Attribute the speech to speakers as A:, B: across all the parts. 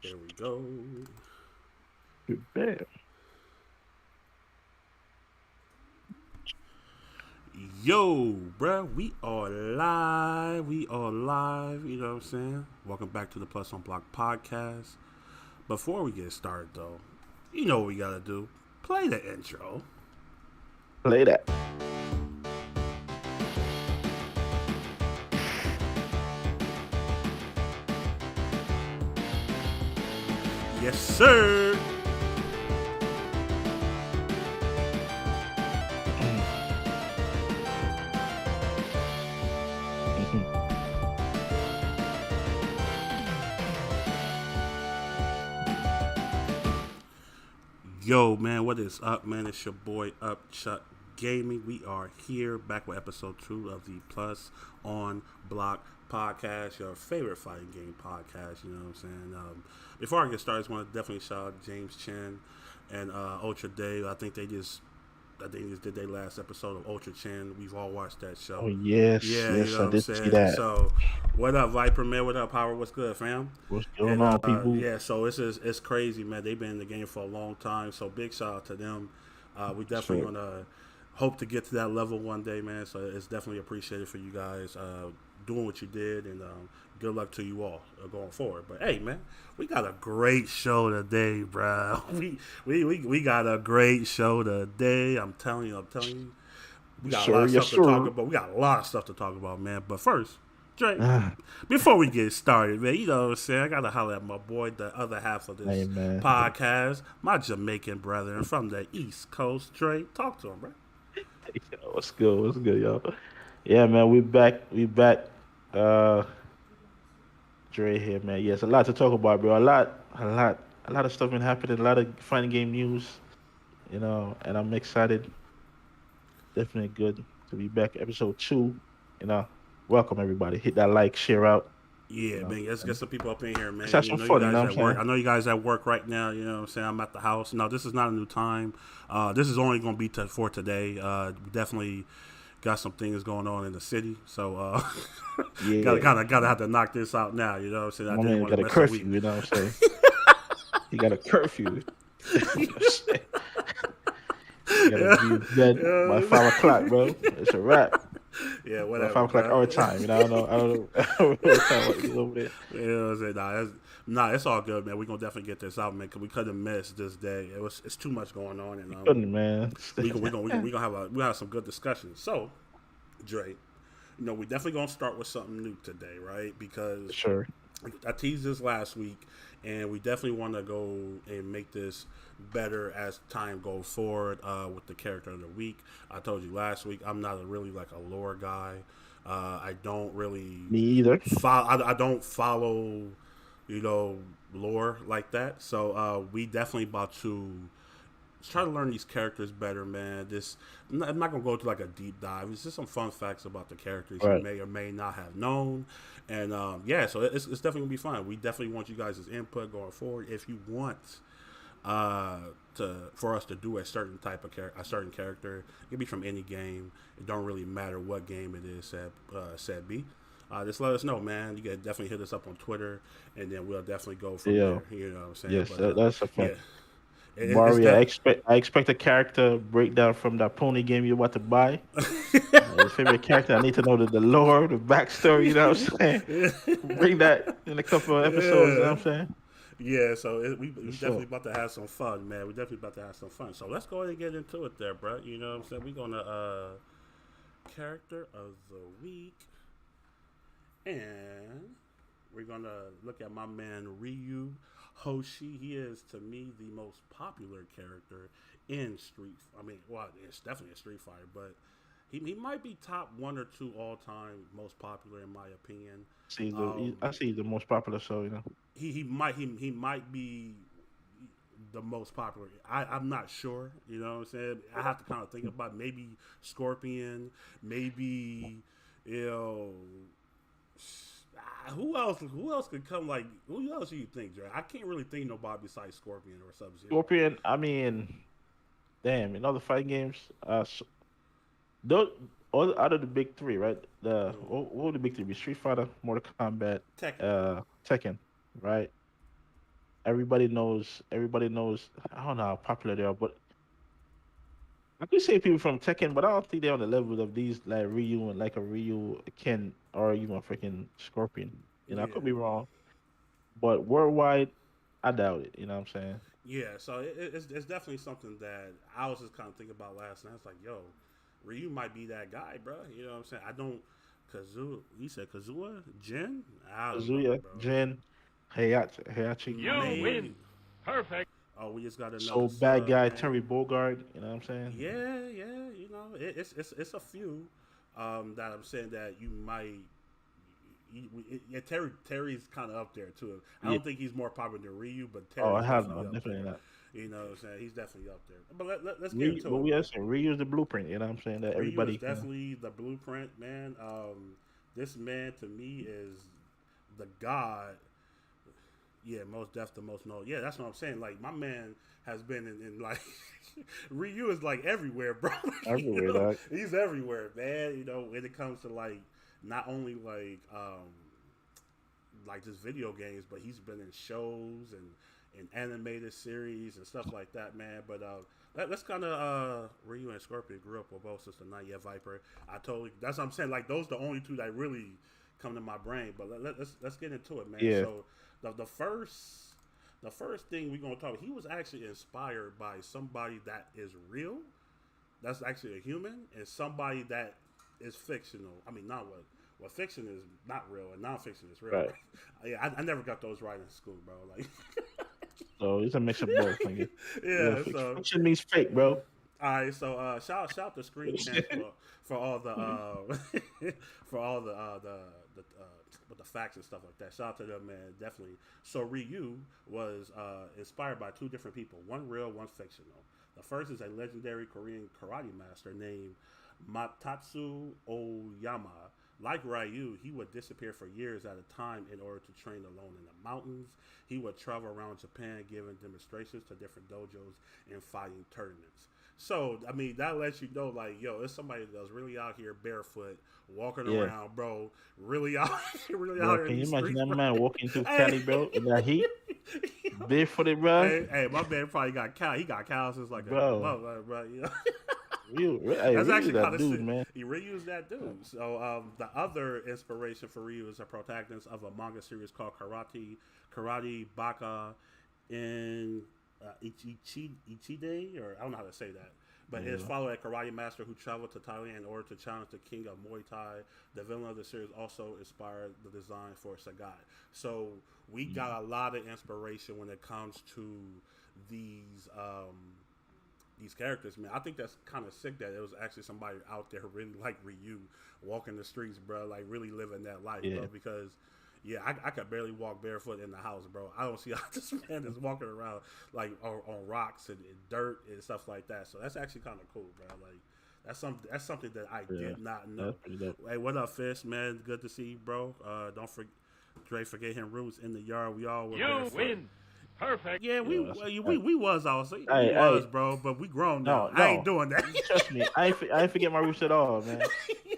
A: There we go.
B: Bam.
A: Yo, bruh, we are live. We are live. You know what I'm saying? Welcome back to the Plus on Block podcast. Before we get started, though, you know what we gotta do. Play the intro.
B: Play that.
A: Yes, sir. Yo, man, what is up, man? It's your boy Up Chuck Gaming. We are here back with episode 2 of the Plus on Block podcast, your favorite fighting game podcast. You know what I'm saying? Before I get started, I just want to definitely shout out James Chen and Ultra Dave. I think they just did their last episode of Ultra Chin. We've all watched that
B: Oh
A: show.
B: yes,
A: Yeah, you
B: yes,
A: know
B: I
A: what I'm
B: did see
A: saying?
B: that.
A: So, what up, Viper, man? What up, Power? What's good, fam?
B: What's going
A: And
B: on, people?
A: yeah, so it's crazy, man. They've been in the game for a long time. So, big shout out to them. We definitely
B: Sure.
A: gonna hope to get to that level one day, man. So, it's definitely appreciated for you guys doing what you did, and good luck to you all going forward. But hey, man, we got a great show today, bro. We got a great show today. I'm telling you. We got a lot
B: Sure,
A: of
B: yes,
A: stuff to talk
B: sir.
A: about. We got a lot of stuff to talk about, man. But first, Drake,
B: Ah,
A: before we get started, man, you know what I'm saying? I got to holler at my boy, the other half of
B: hey
A: this
B: man.
A: podcast, my Jamaican brethren from the East Coast. Drake, talk to him, bro.
B: Yo, what's good? What's good, y'all? Yeah, man, we back. We back. Uh Dre here, man. Yes, a lot to talk about, bro. A lot of stuff been happening, a lot of fighting game news, and I'm excited. Definitely good to be back. Episode 2. You know. Welcome everybody. Hit that like, share out,
A: Yeah, man, let's get
B: and
A: some people up in here,
B: let's
A: man.
B: have
A: You
B: some
A: know, you
B: fun, you
A: guys
B: know
A: at
B: what I'm
A: work.
B: saying?
A: I know you guys at work right now. You know what I'm saying? I'm at the house. No, this is not a new time. This is only going to be for today. We definitely got some things going on in the city, so
B: Yeah.
A: gotta have to knock this out now. You know what I'm saying? I
B: My
A: didn't
B: man
A: want to
B: got a
A: miss a week.
B: curfew, you know what I'm saying? He got a curfew. You know what I'm saying? You gotta be in bed by 5 o'clock, bro. It's a wrap.
A: Yeah,
B: By
A: whatever,
B: 5 o'clock
A: bro.
B: our time. I don't know. I don't know. I don't know what time it is over there.
A: You know what I'm saying? It's all good, man. We're gonna definitely get this out, man, because we couldn't miss this day. It's too much going on, and
B: You couldn't, man.
A: we have some good discussions. So, Dre, we definitely gonna start with something new today, right? Because
B: Sure.
A: I teased this last week, and we definitely want to go and make this better as time goes forward with the character of the week. I told you last week I'm not really like a lore guy. I don't really
B: Me either.
A: I don't follow, lore like that. So we definitely about to try to learn these characters better, man. I'm not gonna go to like a deep dive. It's just some fun facts about the characters you
B: Right.
A: may or may not have known, and yeah, so it's definitely gonna be fun. We definitely want you guys' input going forward. If you want uh, for us to do a certain type of a certain character, it can be from any game. It don't really matter what game it is. Said B. Just let us know, man. You can definitely hit us up on Twitter, and then we'll definitely go from
B: Yeah.
A: there. You know what I'm saying?
B: Yes,
A: But
B: that's a
A: yeah,
B: fact.
A: it's
B: Mario,
A: that.
B: I expect a character breakdown from that pony game you're about to buy. Your favorite character, I need to know the lore, the backstory, you know what I'm saying? Bring that in a couple of episodes, you know
A: Yeah.
B: what I'm saying?
A: Yeah, so we
B: What's
A: definitely
B: up?
A: about to have some fun, man. We definitely about to have some fun. So let's go ahead and get into it there, bro. You know what I'm saying? We're gonna character of the week, and we're gonna look at my man Ryu Hoshi. He is to me the most popular character in Street. I mean, well, it's definitely a Street Fighter, but he might be top one or two all time most popular in my opinion.
B: I see the most popular show,
A: He might be the most popular. I'm not sure. You know what I'm saying? I have to kind of think about maybe Scorpion, maybe you know who else could come like who else do you think, Dre? I can't really think nobody besides Scorpion or Sub Zero.
B: Scorpion, I mean, damn, in other fight games, those all out of the big three, right? What would the big three be? Street Fighter, Mortal Kombat,
A: Tekken.
B: Tekken, right? everybody knows. Everybody knows. I don't know how popular they are, but I could say people from Tekken, but I don't think they're on the level of these like Ryu and like a Ryu, Ken, or even a freaking Scorpion. You know, I could
A: Yeah.
B: be wrong, but worldwide, I doubt it. You know what I'm saying?
A: Yeah, so it's definitely something that I was just kind of thinking about last night. I was like, yo, Ryu might be that guy, bro. You know what I'm saying? I don't. Kazuha, he said Kazuha? Jin? I don't know,
B: Kazuya,
A: bro.
B: Jin, Heihachi.
C: You
A: Maybe.
C: win. Perfect.
A: Oh, we just got another
B: So bad
A: sub,
B: guy
A: man.
B: Terry Bogard. You know what I'm saying?
A: Yeah, yeah, you know, it's a few that I'm saying that you might. Yeah, Terry's kind of up there too. I
B: Yeah.
A: don't think he's more popular than Ryu, but
B: Oh, I
A: Terry's
B: have no,
A: definitely up
B: definitely
A: there.
B: not.
A: You know what I'm saying? He's definitely up there. But let's get
B: Ryu, but
A: into it,
B: we are
A: man.
B: saying Ryu's the blueprint. You know what I'm saying? That
A: Ryu is
B: everybody, you know.
A: definitely the blueprint, man. This man to me is the god. Yeah, most def the most known. Yeah, that's what I'm saying. Like my man has been in like Ryu is like everywhere, bro. You
B: Everywhere,
A: know,
B: dog.
A: he's everywhere, man. You know, when it comes to like not only like just video games, but he's been in shows and in animated series and stuff like that, man. But let's kind of Ryu and Scorpion grew up with both since the night. Yeah, Viper. I totally. That's what I'm saying. Like those the only two that really come to my brain. But let's get into it, man.
B: Yeah,
A: So the first thing we're gonna talk. He was actually inspired by somebody that is real. That's actually a human, and somebody that is fictional. I mean, not what fiction is not real and nonfiction is real.
B: right.
A: Right? Yeah, I never got those right in school, bro. Like,
B: So it's a mix of both, nigga. Yeah,
A: yeah. So
B: fiction means fake, bro.
A: all right, so shout to Screen Chance for all the for all the with the facts and stuff like that. Shout out to them, man. Definitely. So Ryu was inspired by two different people, one real, one fictional. The first is a legendary Korean karate master named Matatsu Oyama. Like Ryu, he would disappear for years at a time in order to train alone in the mountains. He would travel around Japan giving demonstrations to different dojos and fighting tournaments. So, I mean, that lets you know, like, yo, it's somebody that's really out here barefoot, walking
B: Yeah,
A: around, bro. Really out, really out
B: bro.
A: here in
B: Can you
A: these
B: imagine
A: streets,
B: that
A: bro.
B: man walking through
A: Hey,
B: Cali, bro, in that heat, barefooted, bro?
A: hey, my man probably got cow. He got cows since like a
B: Bro,
A: mother, bro. You know?
B: Hey,
A: That's
B: really
A: actually
B: that
A: kind of
B: dude,
A: sick.
B: man.
A: He reused that dude. So the other inspiration for Ryu is a protagonist of a manga series called Karate Baka in Ichide, or I don't know how to say that. But it's
B: Yeah,
A: followed a karate master who traveled to Thailand in order to challenge the king of Muay Thai. The villain of the series also inspired the design for Sagat. So we got a lot of inspiration when it comes to these these characters, man. I think that's kind of sick that it was actually somebody out there really like Ryu walking the streets, bro, like really living that life,
B: yeah,
A: bro. Because yeah, I could barely walk barefoot in the house, bro. I don't see how this man is walking around like on rocks and dirt and stuff like that. So that's actually kind of cool, bro. Like that's something that I
B: yeah.
A: did not
B: That's
A: know.
B: pretty dope.
A: Hey, what up, Fish, man? Good to see you, bro. Don't forget. Dre forget him roots in the yard. We all were
C: You
A: barefoot.
C: win. Perfect.
A: Yeah, we
B: Yeah, that's
A: well,
B: a
A: we
B: fact.
A: we was also we
B: Hey,
A: was,
B: hey,
A: bro, but we grown now.
B: no,
A: I ain't
B: no.
A: doing that.
B: Trust me, I ain't forget my roots at all, man.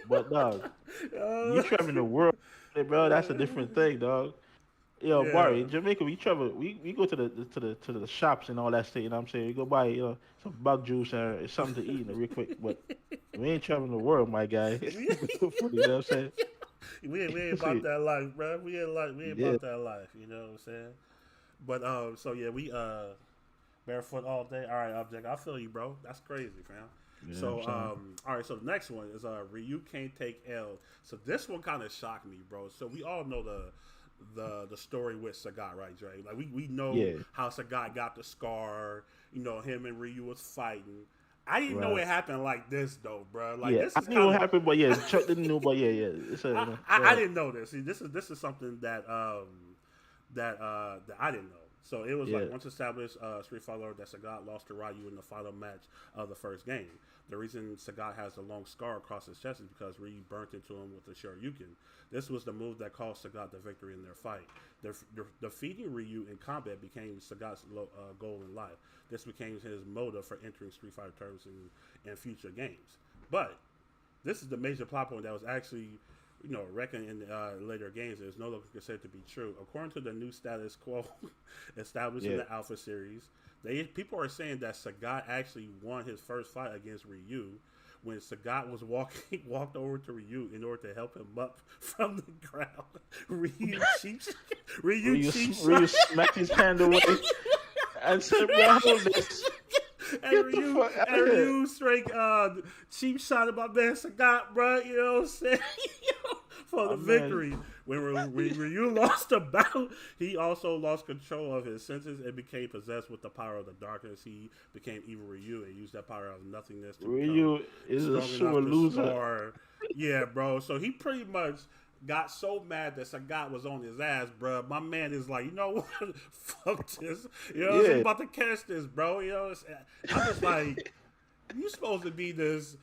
B: But dog, you traveling the world, bro. That's a different thing, dog. Yo, Barry,
A: Yeah,
B: in Jamaica, we travel. We go to the shops and all that shit. You know what I'm saying? We go buy some bug juice or something to eat, real quick. But we ain't traveling the world, my guy.
A: we
B: You know what I'm saying?
A: we ain't about
B: See,
A: that life, bro. We ain't
B: yeah,
A: about that life. You know what I'm saying? But so yeah, we barefoot all day. All right, object. I feel you, bro. That's crazy, fam.
B: you know what I'm
A: So
B: saying?
A: all right. So the next one is Ryu can't take L. So this one kind of shocked me, bro. So we all know the story with Sagat, right, Dre? Like we know
B: Yeah,
A: how Sagat got the scar. You know, him and Ryu was fighting. I didn't know
B: right.
A: it happened like this though, bro. Like
B: Yeah,
A: this
B: I
A: is
B: knew
A: kind
B: what
A: of
B: happened, but yeah, Chuck didn't know. But yeah, yeah, it's a go
A: I
B: ahead.
A: didn't know this. See, this is something that I didn't know. So it was like
B: Yeah,
A: once established, Street Fighter Lord that Sagat lost to Ryu in the final match of the first game. The reason Sagat has a long scar across his chest is because Ryu burnt into him with a Shoryuken. This was the move that cost Sagat the victory in their fight. Defeating Ryu in combat became Sagat's goal in life. This became his motive for entering Street Fighter tournaments in future games. But this is the major plot point that was actually reckon in later games is no longer considered to be true. According to the new status quo established in the Alpha series, people are saying that Sagat actually won his first fight against Ryu when Sagat was walked over to Ryu in order to help him up from the ground. Ryu
B: smacked his hand away and said, "Bro, hold this."
A: And Ryu straight cheap shot at my man Sagat, bro. You know what I'm saying? For the victory. When Ryu lost the battle, he also lost control of his senses and became possessed with the power of the darkness. He became evil Ryu and used that power of nothingness to
B: Ryu is a sure loser.
A: Yeah, bro. So he pretty much got so mad that Sagat was on his ass, bro. My man is like, you know what? Fuck this. You know, I'm about to catch this, bro. You know, I'm just like, you supposed to be this.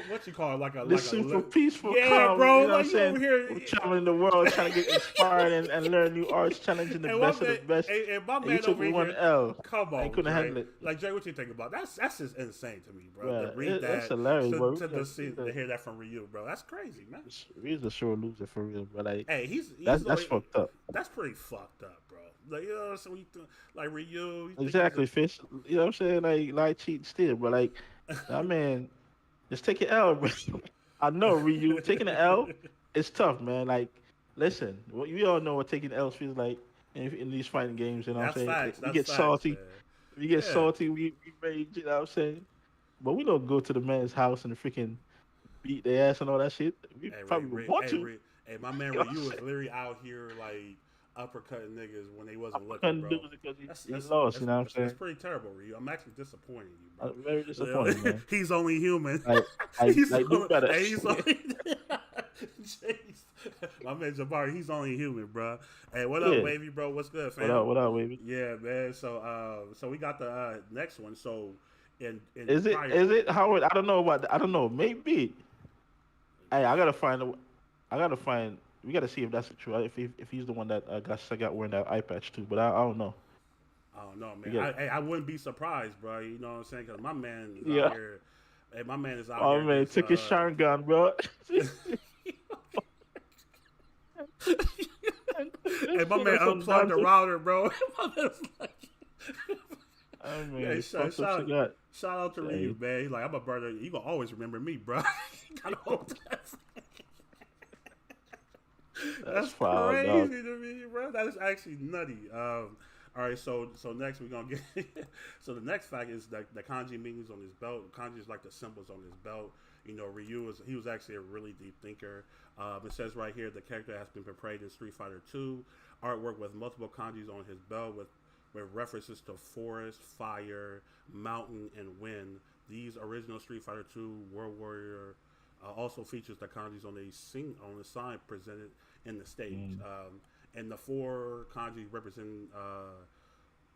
A: What you call it?
B: This super peaceful,
A: calm,
B: bro. You know
A: like you over here
B: traveling the world, trying to get inspired and learn new arts, challenging the best of the best.
A: And my man
B: he took
A: over here,
B: one L.
A: Come on,
B: he couldn't handle it.
A: Like Jay, what you think about that? That's just insane to me, bro.
B: Bruh,
A: to read
B: that's
A: that,
B: hilarious, bro.
A: To hear that from Ryu, bro. That's crazy, man.
B: Ryu's a sure loser for real, bro. Like,
A: hey,
B: that's fucked up.
A: That's pretty fucked up, bro. Like, you know, so like Ryu.
B: Exactly, Fish. You know what I'm saying? Like cheat still, bro. Like, I mean, just take your L, bro. I know, Ryu, taking the L is tough, man. Like, listen, we all know what taking L's feels like in these fighting games. You know what I'm saying?
A: Facts,
B: we get salty. Man. We get salty. We rage. You know what I'm saying? But we don't go to the man's house and freaking beat their ass and all that shit. We probably want to.
A: Hey, my man Ryu was literally out here like uppercutting niggas when they wasn't looking, bro.
B: That's lost, you know what I'm saying?
A: That's pretty terrible, Ryu. I'm actually disappointed in you, bro.
B: I'm very disappointed, man.
A: He's only human.
B: Jeez.
A: My man Jabari, he's only human, bro. Hey, what up, Wavy, bro? What's good, fam?
B: What up, Wavy?
A: Yeah, man. So we got the next one. So
B: is it Howard? I don't know. Maybe. Hey, I gotta find. We gotta see if that's true. If he's the one that got wearing that eye patch too, but I don't know.
A: I don't know, man. I wouldn't be surprised, bro. You know what I'm saying? Because my man is out here. Hey, my man is out here.
B: Oh man, took his shotgun, bro.
A: Hey, my man unplugged the router, bro. My man's like,
B: oh man,
A: hey, shout out to Ryu, man. He's like, I'm a brother. You gonna always remember me, bro. Gotta hold that. That's crazy to me, bro. That is actually nutty. All right, so next we're gonna get. So the next fact is that the kanji meanings on his belt. Kanji is like the symbols on his belt. You know, Ryu was actually a really deep thinker. It says right here the character has been portrayed in Street Fighter 2 artwork with multiple kanjis on his belt with references to forest, fire, mountain, and wind. These original Street Fighter 2 World Warrior also features the kanjis on the sign presented in the stage. And the four kanji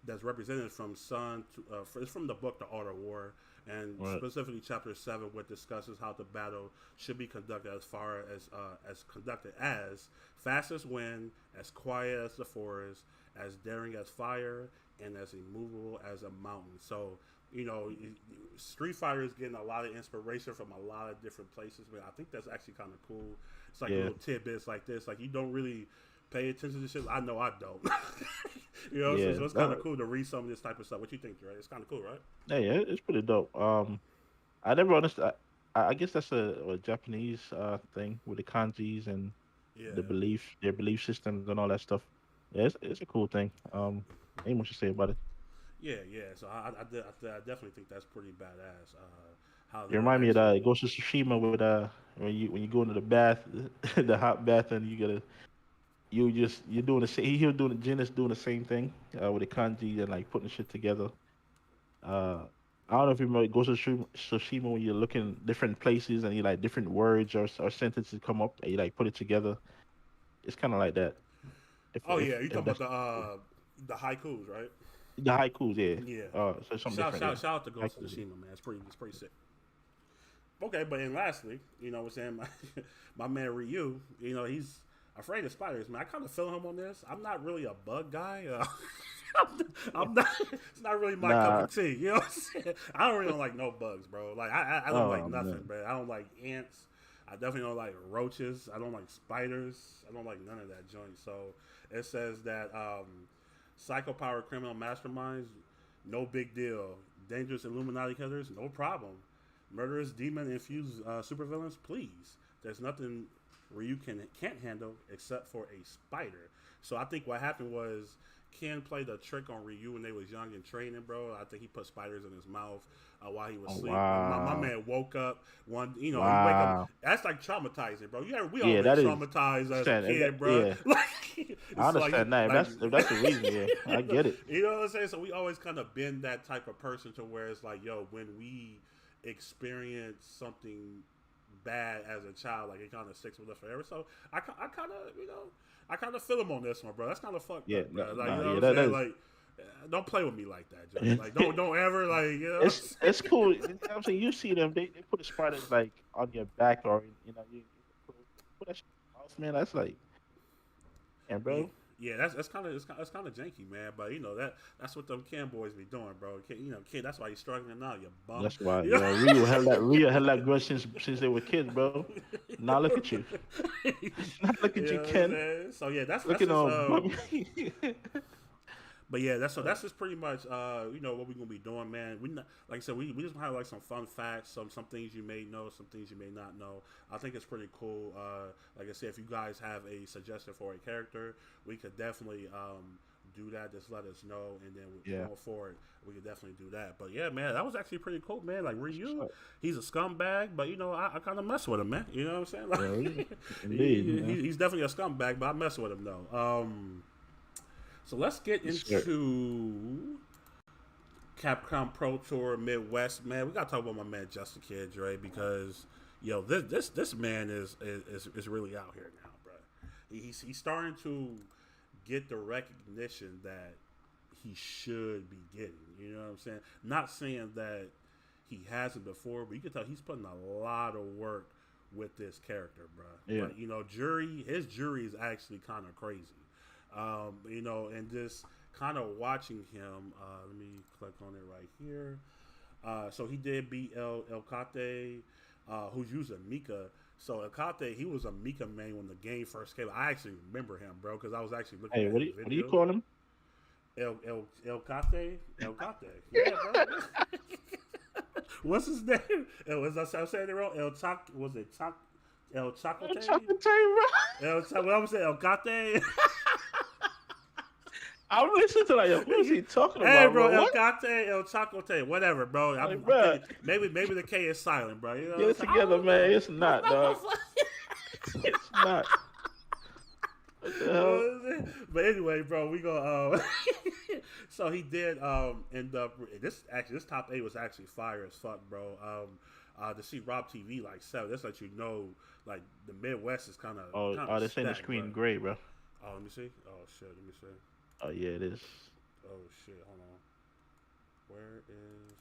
A: that's represented from Sun to, it's from the book The Art of War, and specifically chapter 7, which discusses how the battle should be conducted as conducted as fast as wind, as quiet as the forest, as daring as fire, and as immovable as a mountain. So, you know, Street Fighter is getting a lot of inspiration from a lot of different places, but I think that's actually kind of cool. It's like little tidbits like this. Like, you don't really pay attention to shit. I know I don't. You know, so it's kind of cool to read some of this type of stuff. What you think, Dre? It's kind of cool, right?
B: Yeah, it's pretty dope. I never understood. I guess that's a Japanese thing with the kanjis and their belief systems and all that stuff. Yeah, it's a cool thing. Ain't much to say about it.
A: Yeah. So I definitely think that's pretty badass. How
B: you remind me of Ghost of Tsushima with when you go into the bath, the hot bath, and you're doing the same. Jin is doing the same thing with the kanji and like putting shit together. I don't know if you remember Ghost of Tsushima when you're looking different places and you like different words or sentences come up and you like put it together. It's kind of like that.
A: You talking about the haikus, right?
B: The haikus,
A: yeah.
B: So something different.
A: Shout out to Ghost of Tsushima, man. It's pretty sick. Okay, but then lastly, you know what I'm saying? My man Ryu, you know, he's afraid of spiders, man. I kind of feel him on this. I'm not really a bug guy. I'm not. It's not really my cup of tea. You know what I'm saying? I don't really like no bugs, bro. Like I don't like nothing, man. I don't like ants. I definitely don't like roaches. I don't like spiders. I don't like none of that joint. So it says that psychopower criminal masterminds, no big deal. Dangerous Illuminati killers, no problem. Murderous demon infused supervillains, please. There's nothing Ryu can't handle except for a spider. So I think what happened was Ken played a trick on Ryu when they was young and training, bro. I think he put spiders in his mouth while he was
B: Oh,
A: asleep. My
B: wow.
A: man woke up one, you know, he wake up.
B: Wow.
A: That's like traumatizing, bro. We all
B: Yeah,
A: been
B: that is.
A: traumatized as a
B: Understand
A: kid, bro.
B: yeah,
A: Like
B: I
A: it's like,
B: understand that.
A: like
B: If that's the reason, yeah, I get it.
A: you know what I'm saying? So we always kind of been that type of person to where it's like, yo, when we experience something bad as a child, like it kind of sticks with us forever. So I kind of, I kind of feel him on this one, bro. That's kind of fucked
B: Yeah,
A: up, bro.
B: no,
A: Like,
B: no,
A: you know
B: yeah,
A: what I'm
B: that
A: saying?
B: is.
A: Like, don't play with me like that, Joe. Like, don't ever, like, you know.
B: It's cool. You know what I'm saying, you see them, they put the spiders like on your back or you put that shit in your mouth, man. That's like, and
A: Yeah,
B: bro,
A: yeah, that's kind of it's kind of janky, man. But that's what them Cam boys be doing, bro. Kid, that's why you're struggling now, you bum.
B: that's why,
A: You know?
B: Rio held that grudge since they were kids, bro. Now look at you. Now look at
A: You
B: you,
A: know what I'm
B: Ken.
A: saying? So yeah, that's
B: Looking
A: just
B: on Bobby.
A: But yeah, that's just pretty much what we're gonna be doing, man. We not, like I said, we just have like some fun facts, some things you may know, some things you may not know. I think it's pretty cool. Like I said, if you guys have a suggestion for a character, we could definitely do that. Just let us know, and then
B: Yeah.
A: going forward, we could definitely do that. But yeah, man, that was actually pretty cool, man. Like Ryu,
B: So,
A: he's a scumbag, but I kind of mess with him, man. You know what I'm saying? Like,
B: yeah, indeed.
A: he's definitely a scumbag, but I mess with him though. So let's get
B: Yes, sir.
A: into Capcom Pro Tour Midwest, man. We gotta talk about my man Justin Kidd, Dre, because this man is really out here now, bro. He's starting to get the recognition that he should be getting. You know what I'm saying? Not saying that he hasn't before, but you can tell he's putting a lot of work with this character, bro.
B: Yeah.
A: But his jury is actually kind of crazy. And just kind of watching him. Let me click on it right here. So he did beat El Cate, who's using Mika. So El Cate, he was a Mika main when the game first came. I actually remember him, bro, because I was actually looking
B: Hey,
A: at his
B: what do you
A: videos.
B: call him?
A: El Cate, El Cate. Yeah, bro. What's his name? Was I saying it wrong? Was it El Chocote?
B: Chocolate bro.
A: What I'm saying, El Cate.
B: I'm listening to like, yo, what is he talking
A: Hey,
B: about,
A: bro,
B: bro?
A: El
B: What?
A: Cate, El Chocote, whatever, bro.
B: Like,
A: I'm
B: bro,
A: thinking, maybe the K is silent, bro. You know
B: get
A: what
B: it
A: I'm saying?
B: together, man. It's not, dog.
A: What
B: It's not. What the hell?
A: was it? But anyway, bro, we go. So he did end up. This top 8 was actually fire as fuck, bro. To see Rob TV like 7, that's let you know like the Midwest is kind of
B: Oh, they're saying the
A: stacked,
B: screen
A: bro.
B: gray, bro.
A: Oh, let me see. Oh shit, let me see.
B: Oh yeah, it is.
A: Oh shit, hold on. Where is?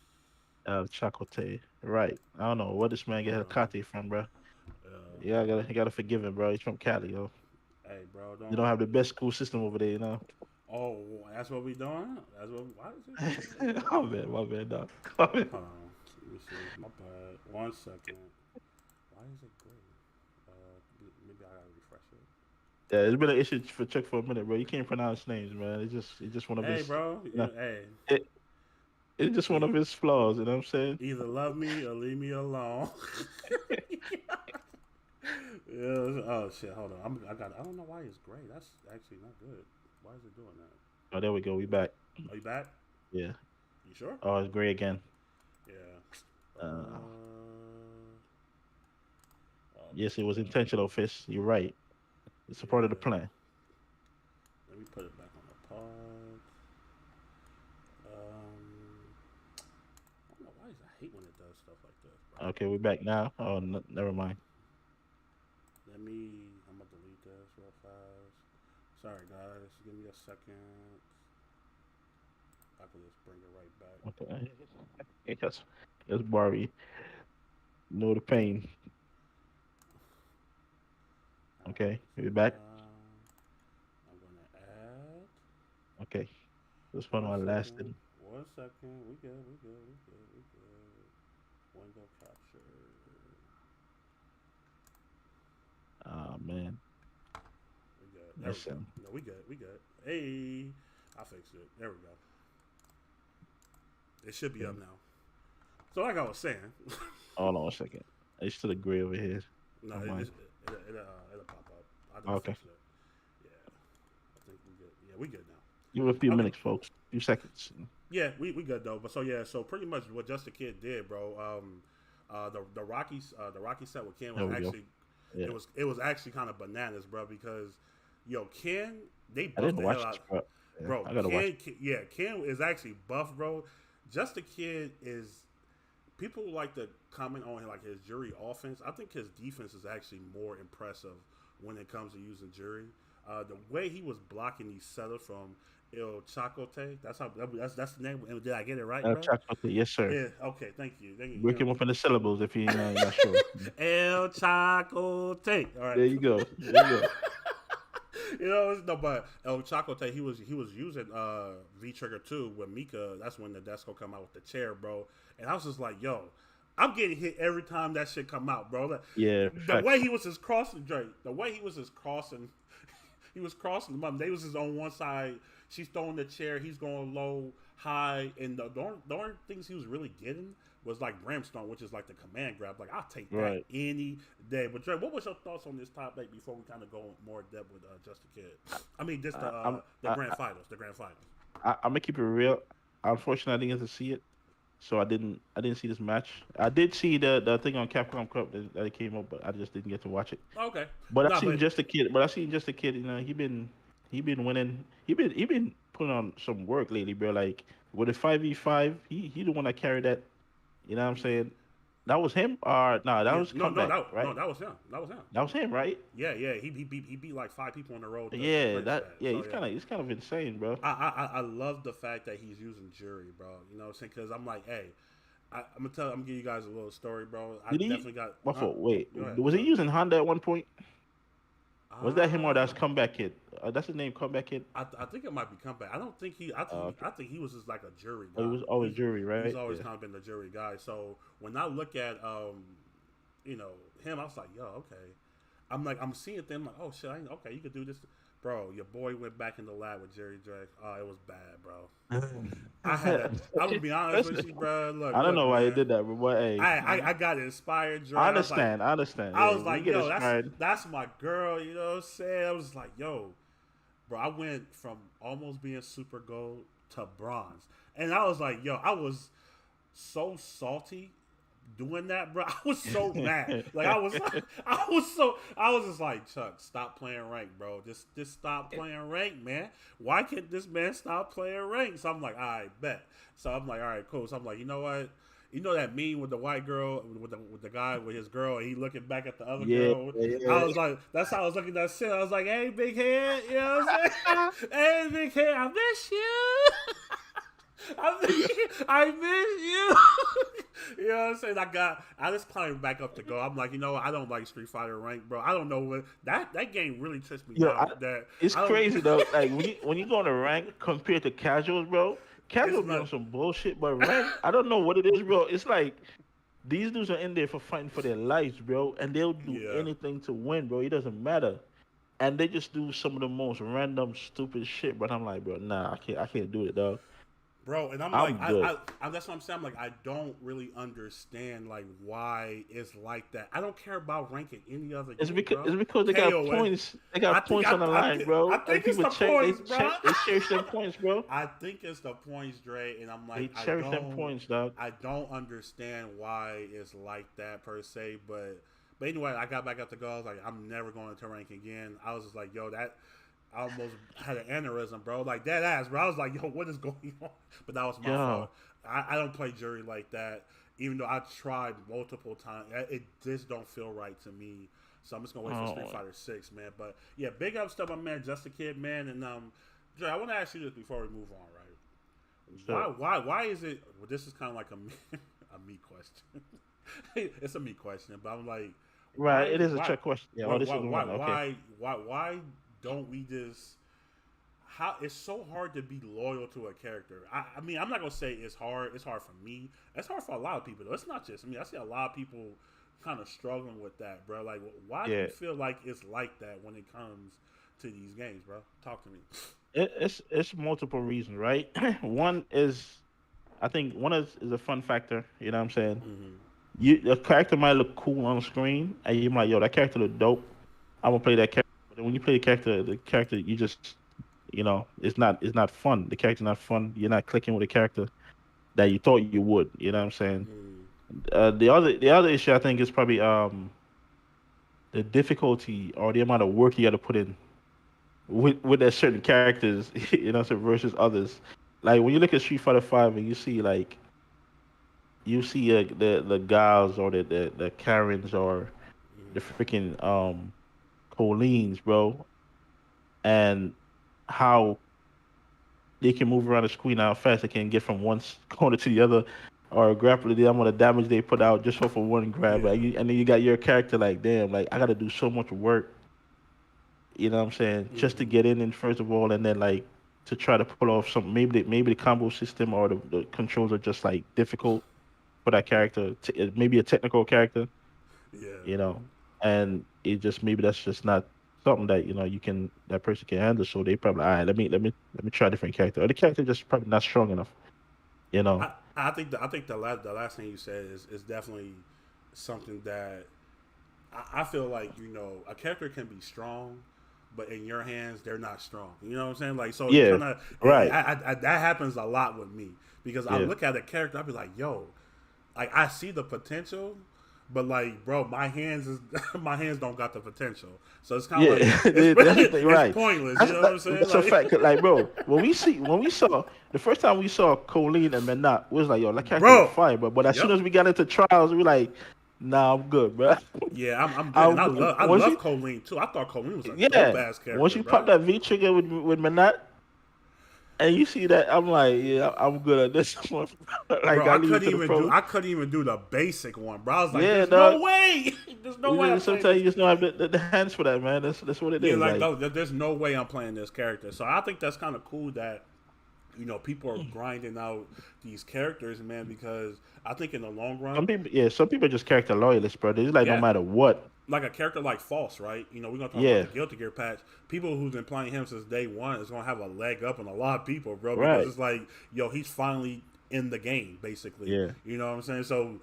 B: Chocolate. Right. I don't know where this man get
A: Hold
B: his
A: on.
B: Cate from, bro. Yeah,
A: Hold on.
B: you gotta forgive him, bro. He's from Cali, yo.
A: Hey, bro,
B: You don't
A: don't.
B: have the best school system over there, you know.
A: Oh, that's what we doing. That's what. Why is it?
B: My bad, dog. My bad.
A: Hold on. Let me see. My bad. 1 second. Why is it green? Maybe I gotta refresh it.
B: Yeah, it's been an issue for Chuck for a minute, bro. You can't pronounce names, man. It's just one of
A: Hey,
B: his,
A: bro.
B: you know,
A: Hey.
B: it, it's just one
A: E-
B: of his flaws. You know what I'm saying?
A: Either love me or leave me alone. Yeah, oh shit! Hold on. I don't know why it's gray. That's actually not good. Why is it doing that?
B: Oh, there we go. We back.
A: Are you back?
B: Yeah.
A: You sure?
B: Oh, it's gray again.
A: Yeah.
B: Uh,
A: Oh,
B: yes, it was intentional, Fish. You're right. It's a part of the
A: yeah.
B: plan.
A: Let me put it back on the pod. I don't know why I hate when it does stuff like this, bro.
B: Okay, we're back now. Oh, never mind.
A: I'm gonna delete this real fast. Sorry, guys. Give me a second. I can just bring it right back.
B: Okay. Yes, Barbie. Know the pain.
A: Alright,
B: Okay,
A: so
B: we're back.
A: now I'm gonna add.
B: Okay, this one
A: One
B: one
A: second.
B: lasted.
A: 1 second. We good. We good. We good. We good. Window capture.
B: Oh man,
A: We good. There we
B: that's
A: go. No, we good. We good. Hey, I fixed it. There we go. It should be up
B: okay.
A: now. So like I was saying,
B: Hold on a second. It's still a gray over here
A: no,
B: on mine.
A: it'll pop up. I done
B: Okay.
A: fixed it. Yeah, I think we good. Yeah, we good
B: Give it a few
A: now. Okay.
B: minutes, folks. Few seconds.
A: Yeah, we good though. But so yeah, so pretty much what Just a Kid did, bro. The Rocky set with Ken was
B: There we go.
A: actually
B: Yeah.
A: it was actually kind of bananas, bro. Because yo, Ken they
B: I
A: buffed
B: didn't
A: the
B: watch
A: hell
B: this,
A: out,
B: bro. Yeah,
A: bro.
B: I gotta watch it.
A: Yeah, Ken is actually buff, bro. Just a Kid is people like to comment on like his jury offense. I think his defense is actually more impressive when it comes to using jury. The way he was blocking these setters from El Chacote, that's the name. Did I get it right, bro?
B: Chocolate, yes, sir.
A: Yeah. Okay. Thank you. Thank you.
B: Break him up in the syllables if you're not sure.
A: El Chacote. All right.
B: There you go. There you go.
A: You know, no, but El Chacote, he was using V Trigger 2 with Mika. That's when the Desco come out with the chair, bro. And I was just like, yo, I'm getting hit every time that shit come out, bro. Like,
B: Yeah.
A: the way he was just crossing Drake, the way he was just crossing, he was crossing them up. They was just on one side. She's throwing the chair. He's going low, high, and the only things he was really getting was like Brimstone, which is like the command grab. Like I'll take that
B: Right.
A: any day. But Drake, what was your thoughts on this topic before we kind of go more in depth with Just a Kid? I mean, just the grand finals. The grand finals.
B: I'm gonna keep it real. Unfortunately, I didn't get to see it, so I didn't see this match. I did see the thing on Capcom Cup that it came up, but I just didn't get to watch it.
A: Okay.
B: But I
A: Nah,
B: seen
A: but
B: just a kid. But I seen just a kid. You know, he been winning. He been putting on some work lately, bro. Like with the 5v5, he the one that carried that. You know what I'm saying? That was him, or no? That
A: yeah,
B: was comeback, right?
A: no, that was him. That was him.
B: That was him, right?
A: Yeah, yeah. He beat like 5 people on the road. To
B: Yeah,
A: clinch that.
B: yeah.
A: So,
B: He's kind of insane, bro.
A: I love the fact that he's using jury, bro. You know what I'm saying? Because I'm like, hey, I'm gonna give you guys a little story, bro. I
B: Did he?
A: definitely got.
B: My fault. Wait,
A: Go ahead.
B: was he using Honda at one point? Was that him or that's
A: Uh,
B: comeback kid? That's his name, comeback kid.
A: I think it might be comeback. I don't think he.
B: Okay.
A: I think he was just like a jury
B: Oh,
A: guy.
B: he was always jury,
A: He's
B: right?
A: always
B: Yeah.
A: kind of been the jury guy. So when I look at you know, him, I was like, yo, okay. I'm seeing things like, oh shit, okay, you could do this, bro. Your boy went back in the lab with Jerry Drake. Oh, it was bad, bro. I would be honest with you, bro. Look,
B: I don't know why he
A: man.
B: did that, but hey,
A: I got inspired, Drake.
B: I understand. I understand.
A: I
B: Yeah,
A: was like,
B: we get
A: yo,
B: inspired.
A: that's my girl. You know what I'm saying? I was like, yo, bro. I went from almost being super gold to bronze, and I was like, yo, I was so salty doing that, bro. I was so mad. Like I was just like, Chuck, stop playing rank, bro. Just stop playing rank, man. Why can't this man stop playing rank? So I'm like, all right, bet. So I'm like, all right, cool. So I'm like, you know what? You know that meme with the white girl, with the guy with his girl, and he looking back at the other
B: Yeah,
A: girl.
B: yeah.
A: I was like, that's how I was looking at that shit. I was like, hey, big head, you know what I'm saying? Hey, big head, I miss you. I miss you. You know what I'm saying? I just climbed back up to go. I'm like, you know what? I don't like Street Fighter rank, bro. I don't know what that game really trips me
B: Yo,
A: out.
B: it's crazy though. Like when you go on the rank compared to casuals, bro. Casuals
A: It's
B: be on
A: not-
B: some bullshit, but rank, I don't know what it is, bro. It's like these dudes are in there for fighting for their lives, bro, and they'll do
A: Yeah.
B: anything to win, bro. It doesn't matter. And they just do some of the most random, stupid shit. But I'm like, bro, nah, I can't do it, dog.
A: Bro, and I'm
B: I'm
A: like,
B: good.
A: that's what I'm saying. I'm like, I don't really understand like why it's like that. I don't care about ranking any other.
B: It's
A: game,
B: because
A: bro.
B: they got
A: KOF.
B: points. They
A: I
B: got
A: think-
B: points on the
A: I
B: line,
A: think-
B: bro.
A: I think
B: And
A: it's the
B: people
A: points, bro.
B: they cherish their points, bro.
A: I think it's the points, Dre, and I'm
B: They
A: like,
B: cherish them points, dog.
A: I don't understand why it's like that per se, but anyway, I got back up to go. I was like, I'm never going to rank again. I was just like, yo, that I almost had an aneurysm, bro. Like dead ass, bro. I was like, yo, what is going on? But that was my fault. I don't play jury like that, even though I tried multiple times. It just don't feel right to me. So I'm just gonna wait for Street Fighter 6, man. But yeah, big ups to my man, Just a Kid, man. And Dre, I want to ask you this before we move on, right?
B: Sure.
A: Why is it? Well, this is kind of like a me question. It's a me question, but I'm like,
B: Right, it is a
A: why-
B: trick question. Yeah,
A: why,
B: this is
A: why,
B: the
A: why,
B: one. Okay.
A: why don't we just? How it's so hard to be loyal to a character. I mean, I'm not gonna say it's hard. It's hard for me. It's hard for a lot of people though. It's not just me. I see a lot of people kind of struggling with that, bro. Like, why do
B: Yeah,
A: you feel like it's like that when it comes to these games, bro? Talk to me.
B: it's multiple reasons, right? One is I think one is a fun factor. You know what I'm saying?
A: Mm-hmm.
B: The character might look cool on screen, and you might, yo, that character look dope. I'm gonna play that character. But then when you play the character, you just, it's not fun. The character's not fun. You're not clicking with the character that you thought you would. You know what I'm saying?
A: Mm.
B: The other issue I think is probably the difficulty or the amount of work you got to put in with that certain characters. So versus others. Like when you look at Street Fighter Five and you see the Gals or the Karens or the freaking Colleens, bro, and how they can move around the screen, how fast they can get from one corner to the other, or grapple the amount of damage they put out just for one grab.
A: Yeah.
B: And then you got your character like, damn, like I got to do so much work. You know what I'm saying? Just to
A: Mm-hmm.
B: get in first of all, and then like to try to pull off some maybe the combo system or the controls are just like difficult for that character. Maybe a technical character,
A: Yeah.
B: you know, and it just maybe that's just not something that that person can handle. So they probably, all right, let me try a different character, or the character just probably not strong enough, you know.
A: I think the last thing you said is definitely something that I feel like a character can be strong, but in your hands they're not strong. You know what I'm saying? Like so, you
B: Yeah,
A: kind of
B: right.
A: that happens a lot with me because I
B: Yeah,
A: look at a character, I be like, yo, like I see the potential, but like, bro, my hands is my hands don't got the potential. So it's kind of
B: yeah.
A: like
B: That's the thing,
A: it's
B: right?
A: pointless. You
B: That's
A: know what I'm
B: that,
A: saying?
B: that's a
A: Like,
B: fact. 'Cause, like, bro, when we saw the first time we saw Colleen and Menat, we was like, yo, that character look
A: bro,
B: fire, but as soon
A: yep.
B: as we got into trials, we like, nah, I'm good, bro.
A: Yeah, I'm good, and
B: I'm
A: I
B: good.
A: love I
B: Once
A: love
B: you,
A: Colleen too. I thought Colleen was a dope
B: yeah,
A: ass
B: once
A: character,
B: you pop
A: bro.
B: that V trigger with Menat, and you see that, I'm like, yeah, I'm good at this one. Like,
A: Bro,
B: I
A: I
B: leave it
A: couldn't
B: to the
A: even do
B: pros.
A: I couldn't even do the basic one, bro. I was like,
B: Yeah,
A: "There's no
B: dog.
A: way, there's no way I'm playing
B: Sometimes
A: this."
B: you just don't have the hands for that, man. That's what it
A: Yeah,
B: is.
A: like
B: Like,
A: no, there's no way I'm playing this character. So I think that's kind of cool that people are grinding out these characters, man. Because I think in the long run,
B: some people are just character loyalists, bro. It's like no
A: yeah,
B: matter what.
A: like a character like False, right? We're gonna talk about the
B: Yeah,
A: Guilty Gear patch. People who's been playing him since day one is gonna have a leg up on a lot of people, bro, because
B: right.
A: it's like, yo, he's finally in the game, basically.
B: Yeah,
A: You know what I'm saying? So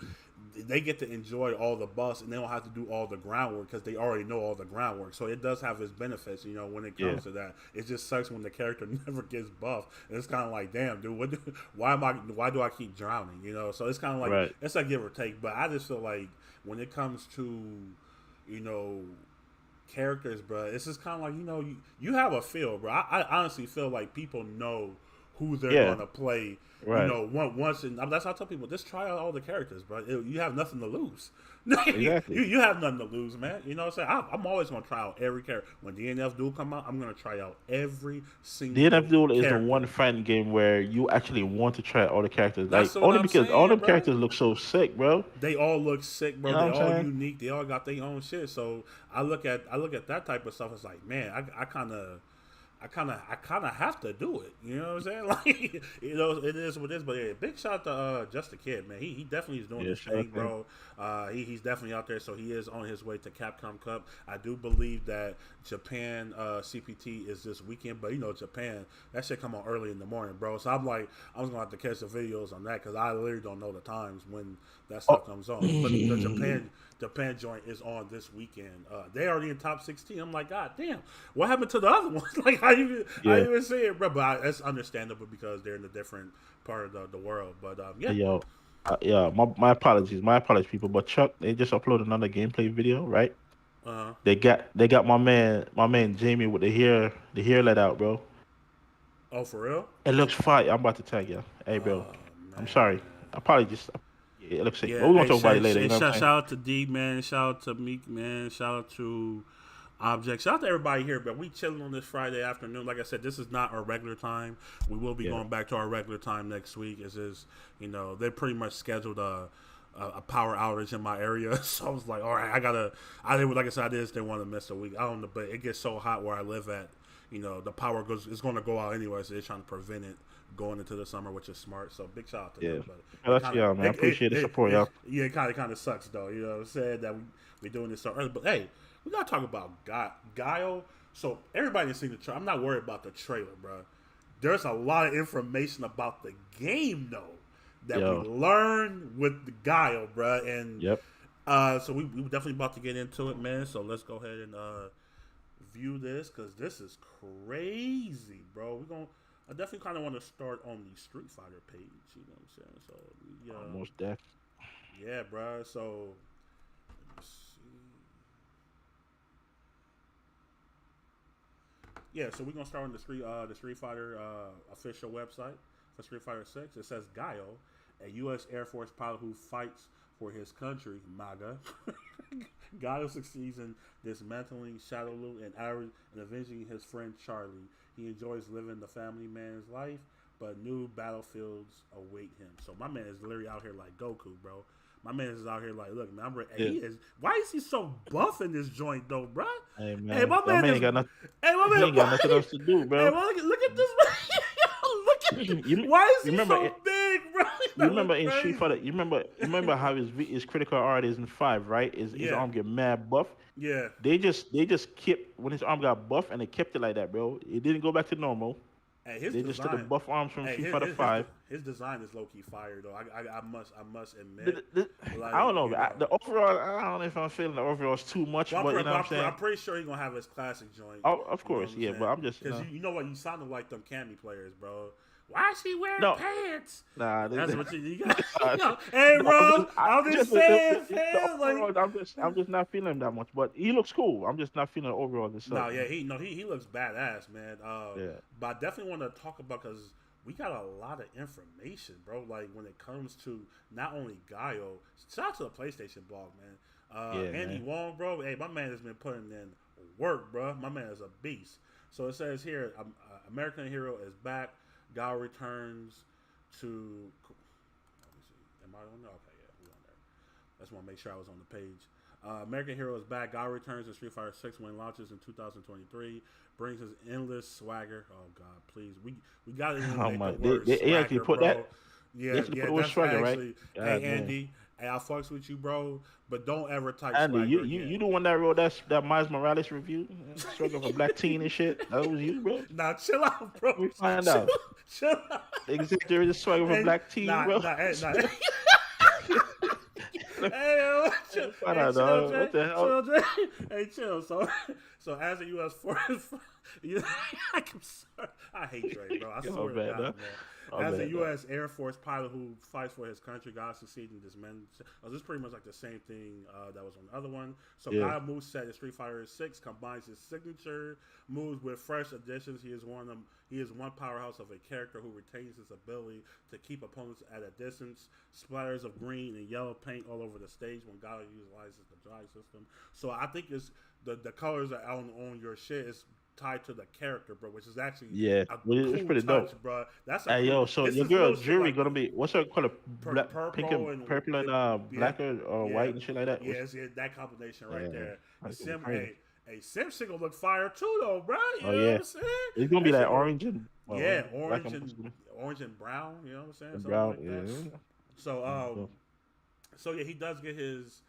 A: they get to enjoy all the buffs and they don't have to do all the groundwork because they already know all the groundwork. So it does have its benefits, when it
B: yeah,
A: comes to that. It just sucks when the character never gets buffed. And it's kind of like, damn, dude, why do I keep drowning? So it's kind of like,
B: right.
A: it's a give or take. But I just feel like when it comes to, you know, characters, bro, it's just kind of like, you have a feel, bro. I honestly feel like people know who they're
B: Yeah,
A: gonna play.
B: right.
A: Once, and that's how I tell people, just try out all the characters, bro. You have nothing to lose.
B: Exactly.
A: you have nothing to lose, man. You know what I'm saying? I'm always gonna try out every character. When DNF Duel come out, I'm gonna try out every single
B: DNF Duel is the
A: character.
B: one fighting game where you actually want to try all the characters, like
A: That's what
B: only
A: I'm
B: because all
A: saying,
B: them
A: bro.
B: characters look so sick, bro.
A: They all look sick, bro.
B: You know
A: They
B: what I'm
A: all
B: saying?
A: unique. They all got their own shit. So I look at that type of stuff. It's like, man, I kind of have to do it. You know what I'm saying? Like, it is what it is. But yeah, big shout out to Just a Kid, man. He definitely is doing
B: Yeah,
A: his
B: sure
A: thing,
B: thing.
A: bro. He's definitely out there. So he is on his way to Capcom Cup. I do believe that Japan CPT is this weekend, but Japan, that shit come on early in the morning, bro. So I'm like, I was gonna have to catch the videos on that because I literally don't know the times when that stuff
B: Oh,
A: comes on. But the Japan joint is on this weekend. They already in top 16. I'm like, God damn, what happened to the other ones? Like, I
B: yeah.
A: even say it, bro. But it's understandable because they're in a different part of the world. But
B: Hey,
A: yeah,
B: yo, yeah. My apologies, people. But Chuck, they just uploaded another gameplay video, right?
A: uh,
B: They got my man Jamie with the hair let out, bro.
A: oh for real?
B: It looks fire. I'm about to tell you. Hey, bro.
A: Oh
B: I'm sorry.
A: man.
B: Apologies. Yeah, it looks sick. But
A: Yeah,
B: we're gonna
A: hey,
B: talk about it later. You know what I'm
A: shout
B: saying?
A: out to D, man. Shout out to Meek, man. Shout out to Object. Shout out to everybody here, but we chilling on this Friday afternoon. Like I said, this is not our regular time. We will be
B: Yeah.
A: going back to our regular time next week. It's just, they pretty much scheduled a power outage in my area. So I was like, all right, I didn't, like I said, I just didn't want to miss a week. I don't know, but it gets so hot where I live at. The power is going to go out anyway, so they're trying to prevent it going into the summer, which is smart. So big shout out to
B: Yeah.
A: them. But
B: Shout out to y'all, man. I appreciate the support, y'all.
A: yeah, it kind of sucks though. You know what I'm saying that we doing this so early. But hey, we gotta talk about Guile. So everybody has seen the trailer. I'm not worried about the trailer, bro. There's a lot of information about the game though that we learned with the Guile, bro. And so we definitely about to get into it, man. So let's go ahead and view this because this is crazy, bro. I definitely kind of want to start on the Street Fighter page. You know what I'm saying? So
B: almost deaf.
A: Yeah, bro. So let's see. Yeah, so we're gonna start on the Street Fighter official website for Street Fighter 6. It says Guile, a U.S. Air Force pilot who fights for his country, MAGA. Guile succeeds in dismantling Shadow Loot and avenging his friend Charlie. He enjoys living the family man's life, but new battlefields await him. So my man is literally out here like Goku, bro. My man is out here like, look, man, I'm ready. Yeah. Why is he so buff in this joint, though, bro?
B: Hey, man.
A: Hey, my man
B: ain't got nothing. He ain't got nothing else to do, bro.
A: Hey, look at this man. Look at him. Why is he so big, bro?
B: You remember in Street Fighter? You remember how his critical art is in 5, right? His arm get mad buff.
A: Yeah.
B: They just kept when his arm got buff and they kept it like that, bro. It didn't go back to normal.
A: Hey,
B: they just took the buff arms from Street Fighter 5.
A: His design is low key fire though. I must admit.
B: Like, I don't know. The overall, I don't know if I'm feeling the overalls too much, but you know what I'm saying.
A: I'm pretty sure he's gonna have his classic joint.
B: Oh, of course, yeah. But I'm just
A: because you know what, you sounded like them Cammy players, bro. Why is he wearing pants?
B: Nah,
A: that's what you got. Hey, bro, I'm just saying,
B: I'm just not feeling him that much, but he looks cool. I'm just not feeling overall this.
A: No, yeah, he looks badass, man. But I definitely want to talk about because we got a lot of information, bro. Like when it comes to not only Guile, shout out to the PlayStation blog, man. Andy Wong, bro. Hey, my man has been putting in work, bro. My man is a beast. So it says here, American Hero is back. Guile returns to. Let me see. Am I on there? Okay, yeah, we're on there. I just want to make sure I was on the page. American Hero is back. Guile returns to Street Fighter 6 when it launches in 2023. Brings his endless swagger. Oh God, please, we got to eliminate the word
B: they actually put
A: bro.
B: that.
A: Yeah, that's
B: swagger,
A: actually.
B: Right?
A: Hey, Andy. Hey, I fucks with you, bro, but don't ever type
B: Andy,
A: swagger
B: you the one that wrote that Miles Morales review, struggle for black teen and shit. That was you, bro.
A: Nah, chill out, bro.
B: We find out.
A: Chill out.
B: Exactly, the swagger for black teen, bro.
A: Hey, chill.
B: What the hell?
A: Hey, chill. So as a U.S. force, I hate Dre, bro. I swear to God, man. As a U.S. Air Force pilot who fights for his country, Guile succeeded in dismantling. This is pretty much like the same thing that was on the other one. So Guile moveset in Street Fighter 6 combines his signature moves with fresh additions. He is one powerhouse of a character who retains his ability to keep opponents at a distance. Splatters of green and yellow paint all over the stage when Guile utilizes the dry system. So I think it's the colors are on your shit is tied to the character, bro, which is actually
B: it's pretty
A: touch,
B: dope,
A: bro. That's
B: so your girl Jury gonna be what's her color? Purple and black or white and shit like that.
A: Yeah, that combination right there. Sim shit gonna look fire too, though, bro. You know what I'm saying?
B: It's gonna be like orange and
A: orange and brown. You know what I'm saying? Something
B: brown,
A: like that. So he does get his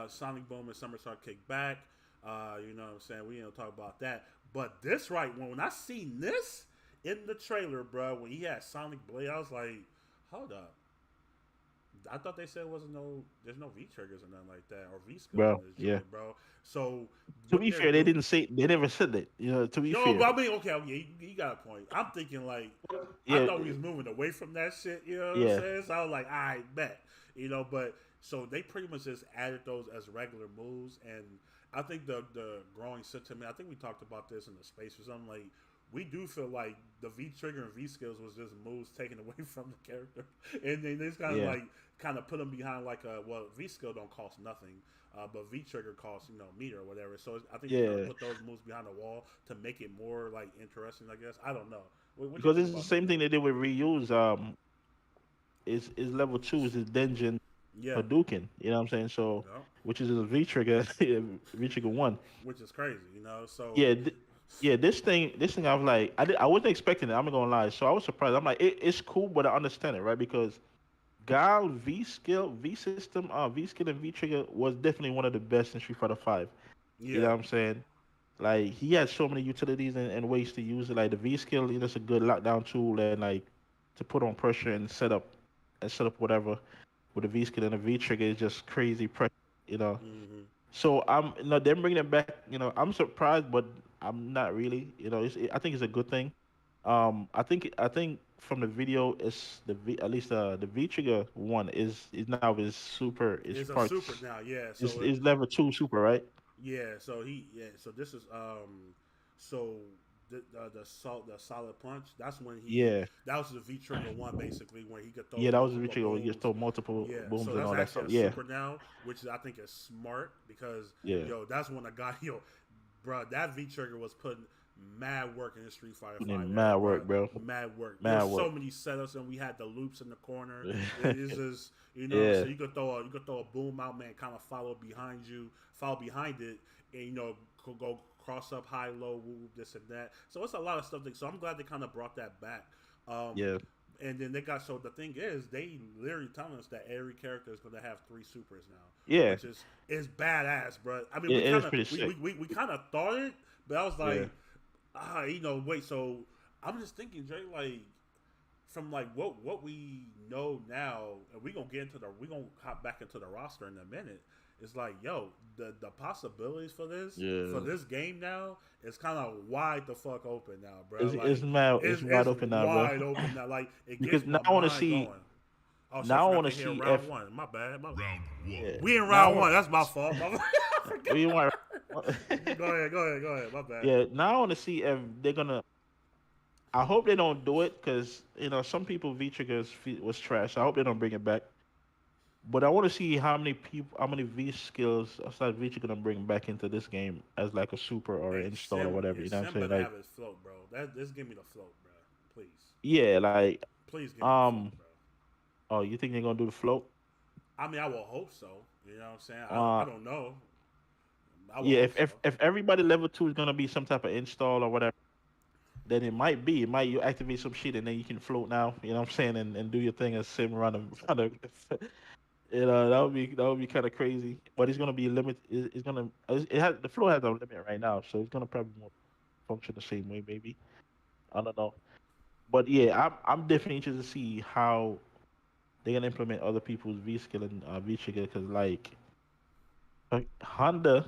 A: Sonic Boom and Somersault kick back. You know what I'm saying? We ain't talk about that. But this when I seen this in the trailer, bro, when he had Sonic Blade, I was like, hold up. I thought they said there's no V triggers or nothing like that, or V skills in this joint, bro. So
B: to be fair, they never said that. You know, to be fair.
A: But I mean, okay, you got a point. I'm thinking I thought we was moving away from that shit. You know what I'm saying? So I was like, I bet. You know, but so they pretty much just added those as regular moves, and I think the growing sentiment, I think we talked about this in the space or something, like we do feel like the V trigger and V skills was just moves taken away from the character. And they just kind of put them behind V skill don't cost nothing, but V trigger costs, meter or whatever. So I think they're gonna put those moves behind the wall to make it more interesting, I guess. I don't know.
B: Because it's the same thing they did with reuse. Is level 2 is his Denjin Hadouken, you know what I'm saying? So which is a V trigger, V trigger 1,
A: which is crazy, So
B: Yeah, this thing, I was like, I wasn't expecting it. I'm not gonna lie. So I was surprised. I'm like, it's cool, but I understand it, right? Because Guile V system, V skill and V trigger was definitely one of the best in Street Fighter Five. You know
A: Yeah.
B: what I'm saying? Like he had so many utilities and ways to use it. Like the V skill, it's a good lockdown tool and like to put on pressure and set up whatever with the V skill and the V trigger is just crazy pressure. You know.
A: Hmm.
B: So them bringing it back. I'm surprised, but I'm not really. I think it's a good thing. I think from the video, it's at least the V trigger one is now is super is
A: It's a super
B: parts
A: now. Yeah.
B: is level 2 super, right?
A: Yeah, so this is so the solid punch. That's when
B: Yeah,
A: that was the V trigger one basically when he could throw
B: yeah, that was the V
A: multiple
B: trigger when you just
A: booms.
B: throw multiple
A: Yeah,
B: booms
A: so
B: and
A: that's
B: all that
A: actually
B: stuff.
A: a
B: Yeah,
A: super now, which I think is smart because
B: yeah,
A: that's when a guy bro, that V trigger was putting mad work in the Street Fighter
B: putting
A: Five
B: in
A: era,
B: mad
A: bro.
B: work, bro.
A: Mad work. There
B: Mad
A: was so
B: work.
A: many setups, and we had the loops in the corner. It is just
B: Yeah,
A: so you could throw a boom out, man, kind of follow behind it, and could go cross up high, low, woo, this and that. So it's a lot of stuff. So I'm glad they kind of brought that back. Um,
B: yeah,
A: and then so the thing is, they literally telling us that every character is going to have 3 supers now,
B: yeah.
A: which is badass, bro. I mean,
B: It is pretty sick.
A: we kind of thought it, but I was
B: Yeah,
A: like, wait. So I'm just thinking, Jay, like from like what we know now, and we gonna hop back into the roster in a minute. It's like, yo, the possibilities for
B: yeah.
A: this game now is kind of wide the fuck open now, bro.
B: It's
A: Like
B: mad. It's wide
A: it's
B: open now, bro.
A: wide open now. Like it
B: Because
A: gets
B: now
A: my
B: I want to
A: mind
B: see.
A: going. Oh shit, I
B: Now I
A: forgot
B: want
A: to
B: to
A: hear
B: see
A: round
B: if.
A: one. My bad.
B: Yeah.
A: We in
B: Now I
A: round
B: want.
A: one. That's my fault. I forgot.
B: We want.
A: Go ahead. My bad.
B: Yeah. Now I want to see if they're gonna. I hope they don't do it because some people V triggers was trash. I hope they don't bring it back. But I want to see how many V skills aside V trigger gonna bring back into this game as like a super or an install or whatever. You know what I'm
A: Sim
B: saying?
A: better
B: Like,
A: have his float, bro. Just give me the float, bro. Please,
B: yeah, like,
A: please give me the float,
B: um,
A: bro.
B: oh, you think they're gonna do the float?
A: I mean, I will hope so. You know what I'm saying? I
B: Uh,
A: don't know. I will
B: yeah.
A: hope
B: If
A: so.
B: if if everybody level 2 is gonna be some type of install or whatever, then it might be. It might you activate some shit and then you can float now. You know what I'm saying? And do your thing and sim around the. That would be kind of crazy. But it's gonna be limited. It's gonna. It has the flow has a limit right now, so it's gonna probably more function the same way. Maybe I don't know. But yeah, I'm definitely interested to see how they're gonna implement other people's V skill and V trigger because like Honda,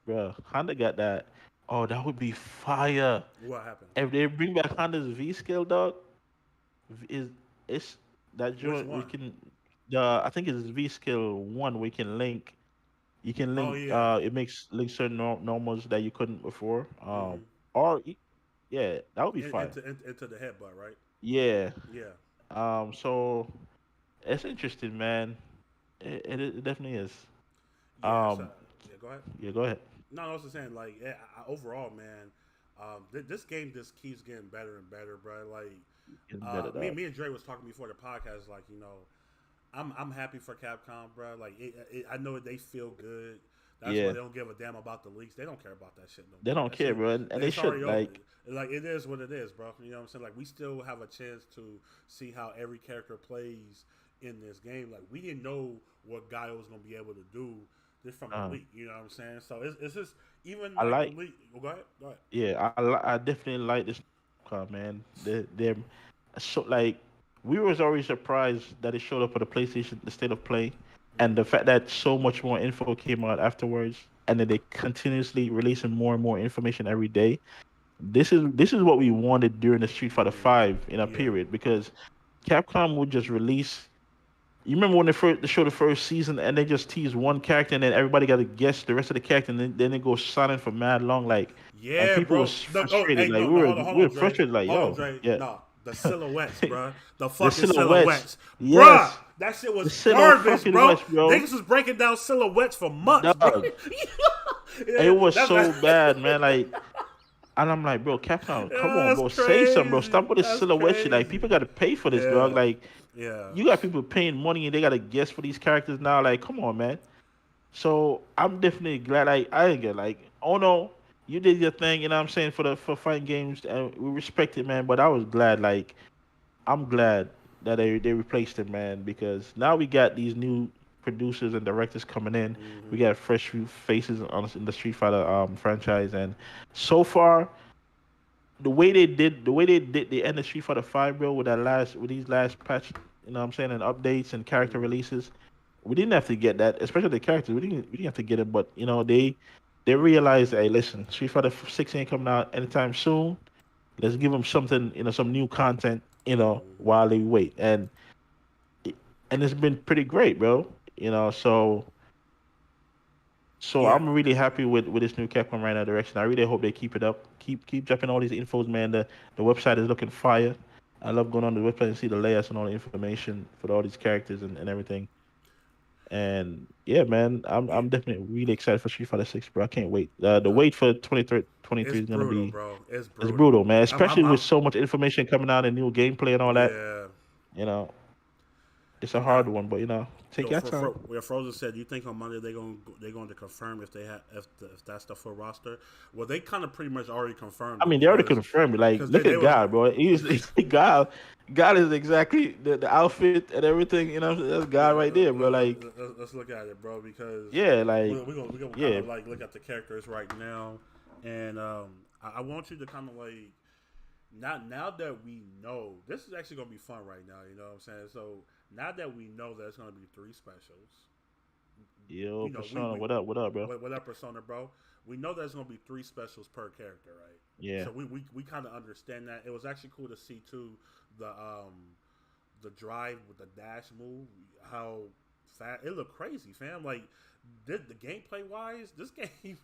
B: bro, Honda got that. Oh, that would be fire.
A: What happened?
B: If they bring back Honda's V skill, dog, is it's that
A: Which
B: joint we
A: one?
B: can I think it's V skill one we can link. You can
A: Oh
B: link.
A: yeah.
B: It makes link certain normals that you couldn't before.
A: Mm-hmm.
B: Or yeah, that would be fire.
A: Into the headbutt, right?
B: Yeah.
A: Yeah.
B: So it's interesting, man. It definitely is.
A: Yeah. So
B: Um.
A: yeah. Go ahead.
B: Yeah. Go ahead.
A: No, I was just saying, like, overall, man, this game just keeps getting better and better, bro. Like,
B: Getting better, dog.
A: me and Dre was talking before the podcast, like, I'm happy for Capcom, bro. Like, I know they feel good. That's why
B: Yeah.
A: they don't give a damn about the leaks. They don't care about that shit no
B: They
A: more.
B: don't
A: That
B: care,
A: shit,
B: bro, and they
A: it's already
B: should
A: over.
B: like.
A: Like, it is what it is, bro. You know what I'm saying? Like, we still have a chance to see how every character plays in this game. Like, we didn't know what Guile was gonna be able to do just from the
B: Uh,
A: leak. You know what I'm saying? So it's just even
B: I
A: like the
B: like.
A: leak. Oh, go ahead. Go ahead.
B: Yeah, I definitely like this car, man. They're so like we was already surprised that it showed up for the PlayStation, the State of Play, and the fact that so much more info came out afterwards, and then they continuously releasing more and more information every day. This is what we wanted during the Street Fighter
A: Mm-hmm.
B: Five in a
A: Yeah.
B: period because Capcom would just release. You remember when they showed the first season and they just teased one character and then everybody got to guess the rest of the character and then it goes silent for mad long and
A: Yeah,
B: people
A: bro.
B: was
A: Hey,
B: frustrated like
A: no,
B: we
A: no,
B: were
A: hold
B: we were
A: on, Dre.
B: frustrated like
A: Hold on,
B: yo
A: Dre.
B: yeah
A: No, the silhouettes, bro. The
B: the
A: fucking
B: silhouettes
A: silhouettes, bruh.
B: yes
A: That shit was
B: the silhouette
A: garbage,
B: fucking
A: bro.
B: West bro
A: Niggas was breaking down silhouettes for months, bro.
B: dog
A: Yeah,
B: it was
A: that's
B: so bad man like and I'm like bro Capcom come on
A: that's
B: bro say something bro
A: crazy.
B: stop with this
A: That's
B: silhouette shit like
A: crazy.
B: people got to pay for this dog
A: Yeah,
B: like
A: yeah.
B: you got people paying money and they got to guess for these characters now like come on man. So I'm definitely glad I didn't get like oh no you did your thing. You know what I'm saying, for fighting games, and we respect it, man. But I was glad, like I'm glad that they replaced him, man, because now we got these new producers and directors coming in. We
A: Mm-hmm.
B: got fresh few faces on in the Street Fighter franchise, and so far the way they did the end of Street Fighter Five, bro, with these last patch, you know what I'm saying, and updates and character
A: Mm-hmm.
B: releases, we didn't have to get that, especially the characters. We didn't have to get it, but they realized, hey, listen, Street Fighter Six ain't coming out anytime soon. Let's give them something, some new content,
A: Mm-hmm.
B: while they wait, and it's been pretty great, bro. So
A: Yeah.
B: I'm really happy with this new Capcom right now direction. I really hope they keep it up. Keep dropping all these infos, man. The website is looking fire. I love going on the website and see the layouts and all the information for all these characters and everything. And yeah, man,
A: Yeah.
B: I'm definitely really excited for Street Fighter Six, bro. I can't wait. The
A: No,
B: wait for 23
A: it's
B: is gonna
A: brutal,
B: be
A: bro. It's
B: it's
A: brutal.
B: brutal, man. Especially
A: I'm
B: with so much information coming out and new gameplay and all that.
A: yeah.
B: You know, it's a
A: Now,
B: hard one, but take your time.
A: where Frozen said, "You think on Monday they're going to confirm if they have if that's the full roster?" Well, they kind of pretty much already confirmed
B: I
A: it
B: mean, they already confirmed it. Like,
A: they,
B: look
A: they
B: at
A: was
B: God, bro. He's God. God is exactly the outfit and everything. That's
A: yeah.
B: God right there, bro. Like,
A: Let's look at it, bro, because
B: yeah, like,
A: we gonna kind
B: yeah,
A: of like look at the characters right now, and I want you to kind of like now that we know this is actually gonna be fun right now. You know what I'm saying? So now that we know that it's gonna be three specials,
B: yo,
A: you know, we
B: Persona,
A: we
B: what up, bro?
A: what up, Persona, bro? We know there's gonna be three specials per character, right?
B: Yeah,
A: So we kind of understand that. It was actually cool to see too the drive with the dash move, how fast it looked crazy, fam. Like the gameplay wise, this game,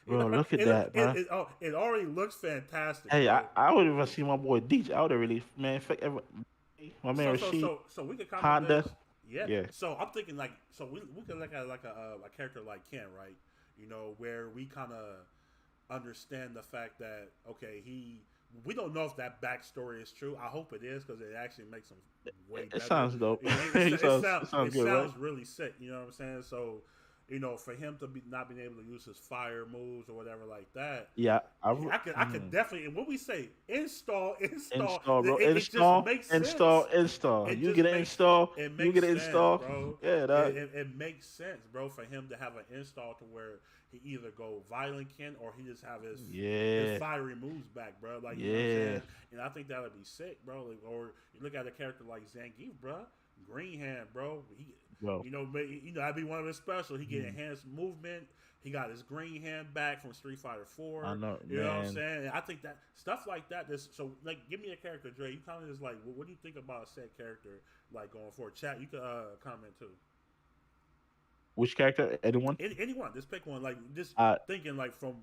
B: bro, look at that, man.
A: it already looks fantastic,
B: Hey, I,
A: bro.
B: I would even see my boy Deej. I would have really, man, my man Rashid,
A: So we could comment
B: Honda.
A: this. Yeah.
B: Yeah,
A: So I'm thinking like so we could look at like a character like Ken, right? You know, where we kind of understand the fact that okay, we don't know if that backstory is true. I hope it is because it actually makes him way
B: it
A: better.
B: sounds dope.
A: It,
B: It sounds
A: it
B: good, right?
A: sounds really sick. You know what I'm saying? So you know, for him to be not being able to use his fire moves or whatever like that,
B: Yeah,
A: I could definitely. And what we say, install.
B: install, bro.
A: It just
B: Install,
A: makes
B: install,
A: sense.
B: install.
A: It
B: You
A: just
B: get an install. You
A: makes
B: get an
A: sense,
B: install.
A: bro.
B: Yeah, that.
A: It makes sense, bro, for him to have an install to where he either go violent Ken or he just have his
B: Yeah,
A: fiery moves back, bro. Like you know what I'm
B: yeah,
A: saying. And I think that would be sick, bro. Like, or you look at a character like Zangief, bro. Green hand, bro.
B: bro.
A: That'd be one of his special. He get
B: Mm,
A: enhanced movement. He got his green hand back from Street Fighter
B: I
A: Four.
B: know,
A: You know what I'm
B: man.
A: saying? And I think that stuff like that. So like, give me a character, Dre. You kind of just like, what do you think about a set character like going forward? Chat, you could comment too.
B: Which character? Anyone?
A: Anyone, just pick one. Like just
B: Uh,
A: thinking like from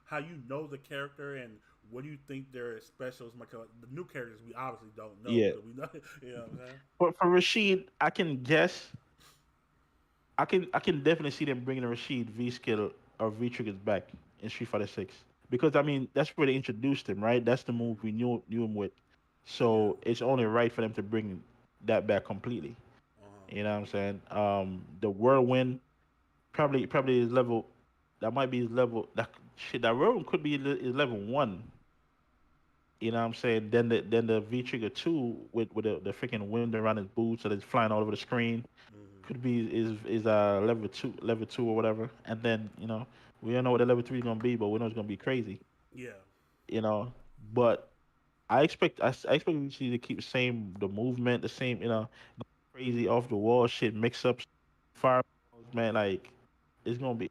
A: how you know the character and what do you think their specials might come. The new characters we obviously don't know
B: yeah.
A: because we know. You know what I'm saying?
B: For Rashid, I can guess. I can definitely see them bringing Rashid V skill or V triggers back in Street Fighter Six because I mean that's where they introduced him, right? That's the move we knew him with.
A: Yeah.
B: So it's only right for them to bring that back completely.
A: Uh-huh.
B: You know what I'm saying? The whirlwind probably is level. That might be his level. That whirlwind could be is level one. You know what I'm saying? Then the V trigger two with the freaking wind around his boots that is flying all over the screen
A: Hmm.
B: could be is level two or whatever. And then we don't know what the level three is gonna be, but we know it's gonna be crazy.
A: Yeah.
B: You know, but I expect you to keep the movement, the same crazy off the wall shit, mix ups, fireballs, man. Like it's gonna be,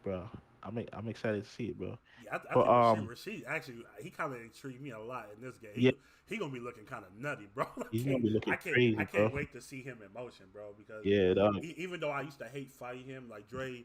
B: bro. I'm excited to see it, bro.
A: Yeah, I
B: But
A: think Rasheed actually he kind of intrigued me a lot in this game.
B: yeah,
A: He gonna be looking kind of nutty, bro.
B: he's gonna be looking
A: I
B: crazy,
A: can't
B: bro.
A: wait to see him in motion, bro. Because
B: Yeah, dog.
A: even though I used to hate fighting him, like Dre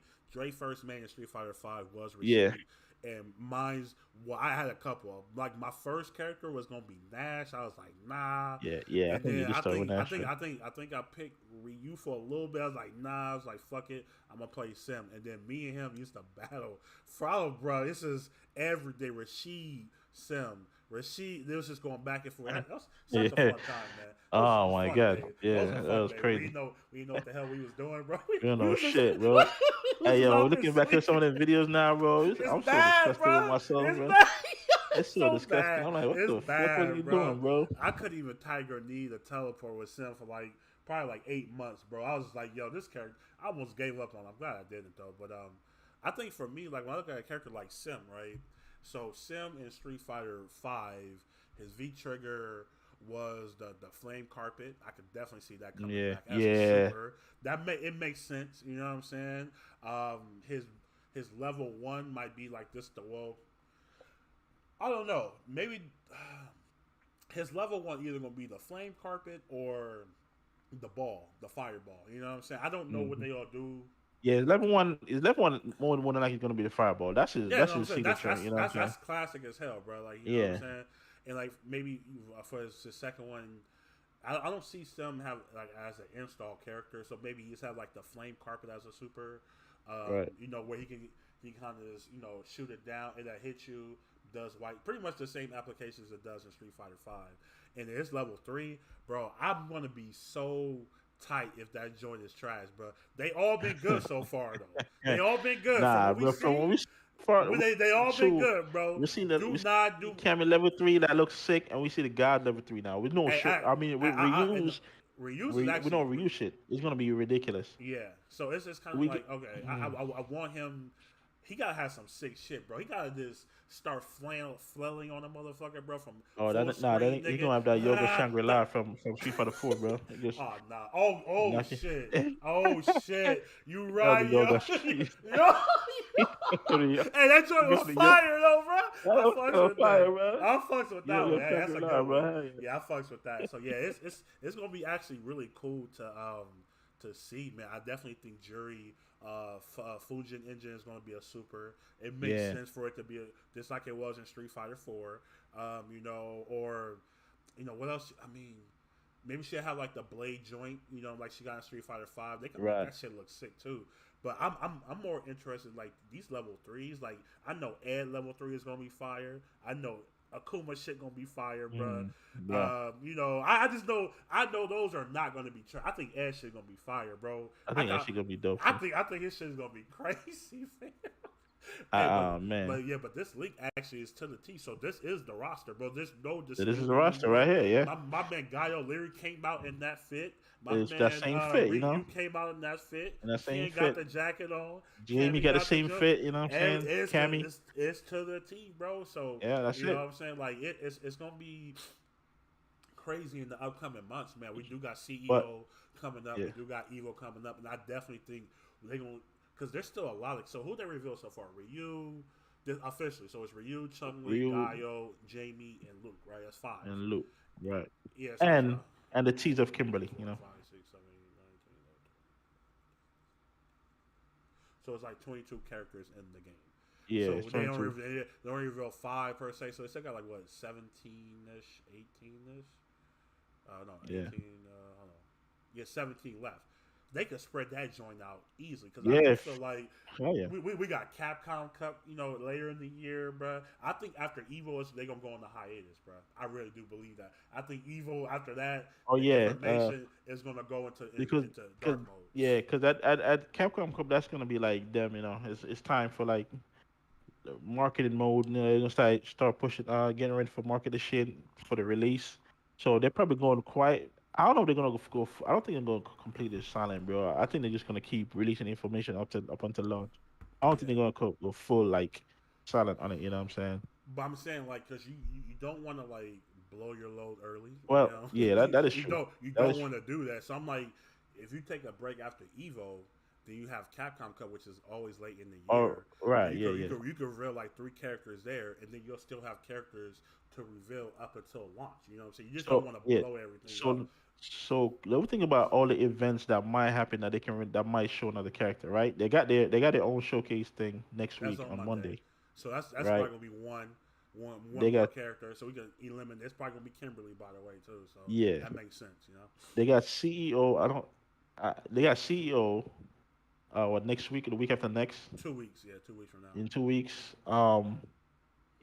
A: first man in Street Fighter Five was
B: Yeah,
A: Rasheed, and mine's well, I had a couple. Like my first character was gonna be Nash. I was like, nah.
B: yeah, yeah. I
A: And
B: think you
A: then
B: just started with Nashville.
A: I think I picked Ryu for a little bit. I was like, nah. I was like, fuck it. I'm gonna play Sim. And then me and him used to battle. Follow, bro. This is every day. Rashid Sim. Rashid. They was just going back and forth. That was such a
B: Yeah.
A: fun time, man.
B: Oh
A: was
B: my
A: fun
B: God.
A: days. Those
B: Yeah,
A: were
B: that
A: fun
B: was
A: days. We
B: crazy.
A: didn't know what the hell we was doing, bro.
B: You
A: We
B: know
A: was just
B: shit, bro.
A: we was
B: Hey
A: just
B: yo,
A: out there
B: looking back at some of
A: sleeping.
B: the videos now, bro,
A: It's
B: I'm so
A: bad,
B: disgusted with
A: bro.
B: myself,
A: It's
B: bro.
A: bad.
B: It's
A: It's
B: so
A: so
B: disgusting.
A: bad.
B: I'm like, what
A: It's
B: the fuck was you
A: bad,
B: doing,
A: bro.
B: bro?
A: I couldn't even Tiger knee to teleport with Sim for like probably like 8 months, bro. I was like, yo, this character. I almost gave up on. I'm glad I didn't though. But I think for me, like when I look at a character like Sim, right? So Sim in Street Fighter Five, his V trigger was the flame carpet. I could definitely see that coming
B: Yeah,
A: back as a
B: yeah,
A: super. It makes sense. You know what I'm saying? His level one might be like this. I don't know. Maybe his level one either gonna be the flame carpet or the fireball. You know what I'm saying? I don't know what
B: hmm
A: they all do.
B: yeah. Level one more than likely gonna be the fireball.
A: Yeah,
B: That's
A: no, I'm
B: his
A: saying
B: signature. You know what I'm saying?
A: that's classic as hell, bro. Like you know what I'm
B: Yeah,
A: saying? And like maybe for his second one, I don't see Sim have like as an install character. So maybe he just have like the flame carpet as a super.
B: right.
A: You know where he kind of just, shoot it down and that hit you does white pretty much the same applications it does in Street Fighter Five. And it's level 3, bro. I'm gonna be so tight if that joint is trash, bro. They all been good so far though. They all been good from
B: Nah,
A: what we
B: bro. From when
A: see.
B: we far
A: They all been
B: true,
A: good, bro.
B: we
A: Do not
B: see
A: do.
B: Cammy level 3 that looks sick, and we see the God level 3 now. We know
A: I,
B: shit. I mean, with
A: and
B: reuse,
A: reuse is
B: we know
A: actually
B: reuse shit. It's gonna be ridiculous.
A: yeah. So it's just kind of
B: We get,
A: like okay,
B: mm.
A: I want him. He gotta have some sick shit, bro. He gotta just start flailing on a motherfucker, bro, from
B: Oh,
A: full screen,
B: he's
A: nigga.
B: gonna have that yoga Shangri La from Street Fighter 4, bro. He just
A: Oh nah. Oh
B: knock it.
A: shit. Oh shit. You
B: Oh, the
A: right, yo.
B: yoga.
A: Yo. Hey, that joint
B: You
A: was
B: got the yoga.
A: fire though, bro. I
B: That
A: fucks
B: was
A: with that.
B: fire, man.
A: I fucks with that one.
B: Yoga
A: Hey, that's
B: Shangri
A: a
B: La,
A: good one.
B: man.
A: Yeah, I fucks with that. So yeah, it's gonna be actually really cool to see, man. I definitely think Jury Fujin Engine is going to be a super. It makes
B: Yeah,
A: sense for it to be just like it was in Street Fighter 4. Or what else? I mean, maybe she'll have like the blade joint, like she got in Street Fighter 5. They can make
B: right.
A: that shit look sick too. But I'm more interested like these level 3s. Like I know Ed level 3 is gonna be fire. I know Akuma shit gonna be fire, bro.
B: Mm, yeah.
A: I just know I know those are not gonna be. I think Ed shit gonna be fire, bro.
B: I think that shit gonna be dope too.
A: I think his shit is gonna be crazy, man. Hey,
B: Man.
A: but this link actually is to the T. So this is the roster, bro. There's no
B: So this is the
A: disputing
B: roster
A: anymore.
B: right here, yeah.
A: My man Guile Leary came out in that fit. My
B: It's that
A: man
B: same fit, you know?
A: Ryu came out in that fit.
B: And that same
A: Ken got the
B: fit.
A: jacket on.
B: Jamie
A: Cammy
B: got the
A: got
B: same
A: jump.
B: fit, you know what I'm
A: And
B: saying?
A: it's,
B: Cammy.
A: it's to the T, bro. So
B: Yeah, that's
A: you know
B: it.
A: what I'm saying? Like it's gonna be crazy in the upcoming months, man. We do got
B: But
A: CEO coming up.
B: yeah.
A: We do got Evo coming up, and I definitely think they're gonna because there's still a lot of. So who they revealed so far? Ryu, officially. So it's Ryu, Chun Li,
B: Ryu
A: Gaio, Jamie, and Luke. Right? That's 5.
B: and Luke. Right.
A: Yeah. So that's
B: And the tease of Kimberly, you
A: 4,
B: know.
A: 5, 6, 7, 8, 9, 10, 11, 12. So it's like 22 characters in the game.
B: Yeah,
A: So
B: it's 22.
A: they only reveal 5 per se. So they still got like what 17ish, 18ish. No, 18.
B: Yeah.
A: Hold on. Yeah, 17 left. They could spread that joint out easily because I
B: Yeah.
A: just feel like
B: Oh yeah.
A: we got Capcom Cup, later in the year, bro. I think after Evo, they're gonna go on the hiatus, bro. I really do believe that. I think Evo after that,
B: Oh
A: the
B: yeah.
A: information is gonna go into
B: Because
A: dark mode.
B: yeah, because at Capcom Cup that's gonna be like them, you know. It's time for like the marketing mode. You know, they're gonna start pushing, getting ready for marketing shit for the release. So they're probably going quite. I don't know if they're gonna go. I don't think they're gonna complete it silent, bro. I think they're just gonna keep releasing information up until launch. I don't think
A: Yeah.
B: they're gonna go full like silent on it. You know what I'm saying?
A: But I'm saying like because you don't want to like blow your load early.
B: Well, yeah, that is
A: You
B: true.
A: you
B: That
A: don't
B: is
A: want to do that. So I'm like, if you take a break after Evo, then you have Capcom Cup, which is always late in the
B: oh
A: year.
B: right,
A: You
B: yeah,
A: could,
B: yeah.
A: you could reveal like 3 characters there, and then you'll still have characters to reveal up until launch. You know what I'm saying? You just don't
B: So
A: want to
B: yeah,
A: blow everything up.
B: so let me think about all the events that might happen that might show another character, right? They got their own showcase thing next
A: That's
B: week
A: on
B: on
A: Monday.
B: Monday,
A: So that's
B: right?
A: probably gonna be one
B: They
A: more
B: got
A: character. So we can eliminate. It's probably gonna be Kimberly, by the way, too. So
B: yeah,
A: that makes sense.
B: they got CEO. I don't. They got CEO. What next week or the week after next?
A: 2 weeks, yeah, 2 weeks from now.
B: In 2 weeks.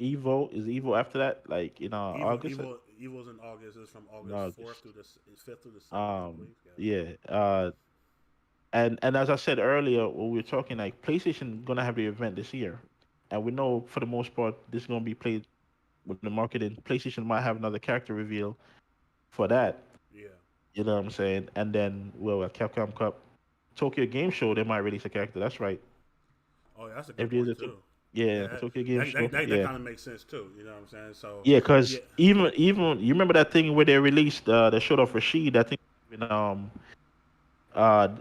B: Evo is Evo after that, like in August.
A: Evil's in August. It's from
B: In
A: August fourth
B: August.
A: through the fifth through the seventh, I believe. Yeah.
B: Yeah. And as I said earlier, when we were talking, like PlayStation gonna have the event this year, and we know for the most part this is gonna be played with the marketing. PlayStation might have another character reveal for that.
A: Yeah.
B: You know what I'm saying? And then, well, at Capcom Cup, Tokyo Game Show, they might release a character. That's right.
A: Oh, yeah, that's a
B: If
A: good
B: there's
A: point
B: a
A: too.
B: yeah,
A: Yeah,
B: Tokyo Game Show,
A: that
B: yeah,
A: kind of makes sense too. You know what I'm saying? So,
B: yeah.
A: yeah.
B: Because even you remember that thing where they released the showed off Rashid. I think even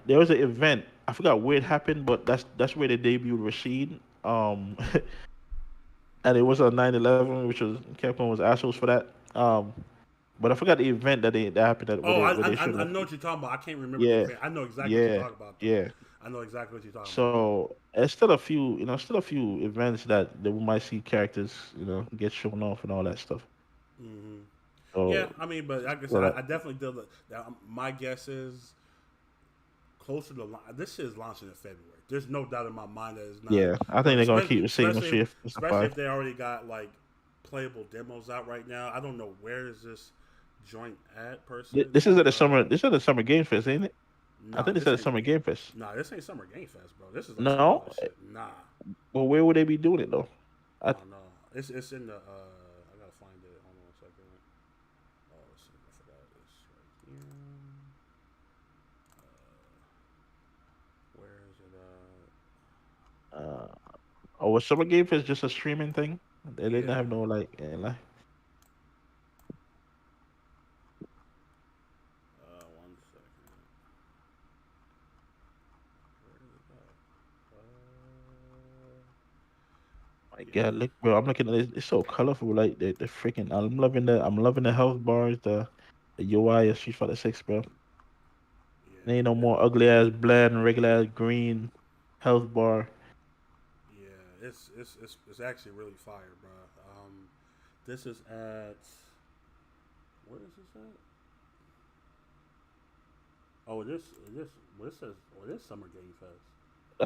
B: there was an event. I forgot where it happened, but that's where they debuted Rashid. And it was on 9/11, which was Capcom was assholes for that. But I forgot the event that happened at
A: Oh,
B: where they showed
A: I
B: off.
A: know what you're talking about. I can't remember the
B: Yeah,
A: event. I know exactly what you're
B: yeah,
A: talking about though.
B: yeah.
A: I know exactly what you're talking about.
B: So there's still a few, still a few events that we might see characters, get shown off and all that stuff.
A: Hmm. Yeah,
B: So,
A: I mean, but like I said,
B: so that,
A: I definitely feel that my guess is closer to this is launching in February. There's no doubt in my mind that it's not.
B: yeah, I think they're gonna keep the same
A: Especially
B: shit.
A: especially if they already got like playable demos out right now. I don't know where is this joint at
B: This is
A: personally.
B: at the summer. This is at the Summer Game Fest, ain't it? I
A: Nah,
B: think it's at
A: this
B: the
A: ain't.
B: Summer Game Fest.
A: Nah, this ain't Summer Game Fest, bro. This is like some
B: No,
A: other shit. Nah,
B: well, where would they be doing it though?
A: I
B: I
A: don't know. It's in the. I gotta find it. Hold on a second. Oh, shit, I forgot this right here. Where is it?
B: uh, oh, was Summer Game Fest just a streaming thing? They didn't
A: Yeah.
B: have no like.
A: One second. Where is it at?
B: My
A: Yeah.
B: God, look, bro, I'm looking at it. It's so colorful. Like the freaking. I'm loving the health bars. The UI of Street Fighter 6, bro. There ain't no
A: Yeah.
B: more ugly ass bland, regular ass green health bar.
A: Yeah. It's actually really fire, bro. This is at. Where is this at? Oh, this. Well, this says. Oh, this Summer Game Fest.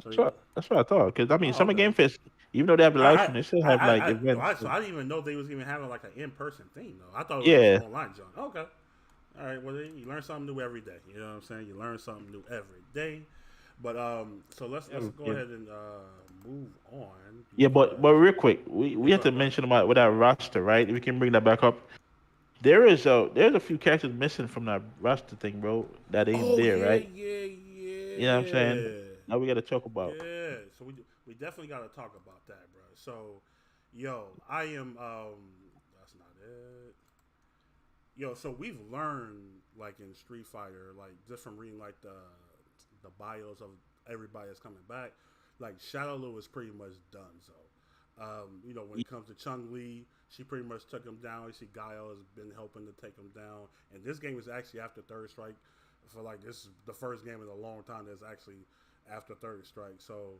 A: So
B: That's what I thought. Cause I mean,
A: oh,
B: Summer
A: okay.
B: Game Fest, even though they have the live stream, they still have like
A: Yo,
B: events.
A: so I didn't even know they was even having like an in person thing though. I thought it was just
B: Yeah,
A: online junk. Okay, all right. Well, then you learn something new every day. You know what I'm saying? You learn something new every day. But so let's go
B: yeah,
A: ahead and move on
B: yeah. But
A: because
B: real quick, we
A: yeah,
B: have to
A: go ahead.
B: mention about with that roster, right? If we can bring that back up, there's a few characters missing from that roster thing, bro. That ain't
A: Oh
B: there,
A: yeah,
B: right?
A: yeah,
B: You know what I'm saying?
A: yeah,
B: Now we got to talk about.
A: yeah. So we definitely got to talk about that, bro. So, yo, I am that's not it. Yo, so we've learned like in Street Fighter, like just from reading like the bios of everybody that's coming back, like Shadow Lu is pretty much done. So, when it comes to Chung Li, she pretty much took him down. You see, Guile has been helping to take him down, and this game is actually after Third Strike. For like this is the first game in a long time that's actually after Third Strike. So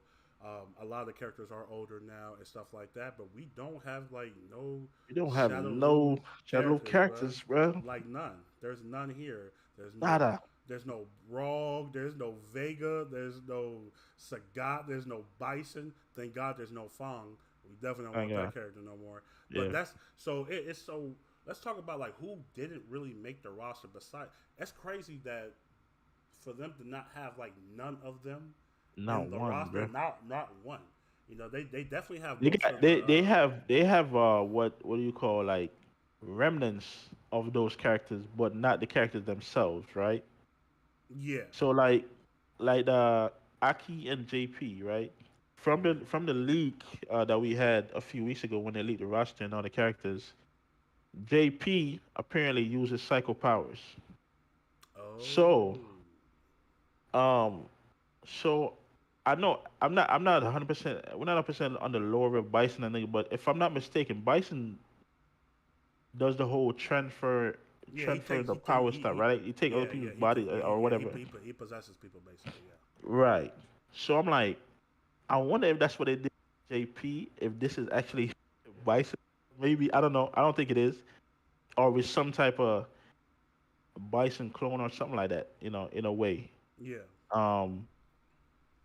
A: a lot of the characters are older now and stuff like that, but we don't have like no
B: We don't have
A: Shadow
B: no
A: Lu
B: Shadow
A: characters, bro.
B: characters, bro.
A: Like none. There's none here. There's no.
B: Nada.
A: There's no Rog. There's no Vega. There's no Sagat. There's no Bison. Thank God there's no Fong. We definitely don't
B: Thank
A: want that
B: God.
A: character no more. But
B: Yeah.
A: that's so. It's so. Let's talk about like who didn't really make the roster. Besides, that's crazy that for them to not have like none of them
B: Not
A: in the
B: one,
A: roster.
B: bro.
A: Not one. They definitely have
B: They
A: most
B: got
A: of the.
B: they have what do you call like remnants of those characters, but not the characters themselves, right?
A: Yeah.
B: So like Aki and JP, right? From the leak that we had a few weeks ago when they leaked the roster and all the characters, JP apparently uses psycho powers. So
A: Oh.
B: um so I know I'm not 100%, we're not 100% on the lore of Bison and thing, but if I'm not mistaken, Bison does the whole
A: Yeah, he
B: transfer
A: takes
B: the power stuff,
A: he
B: right? You take other
A: yeah
B: people's
A: he
B: body or whatever.
A: he possesses people basically. Yeah.
B: Right. So I'm like, I wonder if that's what they did with JP, if this is actually Bison. Maybe, I don't know. I don't think it is. Or with some type of Bison clone or something like that, in a way.
A: Yeah.
B: Um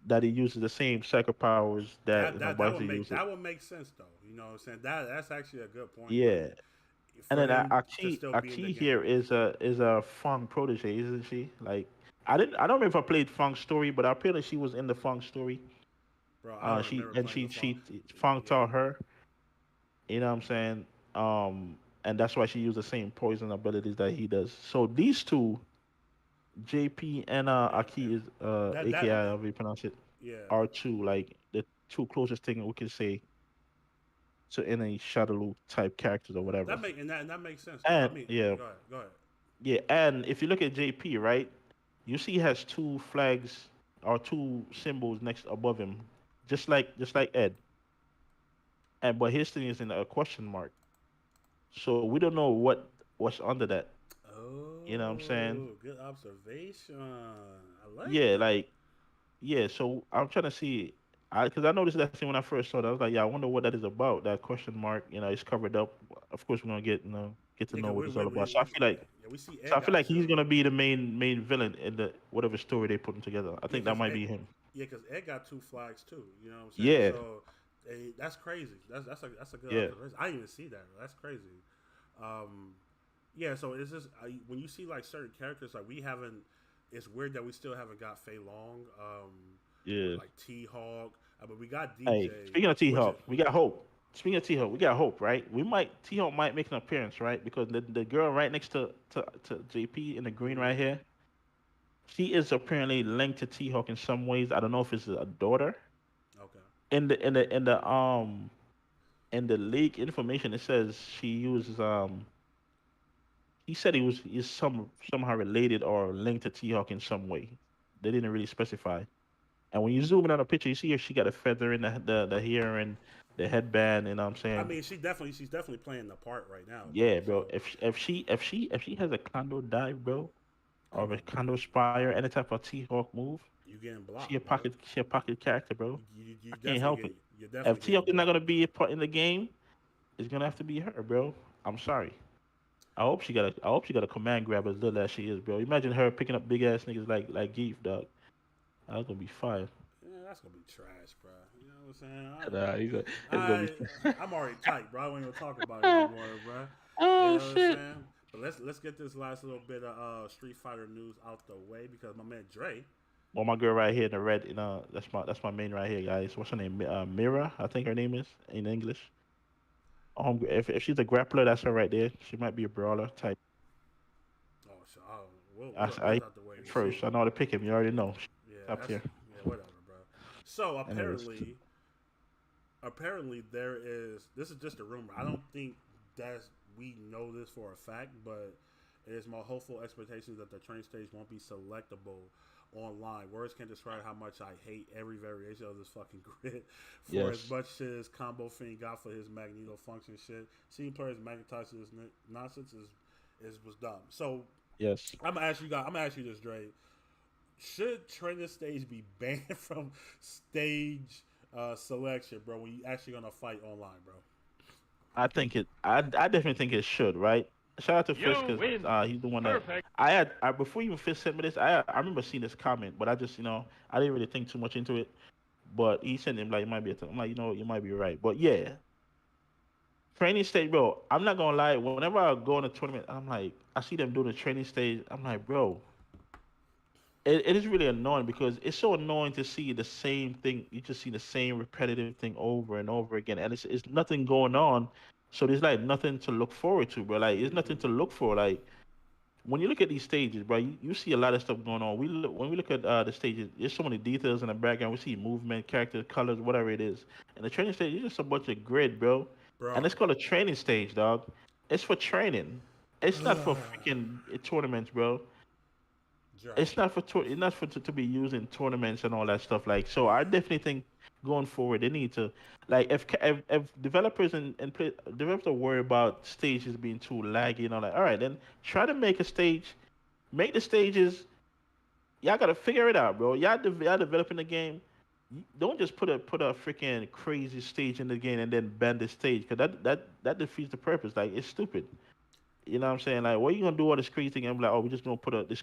B: that he uses the same psycho powers that
A: That
B: Bison uses.
A: would make sense though. You know what I'm saying? That's actually a good point. Like
B: Yeah, and
A: for
B: then
A: him to
B: Aki
A: still be in the
B: Aki here
A: game.
B: is a Fang protege, isn't she? Like I don't remember if I played Fang's story, but apparently she was in the Fang story.
A: Bro, I don't
B: She
A: remember
B: and
A: playing the phone.
B: she Fang
A: Yeah.
B: taught her. You know what I'm saying? And that's why she used the same poison abilities that he does. So these two, JP and
A: Yeah.
B: Aki
A: And
B: is
A: that
B: AKI, however you pronounce it,
A: yeah.
B: are two like the two closest thing we can say to any Shadaloo type characters or whatever.
A: And that makes sense though. I
B: And
A: mean,
B: yeah,
A: go ahead. Go ahead.
B: yeah, and if you look at JP, right, you see he has two flags or two symbols next above him, just like Ed. And but his thing is in a question mark. So we don't know what's under that. You know what I'm saying?
A: Oh, good observation. I like
B: Yeah,
A: that.
B: like yeah. So I'm trying to see, because I noticed that thing when I first saw it. I was like, yeah, I wonder what that is about. That question mark. It's covered up. Of course, we're gonna get to
A: Yeah,
B: know
A: 'cause
B: what it's all about. So
A: yeah, we see
B: I
A: Ed
B: feel
A: got
B: like he's
A: two.
B: gonna be the main villain in the whatever story they putting together. I
A: Yeah,
B: think that might be him.
A: Cause Ed got two flags too. You know what I'm saying?
B: Yeah,
A: So that's crazy. That's a good
B: yeah,
A: observation. I didn't even see that. That's crazy. Um, yeah. So it's just when you see like certain characters like we haven't. It's weird that we still haven't got Fei Long.
B: yeah.
A: Like T Hawk. But we got
B: Hey,
A: DJ,
B: speaking of T
A: which is
B: Hawk, we got hope. Speaking of T Hawk, we got hope, right? We might T Hawk might make an appearance, right? Because the girl right next to JP in the green right here, she is apparently linked to T Hawk in some ways. I don't know if it's a daughter.
A: okay.
B: In the leak information, it says she uses he said he's somehow related or linked to T Hawk in some way. They didn't really specify. And when you zoom in on the picture, you see her. She got a feather in the hair and the headband. You know what I'm
A: I
B: saying?
A: mean, she's definitely playing the part right now, bro.
B: Yeah, bro.
A: So
B: If she has a condo dive, bro, or
A: come
B: a
A: on, man.
B: condo spire, any type of T Hawk move,
A: You getting blocked, bro.
B: she a pocket character, bro.
A: You
B: I can't
A: definitely
B: help
A: get
B: it.
A: you're
B: If
A: definitely
B: T
A: getting
B: Hawk is not
A: blocked.
B: gonna be a part in the game, it's gonna have to be her, bro. I'm sorry. I hope she got a command grab as little as she is, bro. Imagine her picking up big ass niggas like Geef, dog. That's gonna be fire.
A: Yeah, that's gonna be trash, bro. You know what I'm
B: Nah,
A: saying?
B: it's gonna be.
A: I'm already tight, bro. I don't even talk about it no more, bro. You
B: Oh
A: know what I'm
B: shit.
A: saying? But let's get this last little bit of Street Fighter news out the way because my man Dre.
B: Well, my girl right here in the red, that's my main right here, guys. What's her name? Mira, I think her name is in English. If she's a grappler, that's her right there. She might be a brawler type.
A: Oh, so we'll
B: I
A: have to wait and
B: first.
A: see.
B: I know how to pick him. You already know.
A: Yeah,
B: Top
A: that's
B: tier.
A: whatever, bro. So
B: Anyways,
A: apparently there is this is just a rumor. I don't think that's we know this for a fact, but it is my hopeful expectation that the train stage won't be selectable online. Words can't describe how much I hate every variation of this fucking grid. For as
B: yes,
A: much shit as Combo Fiend got for his Magneto function shit, seeing players magnetize this nonsense is was dumb. So
B: yes.
A: I'm gonna ask you this, Dre. Should training stage be banned from stage selection, bro? When you actually gonna fight online, bro?
B: I think it. I definitely think it should. Right. Shout out to Fish
C: You
B: because
C: win.
B: he's the one that
C: Perfect.
B: before even Fish sent me this. I remember seeing this comment, but I just I didn't really think too much into it. But he sent him like it might be a thing. I'm like, you might be right. But yeah, training stage, bro. I'm not gonna lie. Whenever I go in a tournament, I'm like, I see them doing the training stage. I'm like, bro, it is really annoying because it's so annoying to see the same thing. You just see the same repetitive thing over and over again, and it's nothing going on. So there's like nothing to look forward to, bro. Like there's nothing
A: Mm-hmm.
B: to look for. Like when you look at these stages, bro, you see a lot of stuff going on. When we look at the stages, there's so many details in the background. We see movement, character, colors, whatever it is. And the training stage is just a bunch of grid, bro. And it's
A: Bro.
B: called a training stage, dog. It's for training. It's not for freaking tournaments, bro.
A: Dre.
B: It's not for it's not for to be used in tournaments and all that stuff. Like so, I definitely think going forward they need to like if developers and developers are worried about stages being too laggy and all that. All right, then try to make a stage, make the stages. Y'all gotta figure it out, bro. Y'all developing the game. Don't just put a freaking crazy stage in the game and then ban the stage because that defeats the purpose. Like it's stupid. You know what I'm saying? Like, what are you gonna do all this crazy thing? I'm like, oh, we're just gonna put this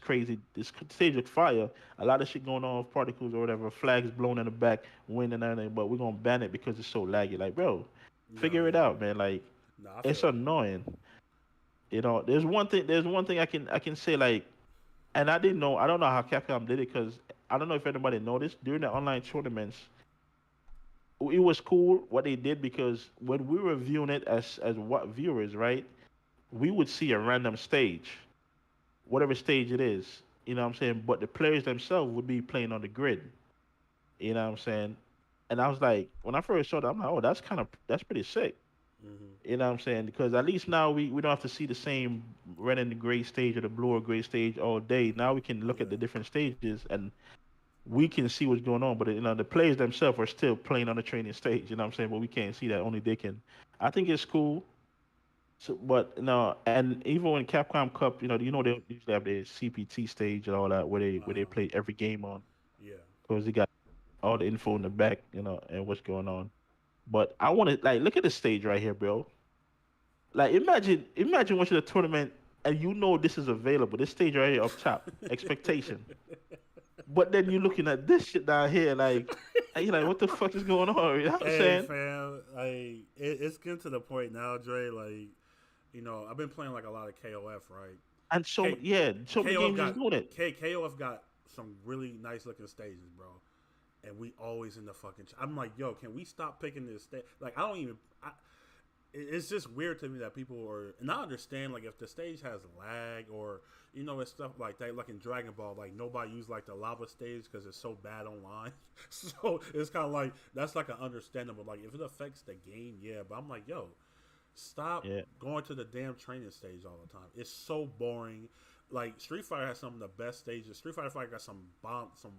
B: stage of fire, a lot of shit going on with particles or whatever, flags blown in the back, wind and everything, but we're gonna ban it because it's so laggy. Like, bro,
A: No,
B: figure it
A: yeah.
B: out, man. Like,
A: No, I
B: it's
A: feel that.
B: annoying. There's one thing I can say, like, and I didn't know. I don't know how Capcom did it because I don't know if anybody noticed during the online tournaments. It was cool what they did because when we were viewing it as what viewers, right? We would see a random stage, whatever stage it is. You know what I'm saying? But the players themselves would be playing on the grid. You know what I'm saying? And I was like, when I first saw that, I'm like, oh, that's pretty sick.
A: Hmm.
B: You know what I'm saying? Because at least now we don't have to see the same red and the gray stage or the blue or gray stage all day. Now we can look at
A: Yeah.
B: the different stages and we can see what's going on. But the players themselves are still playing on the training stage. You know what I'm saying? But we can't see that. Only they can. I think it's cool. So, but no, and even when Capcom Cup, they usually have the CPT stage and all that, where they
A: Uh-huh.
B: play every game on,
A: Yeah.
B: because they got all the info in the back, and what's going on. But I want to, like, look at the stage right here, bro. Like, imagine watching a tournament and this is available. This stage right here up top, expectation. But then you're looking at this shit down here, like, and you're like, what the fuck is going on? You know what I'm
A: Hey,
B: saying?
A: fam, it's getting to the point now, Dre. Like, I've been playing like a lot of KOF, right?
B: And so,
A: K
B: yeah, so many
A: KOF
B: games is
A: got
B: doing it.
A: KOF got some really nice looking stages, bro. And we always in the fucking. I'm like, yo, can we stop picking this stage? Like, I don't even. It's just weird to me that people are, and I understand, like, if the stage has lag or it's stuff like that, like in Dragon Ball, like nobody use like the lava stage because it's so bad online. So it's kind of like that's like an understandable. Like if it affects the game, yeah. But I'm like, yo, stop
B: Yeah,
A: going to the damn training stage all the time. It's so boring. Like Street Fighter has some of the best stages. Street Fighter Fight got some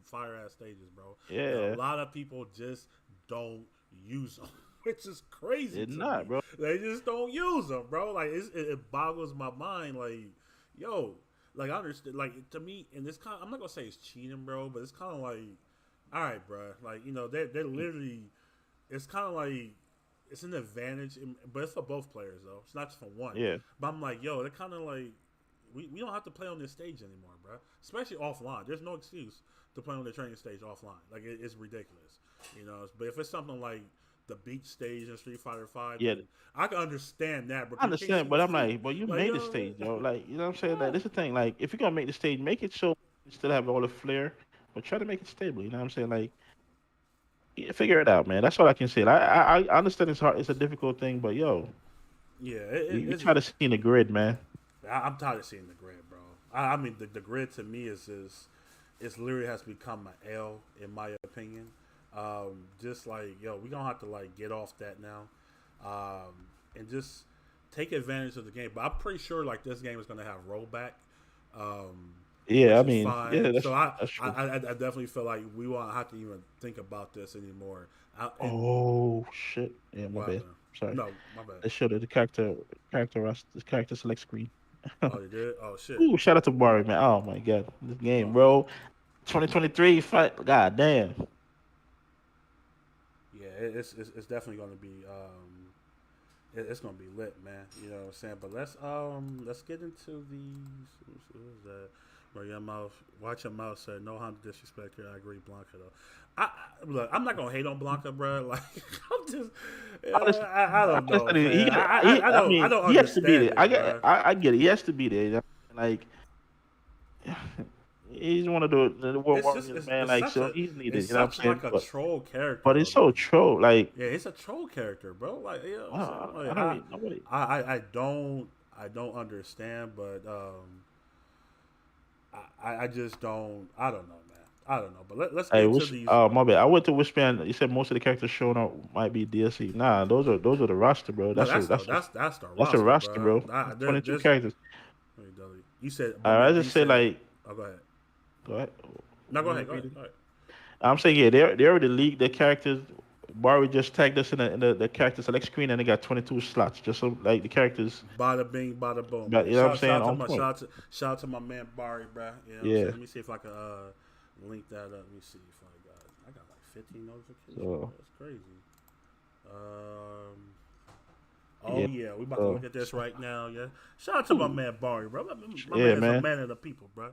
A: fire ass stages, bro. And a
B: yeah,
A: lot of people just don't use them, which is crazy
B: it's
A: to
B: not,
A: me.
B: bro.
A: They just don't use them, bro. Like it boggles my mind. Like, yo, like I understand. Like to me, and this kind, I'm not gonna say it's cheating, bro, but it's kind of like, all right, bro. Like they're literally. It's kind of like it's an advantage, but it's for both players though. It's not just for one.
B: Yeah.
A: But I'm like, yo, they're kind of like we don't have to play on this stage anymore, bro. Especially offline. There's no excuse to play on the training stage offline. Like it's ridiculous, But if it's something like the beach stage in Street Fighter Five,
B: Yeah,
A: then I can understand that
B: I
A: because you can't see
B: understand,
A: your
B: but I'm
A: feet.
B: like, but you
A: Like
B: made the stage, yo. Like, you know what I'm saying? Like,
A: yeah,
B: this is the thing. Like, if you're gonna make the stage, make it so you still have all the flair, but try to make it stable. You know what I'm saying? Like, yeah, figure it out, man. That's all I can say. Like, I understand it's hard. It's a difficult thing, but yo,
A: yeah.
B: we
A: It's
B: try to see in the grid, man.
A: I'm tired of seeing the grid, bro. I mean, the grid to me is it's literally has become an L in my opinion. Just like yo, we gonna have to like get off that now, and just take advantage of the game. But I'm pretty sure like this game is gonna have rollback, um,
B: Yeah, I
A: which is
B: mean, yeah,
A: fine.
B: that's
A: So I,
B: that's
A: I
B: true.
A: I I definitely feel like we won't have to even think about this anymore. And
B: Oh shit. Yeah, my
A: what
B: bad.
A: happened?
B: Sorry.
A: No, my bad.
B: They showed the character select screen.
A: Oh, they did. Oh shit.
B: Ooh, shout out to Barry, man. Oh my god, this game,
A: Oh,
B: bro. 2023 fight. God damn.
A: yeah. It's definitely gonna be it's gonna be lit, man. You know what I'm saying? But let's get into these. What was that? Bro, your mouth. Watch your mouth. Said no harm to disrespect here. I agree, Blanca though. Look. I'm not gonna hate on Blanca, bro. Like I'm just.
B: Honestly,
A: I don't know,
B: honestly, he
A: man.
B: got. He, I
A: I
B: mean,
A: don't
B: he has to be
A: understand
B: there.
A: it, bro.
B: I get it. He has to be there. You know? Like, he's one of the world
A: It's just
B: warriors, man. Like, so he's
A: it's
B: needed. You know what
A: such
B: I'm saying?
A: like a
B: But
A: troll character
B: but
A: though,
B: it's so
A: though.
B: troll. Like,
A: Yeah, it's a troll character, bro. Like you know what I'm saying?
B: I
A: Like
B: don't really nobody.
A: I don't understand, but I just don't. I don't know, man. I don't know. But let's
B: I
A: get to
B: wish.
A: these.
B: Oh my bad. I went to Wishpan. You said most of the characters showing up might be DLC. Nah, those are the roster, bro.
A: No, that's the
B: That's a
A: roster,
B: roster,
A: bro.
B: bro.
A: Nah,
B: 22
A: there's.
B: characters.
A: Wait, Dudley. You said my
B: I
A: man
B: just
A: B
B: say
A: said.
B: like,
A: Oh, go ahead.
B: go ahead.
A: No, go
B: You
A: ahead. Go
B: repeat
A: ahead.
B: it?
A: Go ahead.
B: I'm saying, yeah, they already leaked the characters. Barry just tagged us in the character select screen, and they got 22 slots. Just so like the characters,
A: Bada bing, bada boom,
B: but
A: man.
B: you know what I'm saying, on point.
A: Shout out to my man Barry, bro. You know what I'm saying?
B: Yeah.
A: Let me see if I can link that up. Let me see if I got like 15 notifications, bro.
B: So
A: That's crazy. Um, Oh
B: Yeah.
A: yeah, we about to
B: So,
A: look at this right now. Yeah, shout out to my man Barry, bro. My
B: yeah,
A: man is a
B: man.
A: man of the people, bro.
B: I'm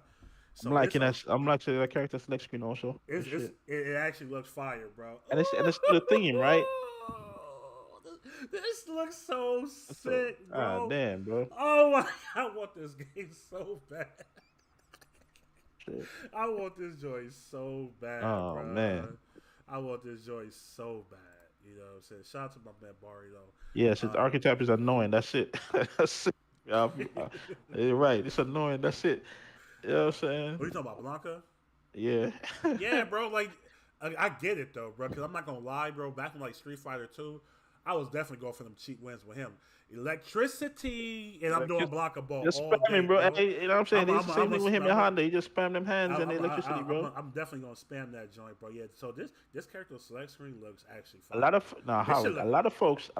A: So
B: liking that. I'm liking that character select screen also. Good
A: it's
B: shit.
A: it actually looks fire, bro.
B: And it's still a theme, right?
A: This looks so
B: So,
A: sick, bro.
B: damn, bro.
A: Oh my, I want this game so bad.
B: Shit.
A: I want this joint so bad,
B: Oh
A: bro.
B: man.
A: I want this joint so bad. You know what I'm saying? Shout out to my man Barry
B: Yes, his
A: though.
B: archetype is annoying. That's it. That's it. You're right. It's annoying. That's it. You know what I'm saying?
A: What you talking about, Blanca?
B: Yeah.
A: Yeah, bro. Like, I get it though, bro. Because I'm not gonna lie, bro. Back in like Street Fighter 2, I was definitely going for them cheap wins with him. Electricity, and I'm doing Blanca ball
B: Just
A: all day,
B: spamming, bro.
A: bro.
B: Hey, you know what I'm saying? It's the same thing with him and
A: I'm
B: Honda. He just spam them hands and the electricity, bro.
A: I'm definitely gonna spam that joint, bro. Yeah. So this character select screen looks actually
B: A
A: fun.
B: lot of
A: This shit
B: Howard,
A: look-
B: a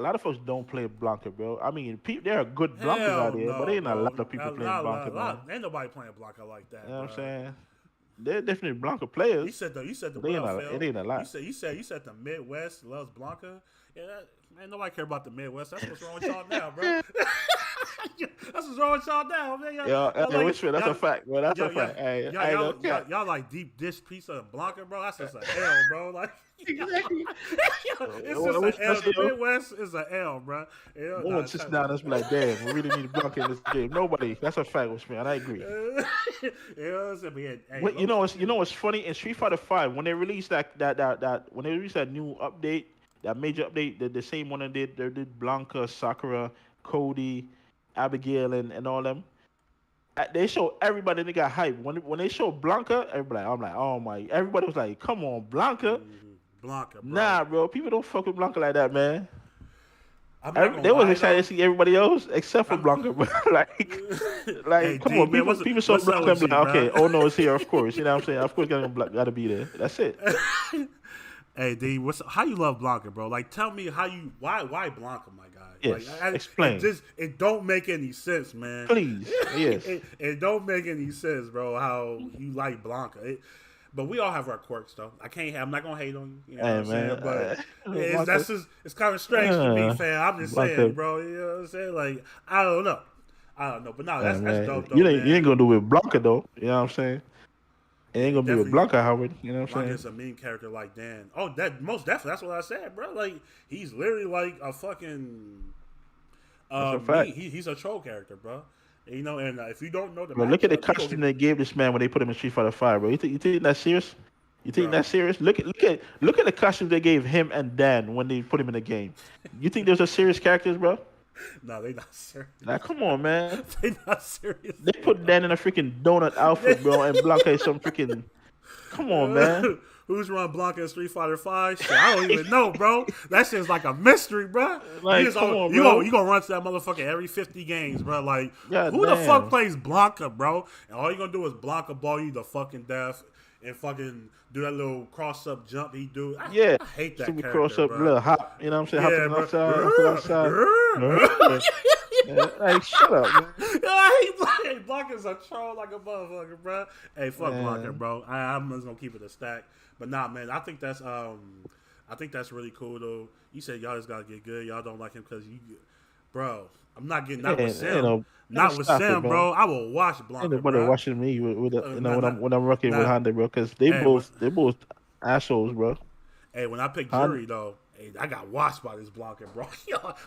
B: lot of folks don't play Blanca, bro. I mean, there are good Blancas
A: Hell
B: out there, but
A: no,
B: there ain't a
A: bro.
B: lot of people playing Blanca, man.
A: Ain't nobody playing Blanca like that.
B: You know what I'm
A: bro.
B: saying? They're definitely Blanca
A: You
B: players.
A: said the
B: But it
A: Phil.
B: ain't a lot.
A: You said the Midwest loves Blanca. Yeah, man, nobody care about the Midwest. That's what's wrong with y'all now, bro. That's what's wrong with y'all now, man.
B: That's a fact, bro. That's a fact. Hey,
A: Y'all like deep dish pizza and Blanca, bro. That's just an L, bro. Like,
B: exactly.
A: it's just an L. The Midwest is an L, bro.
B: No one sits down and be like, damn, we really need Blanca in this game. Nobody. That's a fact with me, and I agree.
A: You know what I'm saying? But yeah, hey,
B: Wait, you know what's funny in Street Fighter 5 when they released that when they released that new update, that major update, the same one they did Blanca, Sakura, Cody, Abigail, and all them. They show everybody. They got hype when they show Blanca. Everybody, I'm like, oh my! Everybody was like, come on, Blanca.
A: Blanca, bro.
B: Nah, bro. People don't fuck with Blanca like that, man.
A: They
B: was excited to see everybody else except for Blanca, bro. like,
A: Hey,
B: come
A: D,
B: on,
A: man,
B: people saw Blanca and be like, okay,
A: bro?
B: oh no, it's here, of course. You know what I'm saying? Of course, gotta be there. That's it.
A: Hey, D, how you love Blanca, bro? Like, tell me why Blanca, my guy?
B: Yes,
A: like,
B: explain.
A: It don't make any sense, man.
B: Please, yes.
A: it don't make any sense, bro. How you like Blanca? But we all have our quirks, though. I'm not gonna hate on you. You know what I'm saying? But it's kind of strange to me, fam. I'm just saying, bro. You know what I'm saying? Like, I don't know. But no, that's dope, though.
B: You ain't gonna do it with Blanca though. You know what I'm saying? It ain't gonna be with Blanca, Howard. You know what I'm saying?
A: Blanca's a mean character like Dan. Oh, that most definitely. That's what I said, bro. Like, he's literally like a fucking. He's a troll character, bro. You know, and if you don't know the,
B: look at the costume they gave this man when they put him in Street Fighter 5, bro. You think that's serious? You think that's serious? Look at the costume they gave him and Dan when they put him in the game. You think those are serious characters, bro?
A: No, they not serious.
B: Now come on, man.
A: They not serious.
B: They put Dan in a freaking donut outfit, bro, and Blanca is some freaking. Come on, man.
A: Who's run Blanca in Street Fighter 5? Shit, I don't even know, bro. That shit's like a mystery, bro.
B: Like, come on, bro.
A: You gonna run to that motherfucker every 50 games, bro. Like,
B: God
A: who the
B: damn.
A: fuck plays Blanca, bro? And all you gonna do is Blanca ball you to fucking death and fucking do that little cross-up jump he do. I hate that character,
B: cross up,
A: bro.
B: little hop. You know what I'm saying?
A: Yeah,
B: Hopping outside. Like, shut up, man.
A: I hate Blanca's a troll like a motherfucker, bro. Hey, fuck Blanca, bro. I'm just gonna keep it a stack. But nah, man, I think that's really cool though. You said y'all just gotta get good. Y'all don't like him because bro. I'm not getting with Sam. Not with Sam, bro. I will watch Blanca.
B: Ain't nobody
A: bro.
B: watching me when I'm working with Honda, bro, because they both assholes, bro.
A: Hey, when I picked Jury though, I got watched by this Blanca, bro.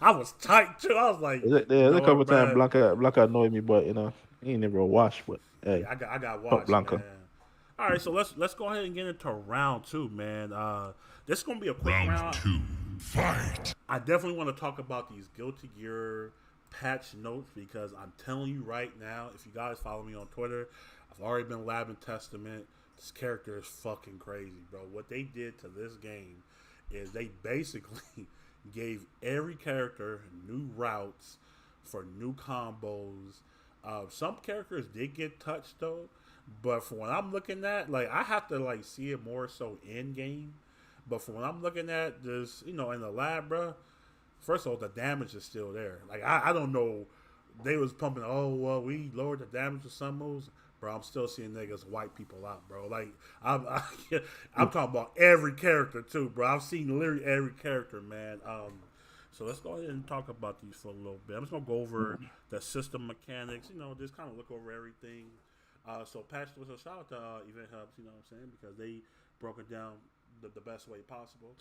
A: I was tight too. I was like,
B: there's a couple times Blanca annoyed me, but he ain't never watched. But hey,
A: I got watched,
B: Blanca.
A: Man. All right, so let's go ahead and get into round 2, man. This is gonna be a quick round.
C: Round 2, fight.
A: I definitely want to talk about these Guilty Gear patch notes because I'm telling you right now, if you guys follow me on Twitter, I've already been labbing Testament. This character is fucking crazy, bro. What they did to this game is they basically gave every character new routes for new combos. Some characters did get touched though, but from what I'm looking at, like I have to like see it more so in game. But from what I'm looking at, just in the lab, bro. First of all, the damage is still there. Like I don't know, they was pumping. Oh well, we lowered the damage of some moves, bro. I'm still seeing niggas wipe people out, bro. Like I'm talking about every character too, bro. I've seen literally every character, man. So let's go ahead and talk about these for a little bit. I'm just gonna go over the system mechanics. Just kind of look over everything. So patch was a shout out to Event Hubs. You know what I'm saying, because they broke it down the best way possible.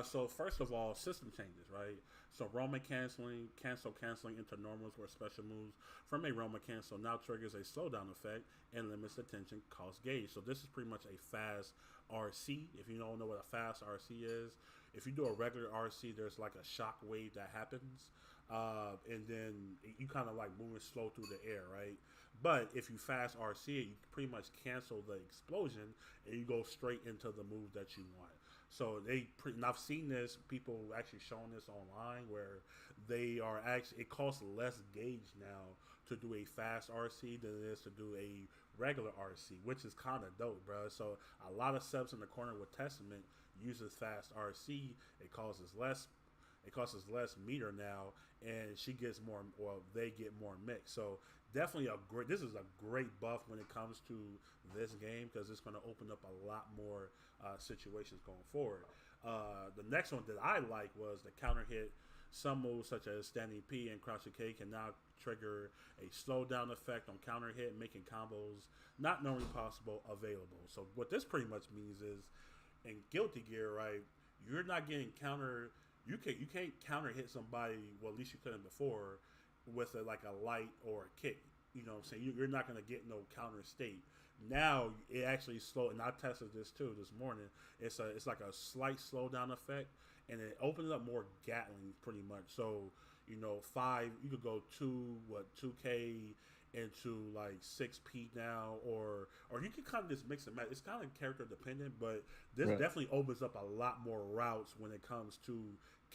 A: So first of all, system changes, right? So Roman canceling into normals or special moves from a Roman cancel now triggers a slowdown effect and limits the tension cost gauge. So this is pretty much a fast RC. If you don't know what a fast RC is, if you do a regular RC, there's like a shock wave that happens, and then you kind of like moving slow through the air, right? But if you fast RC it, you pretty much cancel the explosion and you go straight into the move that you want. So and I've seen this, people actually showing this online where they are actually, it costs less gauge now to do a fast RC than it is to do a regular RC, which is kind of dope, bro. So a lot of subs in the corner with Testament uses fast RC. It costs less meter now, and she gets more, well, they get more mix. So definitely this is a great buff when it comes to this game, because it's going to open up a lot more situations going forward. The next one that I like was the counter hit. Some moves such as standing P and crouching K can now trigger a slowdown effect on counter hit, making combos not normally possible available. So what this pretty much means is, in Guilty Gear, right, you're not getting counter. You can't counter hit somebody. Well, at least you couldn't before, with like a light or a kick. You know what I'm saying? You're not going to get no counter state. Now it actually slow, and I tested this too this morning. It's like a slight slowdown effect, and it opens up more Gatling pretty much. So you could go 2K into like 6P now, or you can kind of just mix and match. It's kind of character dependent, but this definitely opens up a lot more routes when it comes to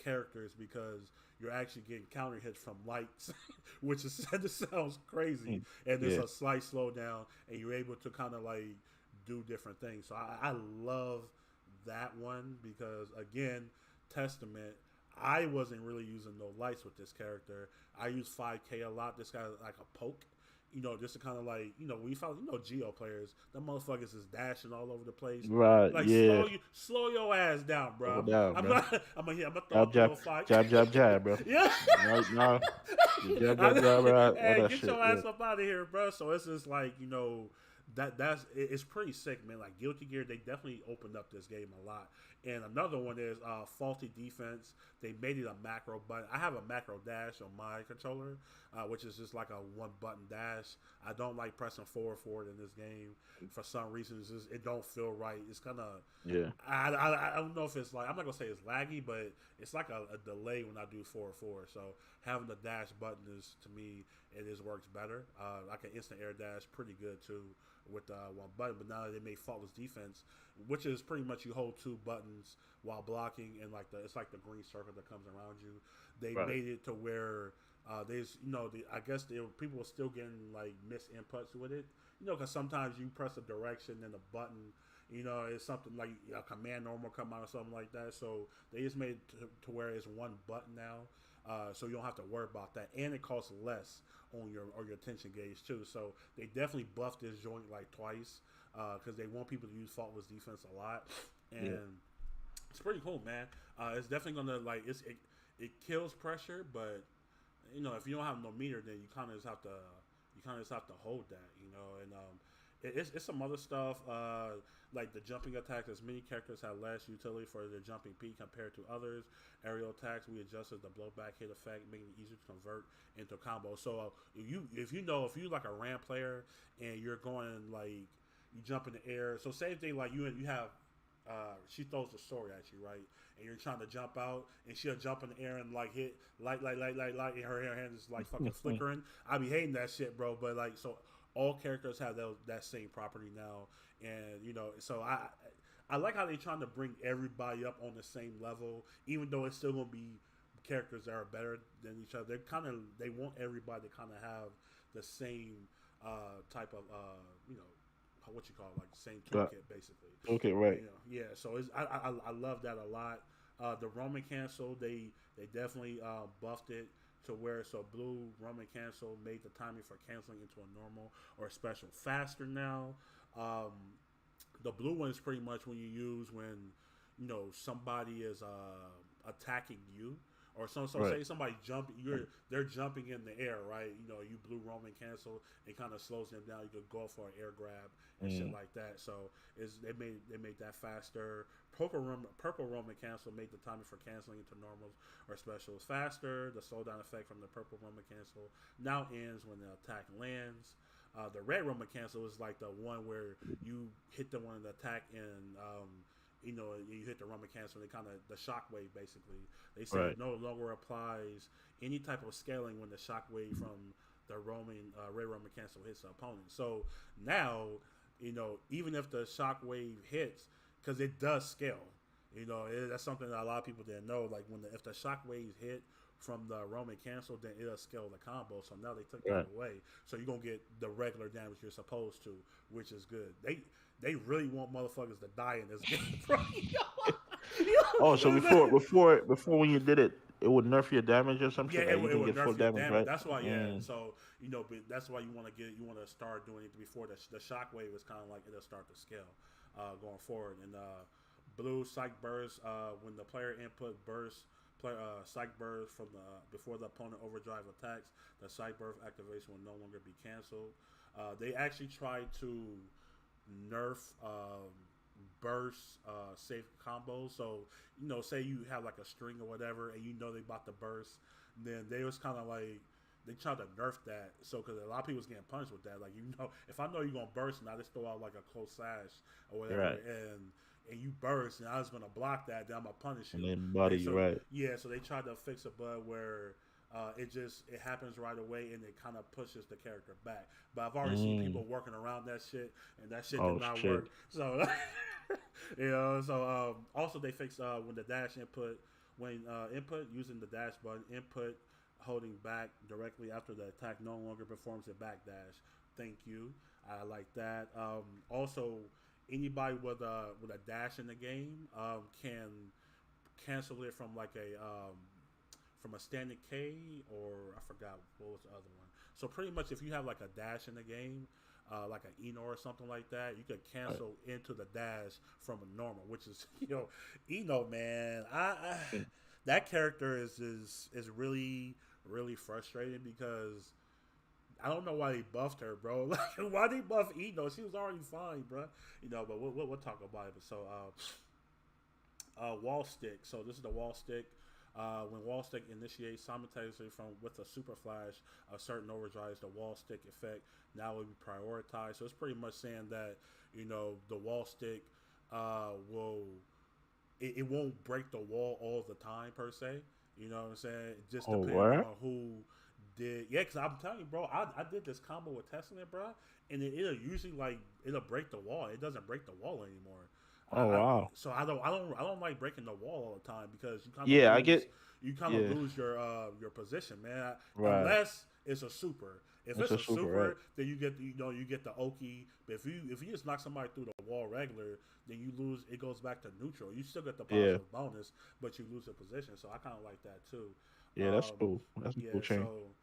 A: characters, because you're actually getting counter hits from lights, which is this sounds crazy, and there's a slight slowdown, and you're able to kind of like do different things. So I love that one, because again, Testament, I wasn't really using no lights with this character. I use 5K a lot. This guy like a poke. Just to kind of like, when you follow, Geo players, them motherfuckers is dashing all over the place.
B: Right,
A: Like,
B: yeah.
A: slow your ass down, bro. I'm gonna throw
B: Jab,
A: up a little
B: jab,
A: fight.
B: jab, bro.
A: Yeah.
B: No. Jab, bro. All
A: Hey,
B: that
A: get
B: shit,
A: your ass up out of here, bro. So it's just like, it's pretty sick, man. Like Guilty Gear, they definitely opened up this game a lot. And another one is faulty defense. They made it a macro button. I have a macro dash on my controller, which is just like a one button dash. I don't like pressing forward in this game for some reason. It don't feel right. It's kind of I don't know if it's like, I'm not gonna say it's laggy, but it's like a delay when I do forward. So having the dash button is, to me, it just works better. Like an instant air dash, pretty good too with one button. But now they made faultless defense, which is pretty much you hold two buttons while blocking, and it's like the green circle that comes around you. They made it to where I guess people were still getting like missed inputs with it. Because sometimes you press a direction and the button, it's something like a command normal come out or something like that. So they just made it to where it's one button now. So you don't have to worry about that, and it costs less on your tension gauge too. So they definitely buffed this joint like twice, because they want people to use faultless defense a lot, and it's pretty cool, man. It's definitely gonna it kills pressure, but if you don't have no meter, then you kind of just have to hold that, and it's some other stuff, like the jumping attacks. As many characters have less utility for their jumping P compared to others. Aerial attacks, we adjusted the blowback hit effect, making it easier to convert into combo. So if you like a RAM player and you're going like, you jump in the air. So same thing, like you have, she throws the sword at you, right? And you're trying to jump out, and she'll jump in the air and like hit light, and her hand is like fucking flickering. I be hating that shit, bro. But like, so all characters have that same property now, and so I like how they're trying to bring everybody up on the same level, even though it's still gonna be characters that are better than each other. They want everybody to kind of have the same type of what you call it, like same toolkit, basically.
B: Okay, right.
A: So I love that a lot. The Roman cancel, they definitely buffed it to where, so blue Roman cancel made the timing for canceling into a normal or a special faster now. The blue one is pretty much when somebody is attacking you. Or so
B: Right.
A: say somebody they're jumping in the air, right? You know, you blue Roman cancel, it kind of slows them down. You could go for an air grab and shit
B: Mm.
A: like that. So they made that faster. Purple Roman cancel made the timing for canceling into normals or specials faster. The slowdown effect from the purple Roman cancel now ends when the attack lands. The red Roman cancel is like the one where you hit the one in the attack and you hit the Roman cancel, and the shockwave basically. They say
B: Right.
A: it no longer applies any type of scaling when the shockwave from the red Roman cancel hits the opponent. So now, even if the shockwave hits, because it does scale, that's something that a lot of people didn't know. Like if the shockwaves hit from the Roman cancel, then it'll scale the combo. So now they took that
B: Right.
A: away. So you're gonna get the regular damage you're supposed to, which is good. They really want motherfuckers to die in this game, bro.
B: Oh, so before when you did it, it would nerf your damage or some
A: Yeah,
B: shit.
A: it,
B: Like you
A: it
B: didn't
A: would
B: get full
A: nerf your
B: damage,
A: damage.
B: right?
A: That's why, yeah.
B: Mm.
A: So but that's why you want to start doing it before the shockwave is kind of like it'll start to scale going forward. And blue psych burst when the player input burst. Psych burst from the before the opponent overdrive attacks, the psych burst activation will no longer be canceled. They actually tried to nerf burst safe combos. So say you have like a string or whatever, and they about to burst, then they was kind of like they tried to nerf that. So because a lot of people was getting punished with that. Like if I know you're gonna burst, and I just throw out like a close sash or whatever,
B: Right.
A: and you burst, and I was gonna block that, then I'm gonna punish
B: And
A: you.
B: then body
A: And
B: you,
A: so
B: right?
A: yeah, so they tried to fix a bug where it happens right away, and it kind of pushes the character back. But I've already seen people
B: Mm.
A: working around that shit, and that shit did
B: Oh
A: not
B: shit.
A: work. So So also they fixed when the dash input when input using the dash button input holding back directly after the attack no longer performs a backdash. Thank you. I like that. Also, anybody with a dash in the game can cancel it from like a standing K, or I forgot what was the other one. So pretty much if you have like a dash in the game, like an Eno or something like that, you could
B: Right.
A: cancel into the dash from a normal, which is Eno, man. I that character is really really frustrating because I don't know why they buffed her, bro. Like, why they buff Eno? She was already fine, bro. But we'll talk about it. But so, wall stick. So this is the wall stick. When wall stick initiates simultaneously from with a super flash, a certain overdrives the wall stick effect now will be prioritized. So it's pretty much saying that the wall stick will it won't break the wall all the time per se. You know what I'm saying? It just
B: Oh,
A: depends
B: what?
A: on who did. Yeah, because I'm telling you, bro, I did this combo with Tesla, bro, and it'll usually it'll break the wall. It doesn't break the wall anymore.
B: Oh wow.
A: So I don't like breaking the wall all the time because
B: Yeah, I get.
A: you kind of
B: Yeah.
A: lose your position, man.
B: Right.
A: Unless it's a super. If
B: It's
A: it's
B: a
A: a
B: super, right?
A: super, then you get the Oki. But if you just knock somebody through the wall regular, then you lose. It goes back to neutral. You still get the
B: Yeah.
A: positive bonus, but you lose the position. So I kind of like that too.
B: Yeah, that's cool. That's a cool
A: Yeah.
B: chain.
A: So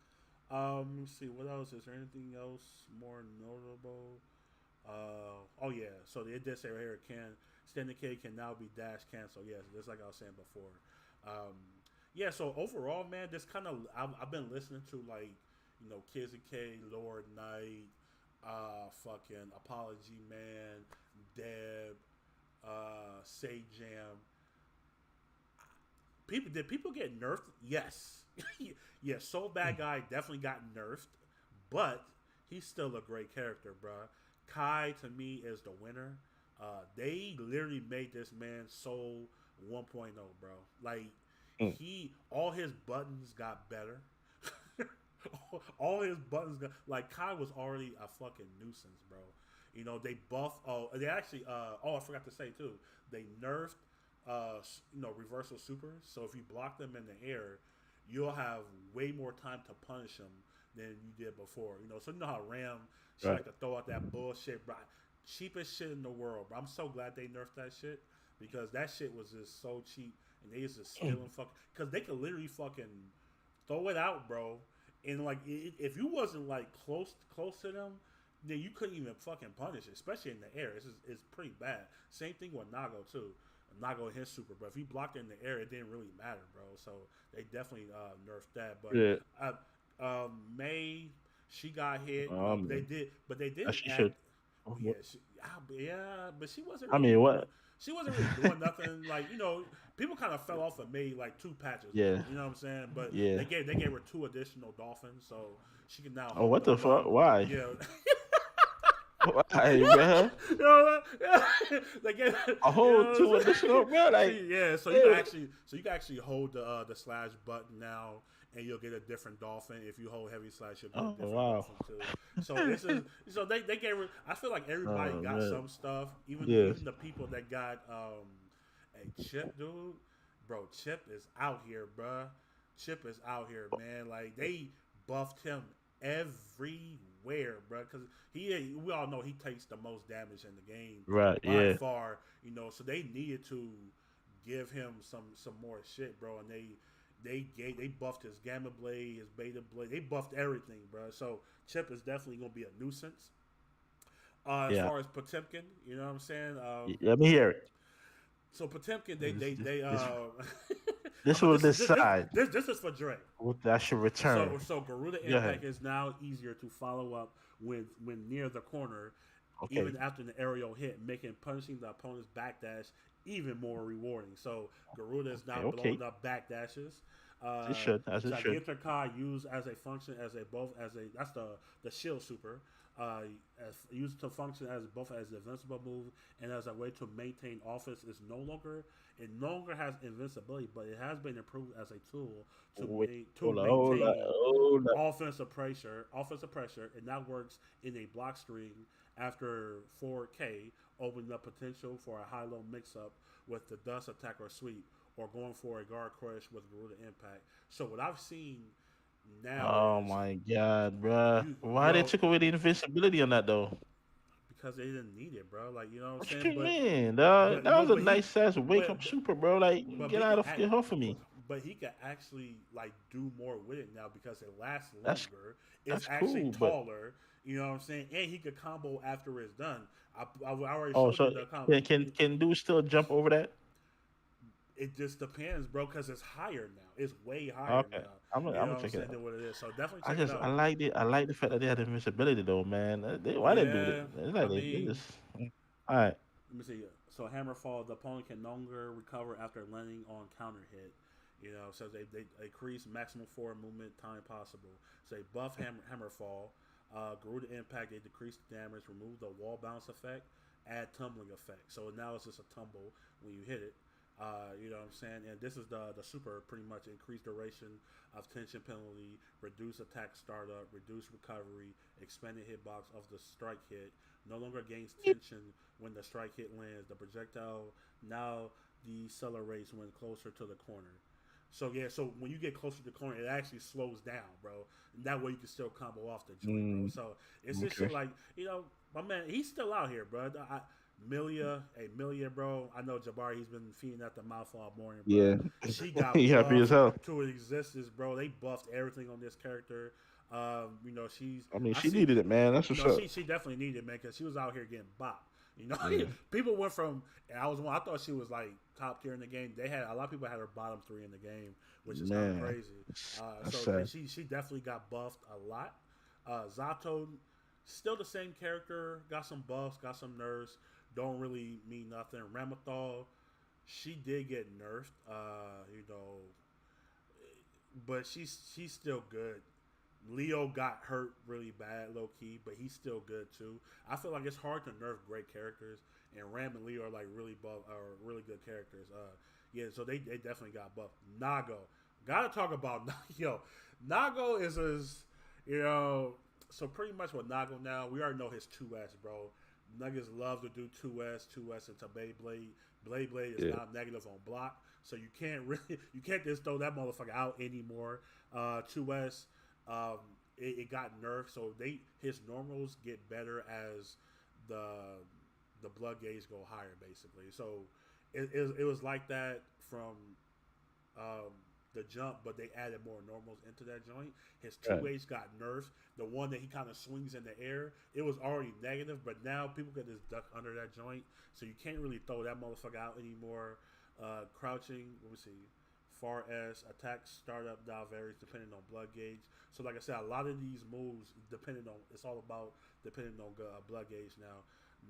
A: let me see what else. Is there anything else more notable? Oh yeah, so it did say right here standing K can now be dash cancel. Yes, just like I was saying before. Yeah, so overall, man, this kind of I've been listening to like Kizzy K, Lord Knight, fucking Apology Man, Deb, Say Jam. Did people get nerfed? Yes, yeah. So Bad Guy definitely got nerfed, but he's still a great character, bruh. Kai to me is the winner. They literally made this man Soul 1.0, bro. Like
B: Mm.
A: all his buttons got better. All his buttons got like Kai was already a fucking nuisance, bro. They buff. Oh, they actually. I forgot to say too. They nerfed. Reversal supers. So if you block them in the air, you'll have way more time to punish them than you did before. So you know how Ram she
B: Right.
A: like to throw out that bullshit, bro. Cheapest shit in the world, bro. I'm so glad they nerfed that shit because that shit was just so cheap and they was just stealing fucking because they could literally fucking throw it out, bro. And like if you wasn't like close to them, then you couldn't even fucking punish it, especially in the air. It's pretty bad. Same thing with Nago too. Nago his super, but if he blocked in the air, it didn't really matter, bro. So they definitely nerfed that. But
B: Yeah.
A: May, she got hit.
B: Um,
A: But they
B: as
A: didn't
B: she
A: add.
B: should.
A: Yeah, yeah, but she wasn't
B: I
A: really
B: mean,
A: doing.
B: what?
A: She wasn't really doing nothing. Like people kind of fell off of May like 2 patches ago.
B: Yeah.
A: You know what I'm saying? But
B: Yeah.
A: they gave her 2 additional dolphins, so she can now
B: Oh,
A: hold
B: what
A: the
B: the fuck?
A: button.
B: Why?
A: Yeah.
B: Why, bro?
A: You know, they get,
B: A
A: you
B: whole
A: know,
B: two additional, bro. Like,
A: yeah.
B: yeah.
A: So you can actually hold the slash button now, and you'll get a different dolphin. If you hold heavy slash, you'll get a
B: Oh
A: different
B: wow.
A: dolphin too. So this is so they gave. I feel like everybody
B: Oh
A: got
B: man.
A: some stuff.
B: Yeah.
A: Even the people that got a Chip, dude, bro. Chip is out here, bruh. Chip is out here, man. Like they buffed him everywhere, bro. Because we all know he takes the most damage in the game
B: Right.
A: by
B: Yeah.
A: far. So they needed to give him some more shit, bro. And they buffed his gamma blade, his beta blade. They buffed everything, bro. So Chip is definitely gonna be a nuisance. As
B: Yeah.
A: far as Potemkin, you know what I'm saying?
B: Let me hear it.
A: So Potemkin,
B: This
A: they
B: this,
A: I'm
B: this
A: a,
B: will
A: this,
B: decide
A: this is for Dre.
B: what that should return.
A: So Garuda
B: Go
A: Impact
B: ahead.
A: is now easier to follow up when near the corner,
B: Okay.
A: even after an aerial hit, making punishing the opponent's backdash even more rewarding. So Garuda is
B: Okay.
A: now blowing
B: Okay.
A: up backdashes.
B: As it should. As it should.
A: Gigantor Kai used as a function as a both as a that's the shield super. Used to function as both as an invincible move and as a way to maintain offense is no longer has invincibility, but it has been improved as a tool to
B: Wait.
A: to
B: Hold on.
A: maintain
B: Hold on.
A: offensive pressure, and that works in a block string after 4K, opening up potential for a high-low mix-up with the dust attack or sweep, or going for a guard crush with Garuda Impact. So what I've seen now
B: Oh
A: is
B: my god, bruh.
A: you
B: Why they
A: yo
B: took away the invincibility on that though?
A: because they didn't need it, bro. Like you know what I'm
B: What
A: saying,
B: you mean, dog?
A: but
B: That was
A: but
B: a
A: but he
B: nice ass wake
A: but
B: up super, bro. Like,
A: but
B: get
A: he
B: out
A: could
B: of
A: act,
B: get off of me.
A: but he could actually like do more with it now because it lasts
B: That's
A: longer. It's
B: that's
A: actually
B: cool, but
A: taller. You know what I'm saying? And he could combo after it's done. I already
B: oh,
A: showed you
B: so
A: the combo.
B: can dude still jump over that?
A: It just depends, bro, because it's higher now. It's way higher
B: Okay,
A: now.
B: I'm
A: You know
B: gonna
A: what I'm
B: check it
A: saying?
B: out.
A: Than what it is. So definitely
B: I
A: check it
B: just I
A: out.
B: liked it. I like the fact that they had invincibility though, man. Why they do it?
A: Yeah,
B: It's
A: I
B: like they
A: mean,
B: just all right.
A: let me see. So Hammerfall, the opponent can no longer recover after landing on counter hit. So they increase maximum forward movement time possible. So they buff Hammerfall. Garuda Impact, they decrease the damage, remove the wall bounce effect, add tumbling effect. So now it's just a tumble when you hit it. You know what I'm saying? And this is the super, pretty much increased duration of tension penalty, reduce attack startup, reduce recovery, expanded hitbox of the strike hit, no longer gains tension when the strike hit lands. The projectile now decelerates when closer to the corner. So yeah, so when you get closer to the corner, it actually slows down, bro. And that way you can still combo off the joint, bro.
B: Mm,
A: So it's just
B: okay.
A: shit like my man, he's still out here, bro. Milia, bro. I know Jabari. He's been feeding at the mouth all morning, bro.
B: Yeah.
A: She got
B: You happy as
A: buffed
B: hell.
A: to existence, bro. They buffed everything on this character. She's.
B: I mean,
A: I
B: she
A: see.
B: needed it, man. That's what's up.
A: She definitely needed it, man, because she was out here getting bopped.
B: Yeah,
A: People went from. And I thought she was like top tier in the game. They had a lot of people had her bottom 3 in the game, which is kind of
B: man.
A: crazy.
B: That's
A: So
B: sad.
A: she definitely got buffed a lot. Zato, still the same character, got some buffs, got some nerfs. Don't really mean nothing. Ramathal, she did get nerfed, but she's still good. Leo got hurt really bad, low key, but he's still good too. I feel like it's hard to nerf great characters, and Ram and Leo are like really buff, are really good characters. So they definitely got buffed. Nago, gotta talk about Nago is his, So pretty much with Nago now, we already know his 2S, bro. Nuggets love to do 2S into Beyblade. Blade is
B: Yeah.
A: not negative on block, so you can't just throw that motherfucker out anymore. 2S, it got nerfed, so his normals get better as the blood gauge go higher, basically. So it was like that from the jump, but they added more normals into that joint. His 2H got nerfed. The one that he kind of swings in the air, it was already negative, but now people can just duck under that joint, so you can't really throw that motherfucker out anymore. Crouching, let me see. Far S, attack startup now varies depending on blood gauge. So like I said, a lot of these moves it's all about depending on blood gauge now.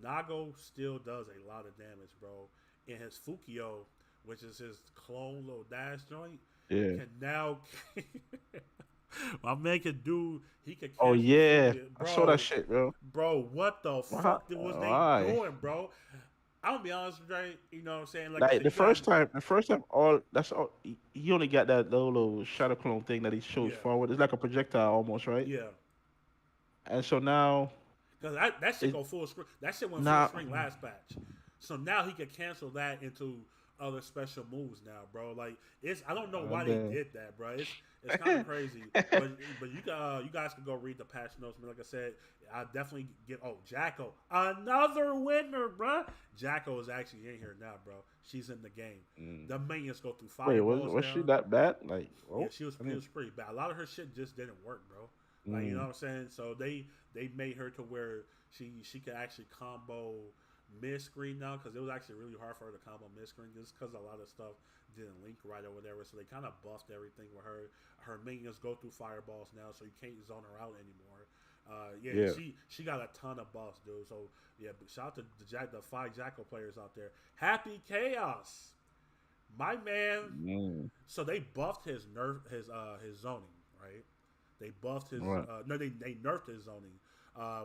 A: Nago still does a lot of damage, bro. And his Fukio, which is his clone little dash joint, can now my man can do he can
B: Oh yeah,
A: bro,
B: I saw that shit, bro.
A: Bro, what the fuck was they doing, bro? I'm gonna be honest, Dre. You know what I'm saying?
B: Like the first time, all that's all. He only got that little shadow clone thing that he shoots forward. It's like a projectile almost, right?
A: Yeah.
B: And so now,
A: because that shit go full screen. That shit went full screen last patch. So now he can cancel that into other special moves now, bro. Like I don't know why they did that, bro. It's kind of crazy. But you guys can go read the patch notes. But like I said, I definitely get Jacko, another winner, bro. Jacko is actually in here now, bro. She's in the game. The minions go through fire.
B: Wait, was she that bad? Like,
A: yeah, she was pretty bad. A lot of her shit just didn't work, bro. Like you know what I'm saying? So they made her to where she could actually combo mid screen now, because it was actually really hard for her to combo mid screen just because a lot of stuff didn't link right or whatever. So they kind of buffed everything with her. Her minions go through fireballs now, so you can't zone her out anymore. She got a ton of buffs, dude. So yeah, shout out to the 5 Jacko players out there. Happy Chaos, my man. So they buffed his zoning, right? They buffed his they nerfed his zoning.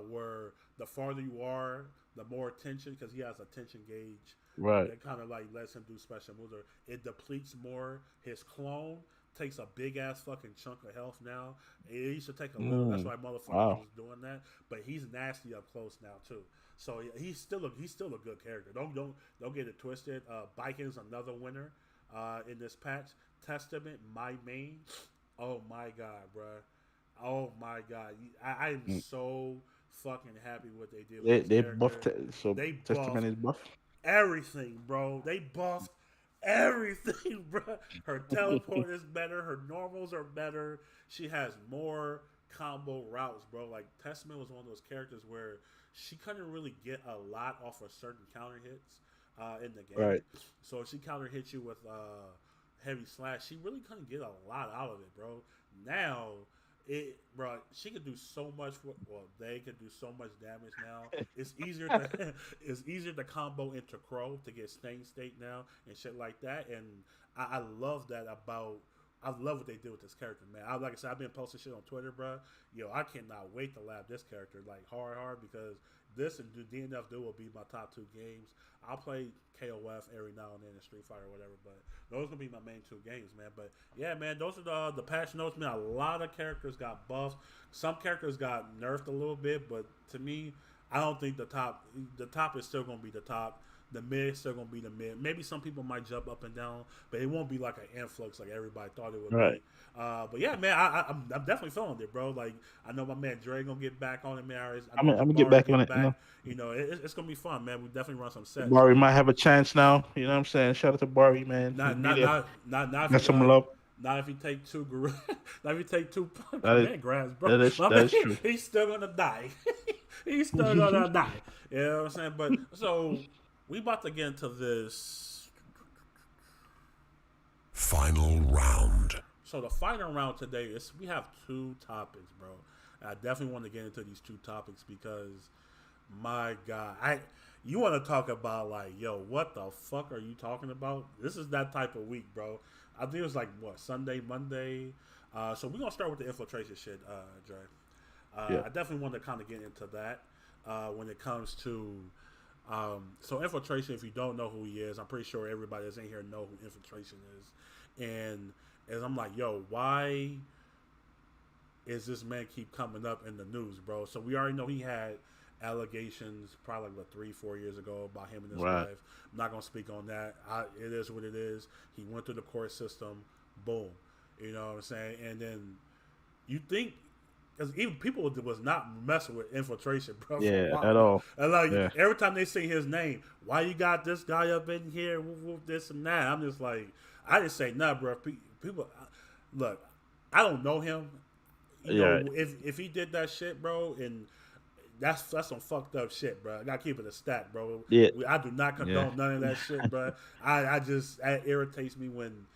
A: Where the farther you are, the more attention, because he has a tension gauge.
B: Right.
A: That kind of like lets him do special moves. Or it depletes more. His clone takes a big ass fucking chunk of health now. It used to take a little. That's why motherfuckers was doing that. But he's nasty up close now too. So he's still a good character. Don't get it twisted. Biking is another winner in this patch. Testament, my main. Oh my god, bruh. Oh my god, I am so fucking happy with what they did. With
B: they buffed it, so
A: they
B: Testament is buff.
A: Everything, bro. They buffed everything, bro. Her teleport is better. Her normals are better. She has more combo routes, bro. Like Testament was one of those characters where she couldn't really get a lot off of certain counter hits in the game.
B: Right.
A: So if she counter hits you with heavy slash, she really couldn't get a lot out of it, bro. Now. Bro, she could do so much. They could do so much damage now. It's easier to combo into Crow to get stain state now and shit like that. And I love that about. I love what they did with this character, man. Like I said, I've been posting shit on Twitter, bro. Yo, I cannot wait to lab this character like hard because this and DNF Duel will be my top 2 games. I'll play KOF every now and then in Street Fighter or whatever, but those are gonna be my main 2 games, man. But yeah, man, those are the patch notes, man. A lot of characters got buffed. Some characters got nerfed a little bit, but to me, I don't think the top is still gonna be the top. The mid still gonna be the mid. Maybe some people might jump up and down, but it won't be like an influx like everybody thought it would be. But yeah, man, I'm definitely feeling it, bro. Like I know my man Dre gonna get back on it, man.
B: I'm gonna get back on it.
A: You know, it's gonna be fun, man. We definitely run some sets.
B: Bari might have a chance now. You know what I'm saying? Shout out to Bari, man.
A: Not
B: some love.
A: Not if you take 2 gorillas. Not if you take 2 grabs, bro.
B: That is true.
A: He's still gonna die. He's still gonna die. You know what I'm saying? But so. We about to get into this
C: final round.
A: So the final round today is we have 2 topics, bro. And I definitely want to get into these 2 topics because, my God, you want to talk about like, yo, what the fuck are you talking about? This is that type of week, bro. I think it was like what Sunday, Monday. So we're gonna start with the infiltration shit, Dre. I definitely want to kind of get into that when it comes to. So Infiltration, if you don't know who he is, I'm pretty sure everybody that's in here know who Infiltration is. And as I'm like, yo, why is this man keep coming up in the news, bro? So we already know he had allegations probably like 3-4 years ago about him and his wife. I'm not gonna speak on that. It is what it is. He went through the court system. Boom. You know what I'm saying? And then you think. Because even people was not messing with Infiltration, bro.
B: Yeah, at all.
A: And like every time they say his name, why you got this guy up in here, this and that? I'm just like, I didn't say nah, bro. people look. I don't know him. You
B: Yeah,
A: know, if he did that shit, bro, and that's some fucked up shit, bro. I gotta keep it a stat, bro.
B: yeah,
A: I do not
B: yeah,
A: condone none of that shit, bro. I just it irritates me when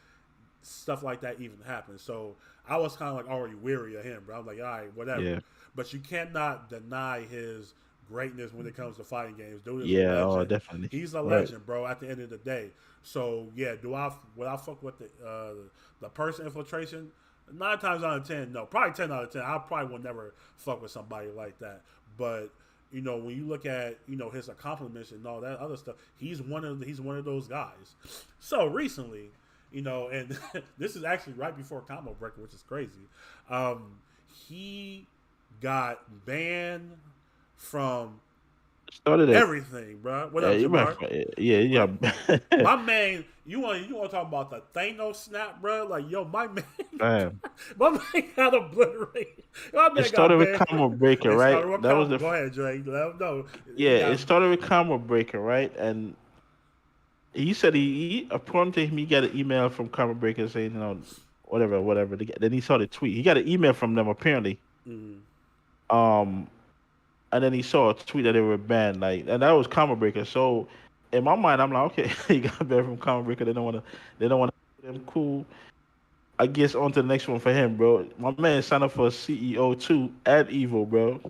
A: stuff like that even happens. So I was kind of like already weary of him, bro. I was like, all right, whatever.
B: yeah,
A: But you cannot deny his greatness when it comes to fighting games. Dude is a
B: yeah. Oh,
A: legend.
B: definitely.
A: He's a
B: Right.
A: legend, bro. At the end of the day, so yeah, would I fuck with the person infiltration? 9 times out of 10, no. Probably 10 out of 10. I probably will never fuck with somebody like that. But you know, when you look at his accomplishments and all that other stuff, he's one of those guys. So recently, and this is actually right before Combo Breaker, which is crazy. He got banned from
B: Started it.
A: everything, bro. What
B: Yeah,
A: up,
B: you
A: Jamar?
B: right. Yeah, yeah.
A: My man, you want to talk about the Thanos snap, bro? Like, yo, my man,
B: Man,
A: my man got obliterated. My
B: it
A: man got
B: started with
A: banned.
B: Combo Breaker,
A: It
B: right?
A: started with
B: That was
A: Combo.
B: the
A: Go ahead, Dre. Let him know.
B: yeah.
A: He
B: It
A: got
B: started with Combo Breaker, right? And he said according to him, he got an email from Combo Breaker saying, whatever, whatever. Then he saw the tweet. He got an email from them apparently.
A: mm,
B: Um, and then he saw a tweet that they were banned, like, and that was Combo Breaker. So in my mind, I'm like, okay, he got banned from Combo Breaker. They don't want to. Them cool. I guess on to the next one for him, bro. My man signed up for CEO too at Evo, bro,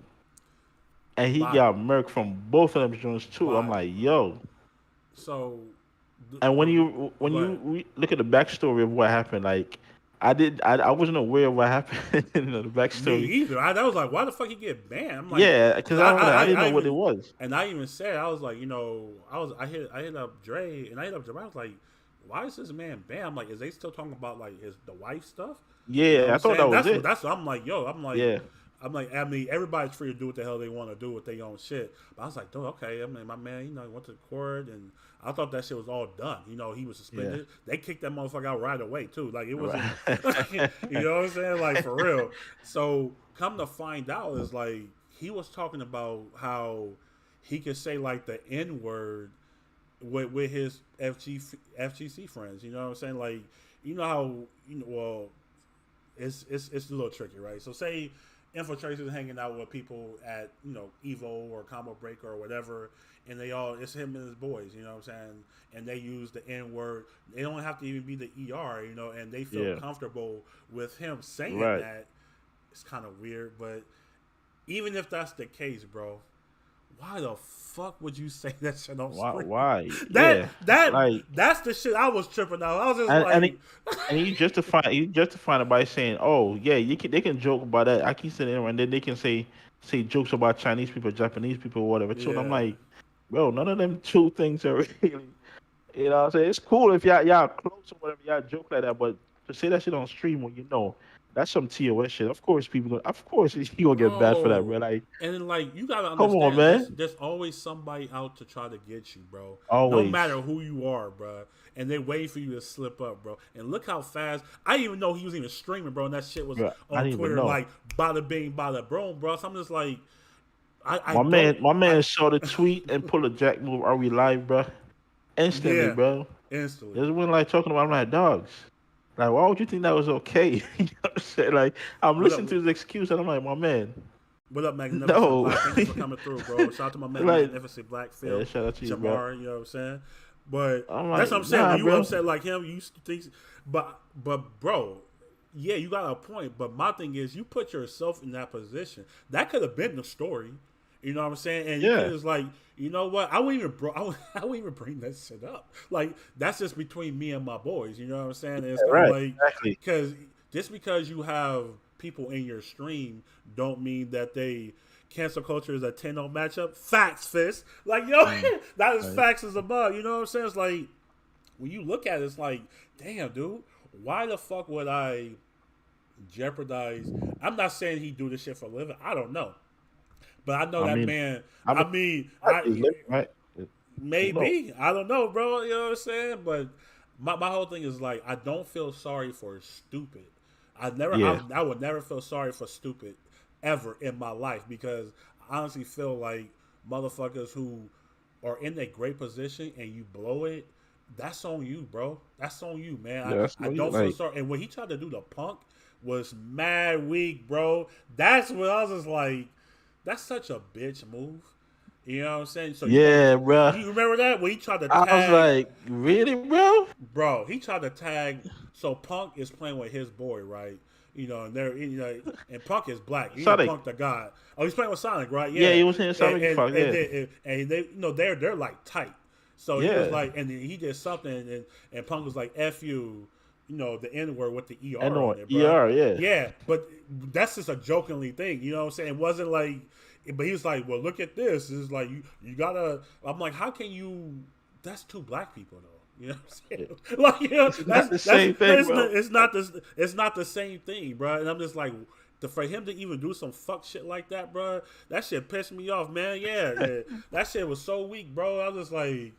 B: and he
A: body,
B: got murked from both of them joints too. I'm
A: body.
B: like, yo.
A: So,
B: And when
A: the
B: you
A: go ahead.
B: look at the backstory of what happened, like I wasn't aware of what happened in the
A: Me
B: backstory.
A: either. I was like, why the fuck he get banned? I'm like,
B: Yeah,
A: because
B: because I didn't know what it
A: even
B: was.
A: and I even said I was like, I hit up Dre and I hit up Dre. I was like, why is this man banned? I'm like, is they still talking about like the wife stuff? You know what
B: Yeah, I
A: I'm
B: thought
A: saying?
B: that was it.
A: That's what I'm like,
B: Yeah,
A: I mean, everybody's free to do what the hell they want to do with their own shit. But I was like, dude, okay. I mean, my man, he went to court, and I thought that shit was all done. He was
B: yeah,
A: suspended. They kicked that motherfucker out right away too. Like it wasn't,
B: right.
A: you know what I'm saying? Like for real. So come to find out, is like he was talking about how he could say like the N word with his FGC friends. You know what I'm saying? Like how well it's a little tricky, right? So say Infiltration's hanging out with people at Evo or Combo Breaker or whatever, and it's him and his boys, you know what I'm saying? And they use the N word. They don't have to even be the ER, and they feel
B: Yeah,
A: comfortable with him saying
B: right.
A: that. It's kind of weird, but even if that's the case, bro, why the fuck would you say that shit on
B: Why?
A: screen?
B: Why?
A: That
B: Yeah,
A: that
B: like
A: that's the shit I was tripping out. I was just
B: and and,
A: like,
B: he, and you justify it by saying, oh yeah, they can joke about that. I keep saying it, and then they can say jokes about Chinese people, Japanese people, or whatever too. And I'm
A: yeah.
B: like, bro, none of them two things are really. You know what I'm saying? It's cool if y'all close or whatever, y'all joke like that, but to say that shit on stream when that's some TOS shit. Of course he gonna get bad for that, bro.
A: Bro.
B: Like,
A: And then, like, you gotta
B: come on,
A: understand,
B: man.
A: there's always somebody out to try to get you, bro. No
B: Always.
A: matter who you are, bro. And they wait for you to slip up, bro. And look how fast. I didn't even know he was even streaming, bro. And that shit was
B: Bro, I
A: on
B: didn't even
A: Twitter,
B: know.
A: like, bada bing, bada boom, bro. So I'm just like, I
B: My man,
A: don't,
B: my man saw the tweet and pulled a jack move. Are we live, bro? Instantly,
A: yeah,
B: bro.
A: instantly.
B: This when like talking about I'm like dogs. Like, why would you think that was okay? You know what I'm saying? Like, I'm
A: What up,
B: listening to his excuse and I'm like, my man,
A: what up, Magnificent
B: no.
A: Black? Thank you for coming through, bro. Shout out to my man,
B: Like,
A: Magnificent Black,
B: yeah,
A: Phil,
B: shout out to you, bro.
A: Jamar, you know what I'm saying? But
B: I'm
A: that's
B: like,
A: what I'm saying.
B: nah,
A: When you
B: bro.
A: upset like him, you used to think, but bro, yeah, you got a point. But my thing is, you put yourself in that position. That could have been the story. You know what I'm saying? And you could
B: Yeah,
A: just like, you know what? I wouldn't even bring that shit up. Like that's just between me and my boys. You know what I'm saying? And it's kind of
B: right,
A: like
B: exactly.
A: because just because you have people in your stream, don't mean that they cancel culture is a 10-0 matchup. Facts, fist. Like yo, that is
B: Right.
A: facts as above. You know what I'm saying? It's like when you look at it, it's like, damn, dude, why the fuck would I jeopardize? I'm not saying he do this shit for a living. I don't know. But I know
B: I
A: that
B: mean,
A: man.
B: I'm
A: I
B: a
A: mean,
B: right. Who knows?
A: maybe I don't know, bro. You know what I'm saying? But my whole thing is like I don't feel sorry for stupid.
B: Yeah,
A: I would never feel sorry for stupid ever in my life because I honestly feel like motherfuckers who are in a great position and you blow it that's on you, bro. That's on you, man.
B: Yeah, that's
A: I
B: what you
A: don't feel
B: like.
A: sorry. And when he tried to do the punk was mad weak, bro. That's when I was just like, that's such a bitch move. You know what I'm saying? So
B: Yeah, bro.
A: you remember that when he tried to
B: I was
A: tag,
B: like, really, bro?
A: bro? He tried to tag. So Punk is playing with his boy, right? And and Punk is black.
B: Sonic.
A: Punk the god. Oh, he's playing with Sonic, right?
B: Yeah,
A: Yeah,
B: he was saying Sonic. Fuck yeah.
A: and they, they're like tight. So he was
B: Yeah.
A: like, and then he did something, and Punk was like, "F you," the N word with the ER
B: I know
A: on it, bro.
B: ER. Yeah.
A: Yeah, but that's just a jokingly thing. You know what I'm saying? It wasn't like, but he was like, "Well, look at this." It's like you gotta. I'm like, how can you? That's two black people though. You know what I'm saying? Like,
B: It's not the same thing, bro.
A: It's not the same thing, bro. And I'm just like, for him to even do some fuck shit like that, bro, that shit pissed me off, man. Yeah, that shit was so weak, bro. I was just like,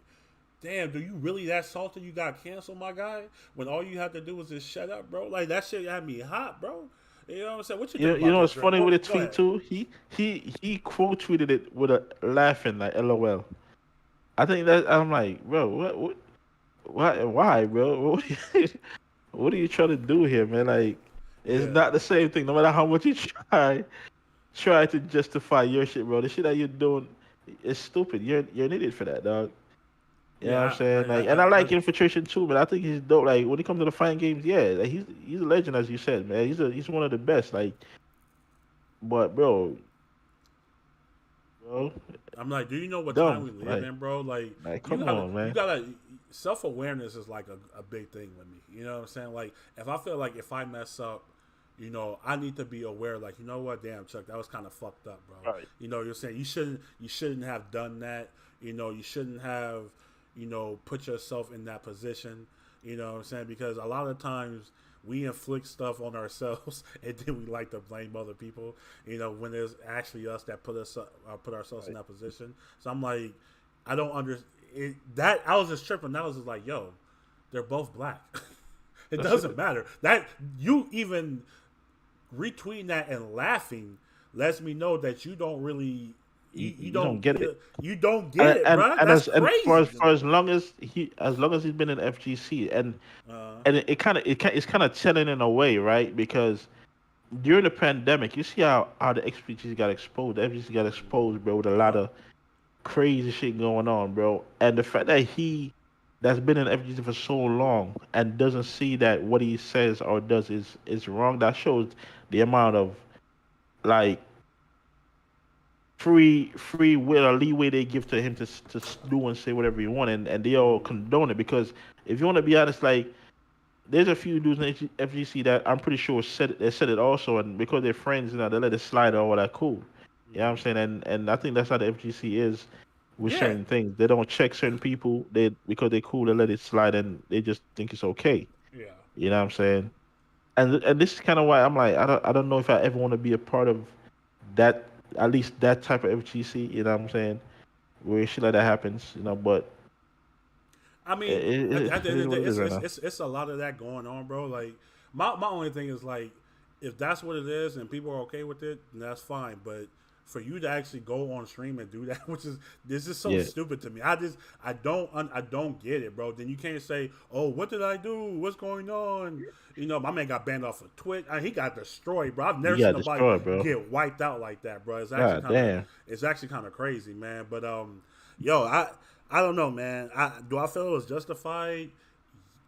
A: damn, do you really that salty you got canceled, my guy? When all you had to do was just shut up, bro. Like that shit had me hot, bro. You know what I'm saying? What you think
B: You
A: about
B: know what's
A: that,
B: funny
A: Drake?
B: with the
A: Go
B: tweet
A: ahead.
B: too? He quote tweeted it with a laughing like LOL. I think that I'm like, bro, why, bro? What are you trying to do here, man? Like, it's
A: Yeah,
B: not the same thing. No matter how much you try to justify your shit, bro. The shit that you're doing is stupid. You're an idiot for that, dog. You know what I'm
A: yeah,
B: saying? Like, and I like infiltration too, but I think he's dope. Like when it comes to the fighting games, yeah, like, he's a legend, as you said, man. He's one of the best. Like, but bro,
A: I'm like, do you know what time
B: dumb.
A: we live in, bro?
B: Like,
A: You
B: come
A: gotta,
B: on,
A: you
B: man.
A: gotta. Self awareness is like a big thing with me. You know what I'm saying? Like, if I feel like if I mess up, I need to be aware. Like, you know what, damn Chuck, that was kind of fucked up, bro.
B: Right.
A: You're saying you shouldn't have done that. You shouldn't have, put yourself in that position. You know what I'm saying? Because a lot of times we inflict stuff on ourselves, and then we like to blame other people. When it's actually us that put ourselves in
B: Right.
A: that position. So I'm like, I don't understand that. I was just tripping. I was just like, yo, they're both black. It
B: That's
A: doesn't
B: it.
A: matter. That you even retweeting that and laughing lets me know that you don't really you
B: You don't
A: don't
B: get it.
A: you don't get it, bro. That's
B: And for
A: crazy to
B: for
A: me.
B: as long as he's been in FGC,
A: Uh,
B: and it's kind of telling in a way, right? Because during the pandemic, you see how the FGC got exposed. The FGC got exposed, bro, with a lot
A: yep.
B: of crazy shit going on, bro. And the fact that that's been in FGC for so long and doesn't see that what he says or does is wrong, that shows the amount of like free will or leeway they give to him to do and say whatever he want, and they all condone it. Because if you want to be honest, like there's a few dudes in FGC that I'm pretty sure said it also, and because they're friends, they let it slide or all that cool. You know what I'm saying? And I think that's how the FGC is with
A: Yeah,
B: certain things. They don't check certain people. They because they're cool, they let it slide, and they just think it's okay.
A: yeah,
B: You know what I'm saying? And this is kind of why I'm like I don't know if I ever want to be a part of that, at least that type of FGC. You know what I'm saying? Where shit like that happens. But
A: I
B: it,
A: mean,
B: it,
A: at the
B: it
A: end
B: is
A: of the
B: what
A: day,
B: it is right now.
A: it's a lot of that going on, bro. Like my only thing is like, if that's what it is and people are okay with it, then that's fine. But for you to actually go on stream and do that, which is this is so
B: Yeah,
A: stupid to me. I don't get it, bro. Then you can't say, oh, what did I do? What's going on? My man got banned off of Twitch. He got destroyed, bro. I've
B: you
A: never seen
B: got
A: nobody
B: destroyed, bro.
A: get wiped out like that, bro.
B: God damn.
A: It's actually kind of crazy, man. But yo, I don't know, man. Do I feel it was justified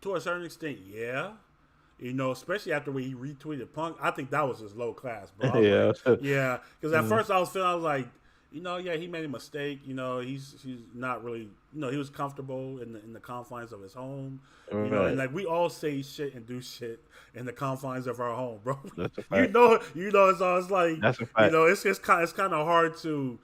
A: to a certain extent? Yeah. Especially after when he retweeted Punk, I think that was just low class, bro. I was like,
B: Yeah.
A: yeah, because at
B: Mm,
A: first I was like, yeah, he made a mistake. He's not really, he was comfortable in the confines of his home. And
B: right.
A: like we all say shit and do shit in the confines of our home, bro.
B: That's a fact.
A: It's like,
B: That's a fact.
A: it's kind of hard to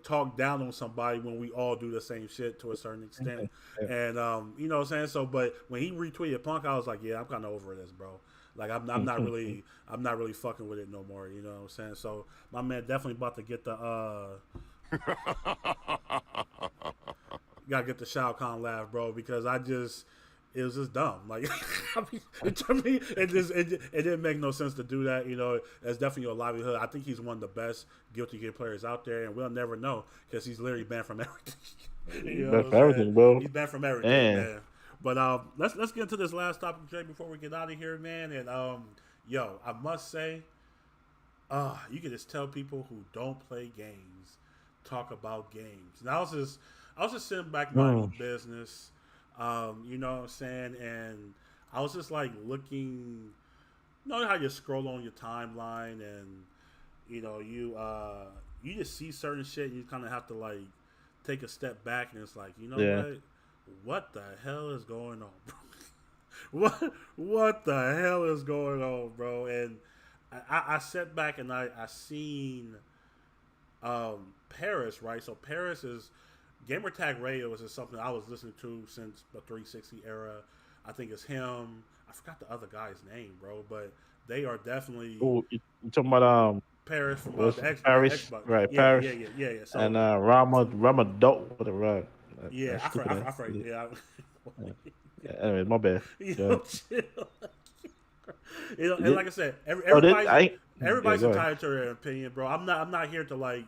A: talk down on somebody when we all do the same shit to a certain extent.
B: Yeah.
A: And you know what I'm saying? So but when he retweeted Punk, I was like, yeah, I'm kinda over this, bro. Like I'm not really fucking with it no more, you know what I'm saying? So my man definitely about to get the gotta get the Shao Kahn laugh, bro, because it was just dumb. Like, I mean, to me, it didn't make no sense to do that. That's definitely your livelihood. I think he's one of the best Guilty Gear players out there, and we'll never know because he's literally banned from everything.
B: He's
A: know what
B: bad
A: I'm
B: for
A: saying?
B: everything, bro.
A: He's banned from everything,
B: Man.
A: man. But let's get into this last topic, Jay, before we get out of here, man. And yo, I must say, you can just tell people who don't play games talk about games. And I was just sitting back minding
B: Mm.
A: business, you know what I'm saying, and I was just like looking, you know how you scroll on your timeline and you just see certain shit and you kind of have to like take a step back and it's like, you know
B: Yeah.
A: what the hell is going on, bro? what the hell is going on, bro? And I sat back and I seen Paris, right? So Paris is Gamertag Radio is something I was listening to since the 360 era. I think it's him. I forgot the other guy's name, bro, but they are definitely
B: Oh, you talking about
A: Paris from
B: what's
A: the
B: Paris?
A: Xbox.
B: Right,
A: Yeah,
B: Paris
A: yeah, yeah, yeah, yeah.
B: and
A: So
B: Ramadan. Whatever. Right.
A: yeah,
B: That stupid
A: I
B: ass
A: forgot.
B: idiot.
A: Yeah,
B: Yeah. Anyway, my bad.
A: yo,
B: Go
A: chill. And
B: ahead.
A: like I said,
B: Oh, this, I yeah.
A: everybody's
B: Go ahead.
A: entitled to their opinion, bro. I'm not here to like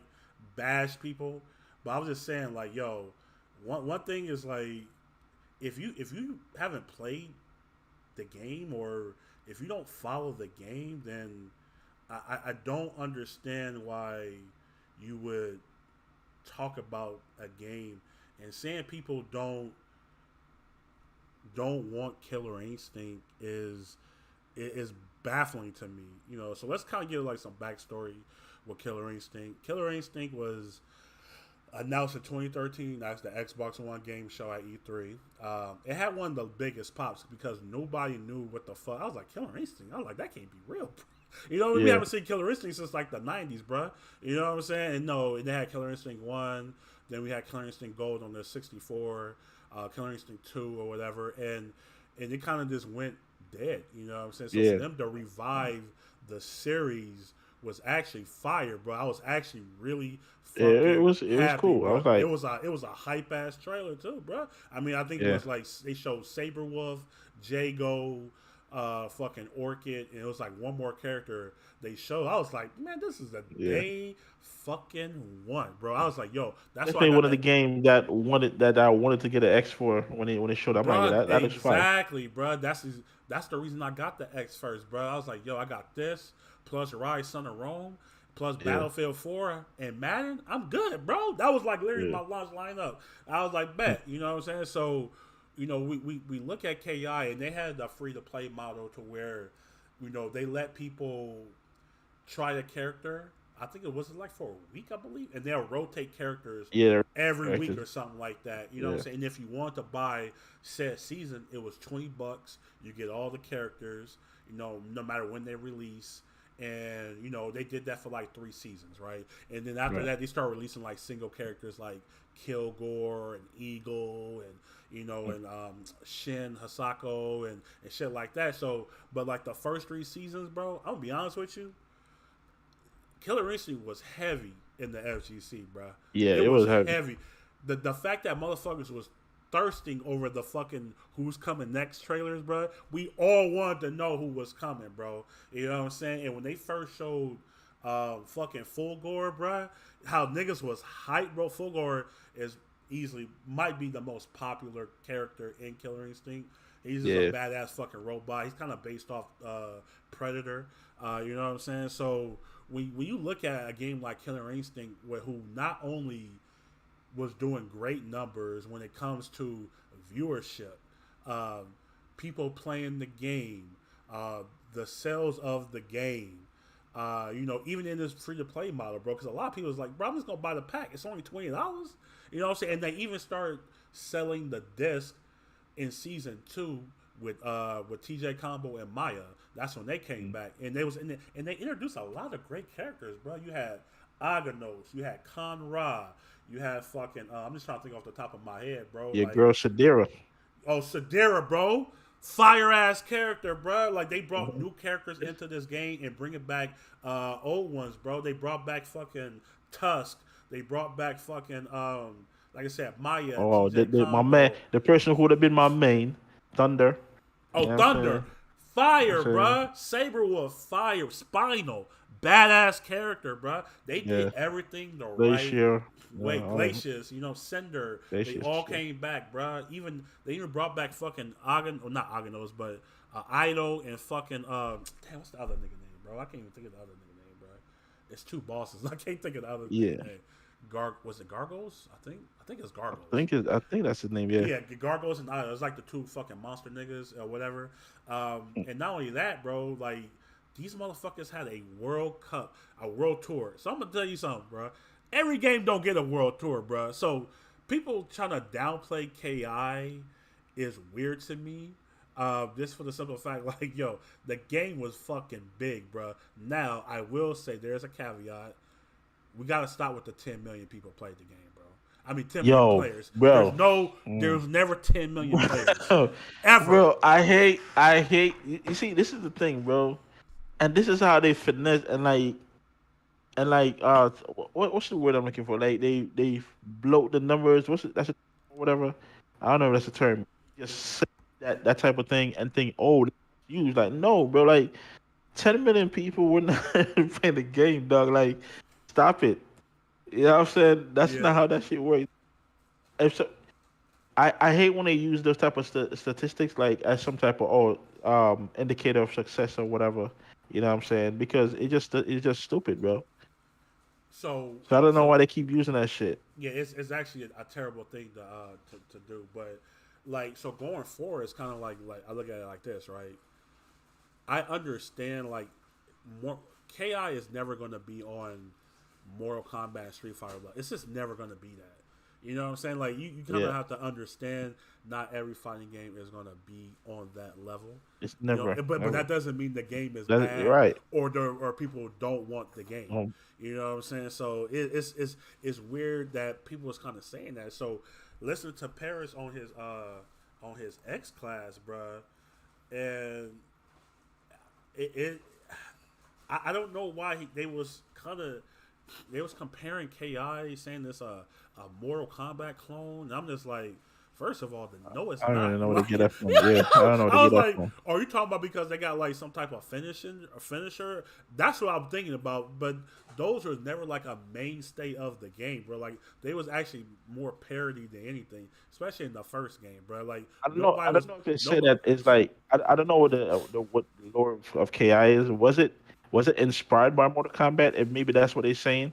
A: bash people, but I was just saying like, yo, one thing is like, if you haven't played the game or if you don't follow the game, then I don't understand why you would talk about a game and saying people don't want Killer Instinct is baffling to me. You know, so let's kind of give like some backstory with Killer Instinct. Killer Instinct was announced in 2013 as the Xbox One game show at E3. It had one of the biggest pops because nobody knew what the fuck. I was like, Killer Instinct? I was like, that can't be real. You know, we
B: Yeah.
A: haven't seen Killer Instinct since like the 90s, bro. You know what I'm saying? And no, and they had Killer Instinct 1, then we had Killer Instinct Gold on the 64, Killer Instinct 2 or whatever, and it kind of just went dead, you know what I'm saying? So for
B: Yeah.
A: them to revive the series was actually fire, bro. I was actually really
B: Yeah. It
A: fucking
B: was
A: happy,
B: cool. I
A: bro.
B: was like,
A: It was a hype ass trailer too, bro. I mean, I think it
B: yeah.
A: was like they showed Saberwolf, Jago, fucking Orchid, and it was like one more character they showed. I was like, man, this is a
B: Yeah.
A: day fucking one, bro. I was like, yo, that's
B: That's
A: why I
B: been
A: got
B: one of the
A: that.
B: games that I wanted to get an X for when it showed up. I'm like, yeah,
A: Bro,
B: that looks fire.
A: exactly, bro. That's the reason I got the X first, bro. I was like, yo, I got this plus Rise Son of Rome plus
B: Yeah.
A: Battlefield 4 and Madden. I'm good, bro. That was like literally
B: Yeah.
A: my launch lineup. I was like, bet, you know what I'm saying? So, you know, we look at KI and they had a free to play model to where, you know, they let people try the character. I think it was like for a week, I believe, and they'll rotate characters
B: Yeah.
A: every week
B: Actually,
A: or something like that. You know what
B: yeah.
A: I'm saying? And if you want to buy said season, it was $20. You get all the characters, you know, no matter when they release. And, you know, they did that for like 3 seasons, right? And then after
B: Right.
A: that, they start releasing like single characters like Kilgore and Eagle and, you know, and Shin Hasako and shit like that. So, but like the first 3 seasons, bro, I'm gonna be honest with you, Killer Instinct was heavy in the FGC, bro.
B: Yeah.
A: It
B: It
A: was
B: was heavy.
A: heavy. The fact that motherfuckers was thirsting over the fucking Who's Coming Next trailers, bro. We all wanted to know who was coming, bro. You know what I'm saying? And when they first showed fucking Fulgore, bro, how niggas was hype, bro. Fulgore is easily might be the most popular character in Killer Instinct. He's just
B: Yeah.
A: a badass fucking robot. He's kind of based off Predator. You know what I'm saying? So when you look at a game like Killer Instinct, who not only was doing great numbers when it comes to viewership, people playing the game, the sales of the game. You know, even in this free to play model, bro, because a lot of people is like, bro, I'm just gonna buy the pack. It's only $20. You know what I'm saying? And they even started selling the disc in season 2 with TJ Combo and Maya. That's when they came back, and they introduced a lot of great characters, bro. You had Aganos, you had Conra, you had fucking. I'm just trying to think off the top of my head, bro.
B: Your
A: Like,
B: girl Shadira.
A: oh, Sadira, bro. Fire ass character, bro. Like they brought new characters into this game and bringing back old ones, bro. They brought back fucking Tusk. They brought back fucking like I said, Maya,
B: Oh,
A: TJ
B: my man,
A: Combo.
B: the person who would have been my main, Thunder. You
A: Oh,
B: know what I'm
A: Thunder,
B: saying?
A: fire,
B: You know what I'm
A: bruh. Saberwolf, fire. Spinal, badass character, bruh. They
B: Yeah.
A: did everything the right
B: Glacier.
A: Wait,
B: all them
A: Glacius, Cinder, they
B: gracious
A: all
B: shit.
A: came back, bruh. They even brought back fucking Agon, or not Aganos, but Ido and fucking damn, what's the other nigga name, bro? I can't even think of the other nigga name, bro. It's two bosses. I can't think of the other nigga
B: Yeah,
A: name. Was it Gargos? I think it's
B: I
A: Gargos.
B: think I think that's his name. Yeah.
A: Yeah, Gargos and Ido. It's like the two fucking monster niggas or whatever. And not only that, bro, like these motherfuckers had a World Cup, a World Tour. So I'm gonna tell you something, bro. Every game don't get a World Tour, bro. So people trying to downplay KI is weird to me. Just for the simple fact, like, yo, the game was fucking big, bro. Now, I will say there's a caveat. We got to stop with the 10 million people played the game, bro. I mean, 10 million
B: Yo,
A: players.
B: bro.
A: There's never 10 million players. Ever.
B: Bro, I hate. You see, this is the thing, bro, and this is how they finesse and what's the word I'm looking for? Like they bloat the numbers. That's whatever. I don't know if that's the term. Just say that type of thing and think, oh, huge. Like no, bro. Like 10 million people were not playing the game, dog. Like stop it. You know what I'm saying? That's
A: Yeah.
B: not how that shit works. If so, I hate when they use those type of statistics like as some type of indicator of success or whatever. You know what I'm saying? Because it's just stupid, bro.
A: So,
B: So I don't know
A: so
B: why they keep using that shit.
A: yeah, it's actually a terrible thing to do. But like, so going forward, it's kind of like I look at it like this, right? I understand like more KI is never going to be on Mortal Kombat and Street Fighter level. It's just never going to be that. You know what I'm saying? Like you kind of
B: Yeah,
A: have to understand not every fighting game is going to be on that level.
B: it's never,
A: But
B: never.
A: that doesn't mean the game is
B: You're
A: bad
B: right.
A: or people don't want the game.
B: Um,
A: You know what I'm saying? So it's weird that people is kind of saying that. So listen to Paris on his X class, bruh, and it I don't know why they was comparing Ki saying this a Mortal Kombat clone. And I'm just like, first of all, no, it's
B: I don't
A: not.
B: even know where to get
A: Like,
B: that from. Yeah, I don't know where to
A: I
B: get
A: was
B: that
A: like,
B: from.
A: are you talking about because they got like some type of finisher? That's what I'm thinking about. But those were never like a mainstay of the game, bro. Like they was actually more parody than anything, especially in the first game, bro. Like
B: I don't know.
A: nobody
B: I don't
A: was
B: know if they say
A: nobody.
B: that it's like I don't know what what the lore of Ki is. Was it inspired by Mortal Kombat? And maybe that's what they're saying.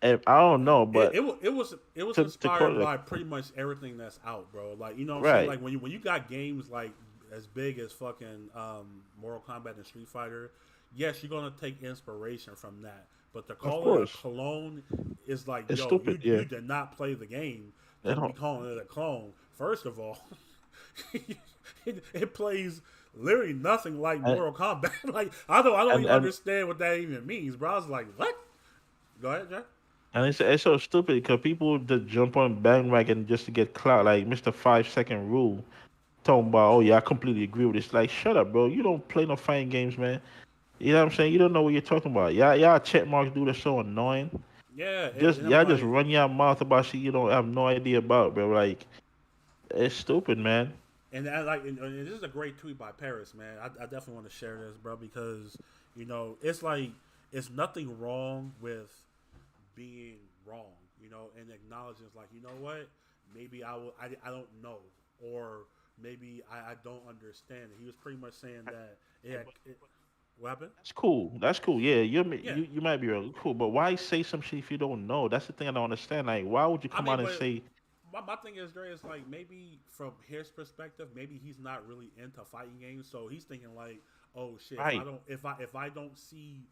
B: And I don't know,
A: It,
B: but
A: it, wa- it was
B: to call
A: inspired
B: it
A: by pretty much everything that's out, bro. Like you know what I'm saying?
B: right,
A: Like when you got games like as big as fucking Mortal Kombat and Street Fighter, yes, you're gonna take inspiration from that. But to
B: of
A: call it a
B: course,
A: clone is like,
B: it's
A: yo,
B: stupid.
A: you
B: Yeah,
A: did not play the game
B: they
A: to be
B: don't.
A: calling it a clone. First of all, it plays literally nothing like
B: And
A: Mortal Kombat. Like I don't
B: and
A: even
B: and,
A: understand what that even means, bro. I was like, what? Go ahead, Jack.
B: and it's so stupid because people just jump on bandwagon just to get clout, like Mr. 5 Second Rule, talking about, oh yeah, I completely agree with this. Like, shut up, bro. You don't play no fighting games, man. You know what I'm saying? You don't know what you're talking about. Y'all check marks do that's so annoying.
A: Yeah,
B: Just
A: and I'm
B: y'all just
A: like,
B: run your mouth about shit you don't have no idea about, bro. Like, it's stupid, man.
A: and I like, and this is a great tweet by Paris, man. I definitely want to share this, bro, because it's like it's nothing wrong with being wrong, and acknowledging it's like, you know what, maybe I don't know, or maybe I don't understand it. He was pretty much saying that what happened?
B: That's cool. That's cool. Yeah,
A: Yeah,
B: you might be really cool, but why say some shit if you don't know? That's the thing I don't understand. Like, why would you
A: I
B: come
A: mean,
B: out and
A: but
B: say
A: my thing is, Dre, is like maybe from his perspective, maybe he's not really into fighting games, so he's thinking like, oh shit,
B: right?
A: if I don't see,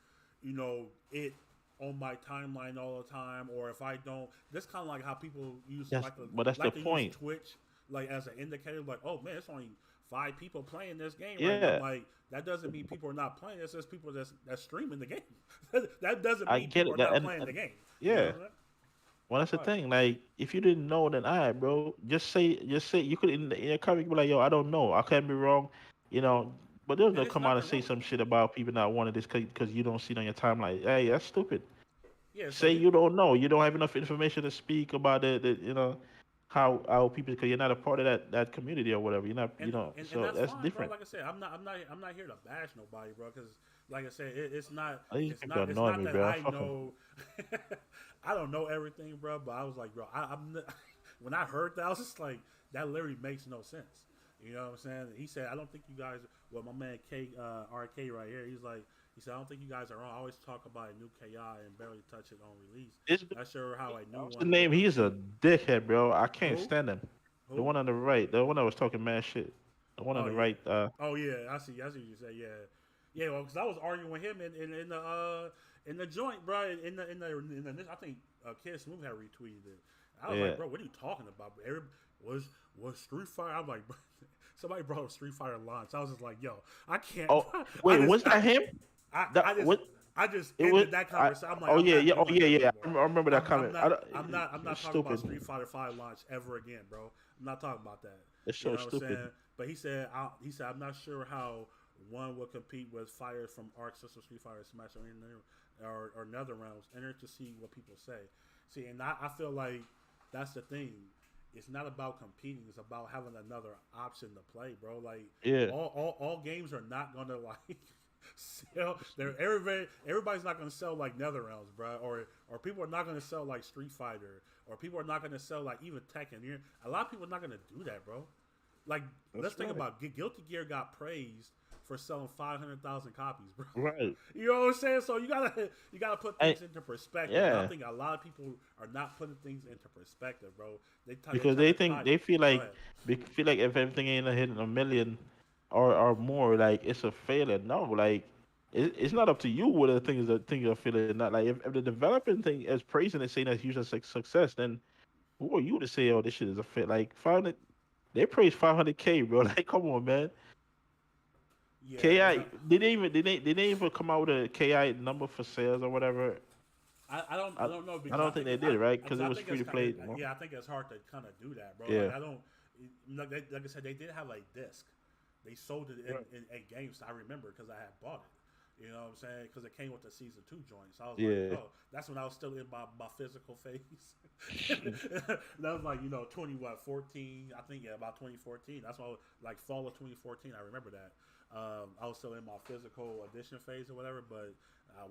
A: it on my timeline all the time, or if I don't, this kind of like how people
B: That's the
A: like to use
B: point.
A: Twitch like as an indicator, like, oh man, it's only 5 people playing this game right now. I'm
B: Yeah,
A: like, that doesn't mean people are not playing. It's just people that's streaming the game. That doesn't
B: I
A: mean
B: get
A: people are
B: it. That,
A: not playing the
B: and
A: game. You know
B: yeah.
A: what I'm saying?
B: Well, that's the
A: Right.
B: thing. Like, if you didn't know, then all right, bro. Just say you could in your comment, you could be like, yo, I don't know. I can't be wrong, you know. But they'll
A: And there's
B: come out and
A: nothing
B: say
A: wrong with
B: some
A: that.
B: shit about people not wanting this because you don't see it on your timeline. Hey, that's stupid.
A: Yeah. So
B: Say
A: he,
B: you don't know. You don't have enough information to speak about how people because you're not a part of that community or whatever. You're not,
A: and, and
B: So
A: that's
B: that's
A: fine, bro.
B: different.
A: Like I said, I'm not here to bash nobody, bro. Because like I said, it's not.
B: These
A: It's
B: people
A: not. It's
B: annoy
A: not
B: me,
A: that
B: bro.
A: I know. I don't know everything, bro. But I was like, bro, I'm. When I heard that, I was just like, that literally makes no sense. You know what I'm saying? He said, I don't think you guys. Well, my man K RK right here. He said, I don't think you guys are wrong. I always talk about a new KI and barely touch it on release.
B: This
A: Not sure how a new
B: what's the
A: one will
B: name? He's a
A: compete.
B: dickhead, bro. I can't
A: Who?
B: stand him. The
A: Who?
B: one on the right, the one that was talking mad shit. The one on
A: Oh
B: the
A: yeah.
B: right.
A: Oh yeah. I see. I see what you say. Yeah. Yeah. Well, because I was arguing with him in the joint, bro. In the I think Kid Smooth had retweeted it. I was like,
B: Yeah.
A: bro, what are you talking about? Was Street Fighter? I'm like, bro, somebody brought up Street Fighter launch. I was just like, yo, I can't.
B: Oh wait, was that him?
A: I
B: That
A: just
B: what?
A: I just
B: It was.
A: ended that conversation. I'm like,
B: Oh
A: I'm
B: yeah,
A: not
B: yeah. Oh
A: doing
B: yeah,
A: this
B: yeah.
A: anymore.
B: I remember that comment.
A: I'm not
B: It's
A: talking about Street
B: stupid.
A: Fighter Five launch ever again, bro. I'm not talking about that.
B: It's
A: You
B: so
A: know what I'm
B: stupid.
A: saying? But he said I'm not sure how one will compete with fighters from Arc System, Street Fighter, Smash, or Nether Realms. Enter to see what people say. See, and I feel like that's the thing. It's not about competing. It's about having another option to play, bro. Like
B: Yeah.
A: all games are not gonna like sell. Everybody's not gonna sell like NetherRealms, bro. Or people are not gonna sell like Street Fighter. Or people are not gonna sell like even Tekken. A lot of people are not gonna do that, bro. Like let's think
B: right.
A: about Guilty Gear got praised for selling 500,000 copies, bro.
B: Right.
A: You know what I'm saying? So you gotta put things into perspective. And I
B: Yeah.
A: think a lot of people are not putting things into perspective, bro.
B: Because
A: try
B: they
A: to
B: think
A: tie.
B: they feel
A: Go
B: like
A: ahead.
B: they feel like if everything ain't hitting a million or more, like it's a failure. No, like it's not up to you what the things are feeling. Not like if the developing thing is praising and saying that's huge success, then who are you to say, oh, this shit is a fit? Like 500, they praise 500K, bro. Like, come on, man.
A: Yeah,
B: KI, they didn't even come out with a KI number for sales or whatever.
A: I
B: I,
A: don't know
B: I
A: because
B: don't think they did, right? Because
A: because
B: it
A: I
B: was
A: think
B: free
A: it's
B: to
A: kind
B: play.
A: of yeah I think it's hard to kind of do that, bro. Like
B: Yeah.
A: I don't like I said they did have like disc. They sold it
B: Right.
A: in at games. I remember because I had bought it. You know what I'm saying? Because it came with the season 2 joint. So I was like,
B: Yeah.
A: oh, that's when I was still in my physical phase. That was like 14. I think about 2014. That's why like fall of 2014. I remember that. I was still in my physical edition phase or whatever, but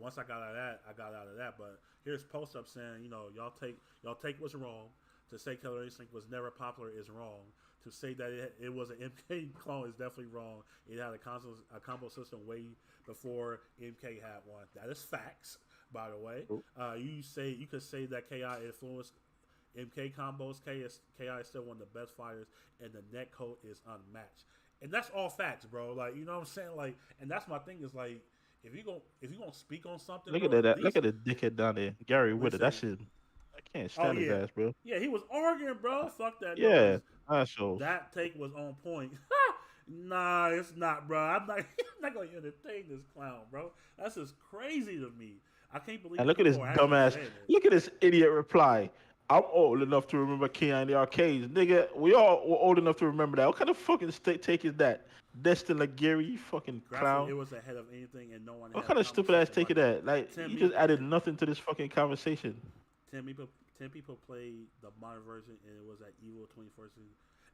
A: once I got out of that, I got out of that. But here's post up saying, y'all take what's wrong. To say Killer Instinct was never popular is wrong. To say that it was an MK clone is definitely wrong. It had a combo system way before MK had one. That is facts, by the way.
B: Cool.
A: You could say that KI influenced MK combos. KI is still one of the best fighters, and the net code is unmatched. And that's all facts, bro. Like you know what I'm saying. Like, and that's my thing is like if you gonna speak on something,
B: Look
A: bro,
B: at
A: at
B: that. Look
A: least
B: at the dickhead down there, Gary
A: we
B: Whitta.
A: say,
B: That's his. I can't
A: oh
B: stand his
A: yeah,
B: ass, bro.
A: yeah, he was arguing, bro. Fuck that, no,
B: Yeah,
A: because
B: assholes.
A: that take was on point. Nah, it's not, bro. I'm not gonna entertain this clown, bro. That's just crazy to me. I can't believe
B: And look at this
A: people are actually
B: dumbass.
A: saying it.
B: Look at this idiot reply. I'm old enough to remember Keon in the arcades. Nigga, we all were old enough to remember that. What kind of fucking take is that? Destin Laguerre, you fucking
A: Graphically, it
B: clown.
A: was ahead of anything, and no one
B: What
A: had a
B: kind of
A: combo
B: stupid ass
A: system
B: take is
A: like it.
B: that? Like,
A: Ten
B: you just
A: people,
B: added nothing to this fucking conversation.
A: 10 people played the modern version, and it was at Evil 2014.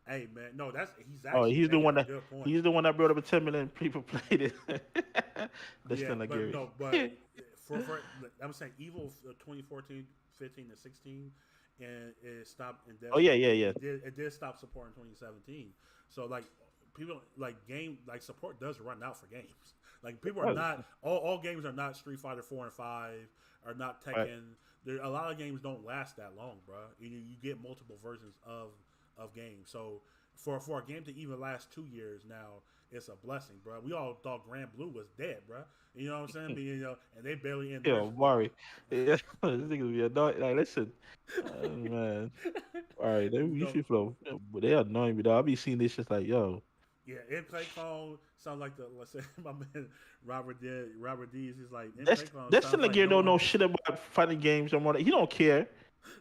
A: Hey man, no, he's
B: Oh,
A: actually making a good point.
B: he's the one that brought up a 10 million people played it.
A: Yeah,
B: Destin
A: but
B: Laguerre.
A: no, but for I'm saying Evil 2014, 15, and 16, and it stopped. And
B: Oh yeah, yeah, yeah.
A: it did stop support in 2017. So like people like support does run out for games. Like people are not all games are not Street Fighter 4 and 5 are not Tekken.
B: Right.
A: There a lot of games don't last that long, bro. You get multiple versions of games. So for a game to even last 2 years now, it's a blessing, bro. We all thought Grand Blue was dead, bro. You know what I'm saying? But, and they barely end
B: Yeah,
A: their.
B: Mari. Yeah, this nigga be annoying. Like, listen, man. All right, these
A: No,
B: people, they annoying me though. I be seeing this just like, yo,
A: yeah, M-Play Clone sounds like let's say my man Robert D. He's like M-Play
B: that's
A: Clone
B: that's the
A: sounds like
B: nigga
A: no
B: don't know
A: one.
B: shit about fighting games or more. He don't care.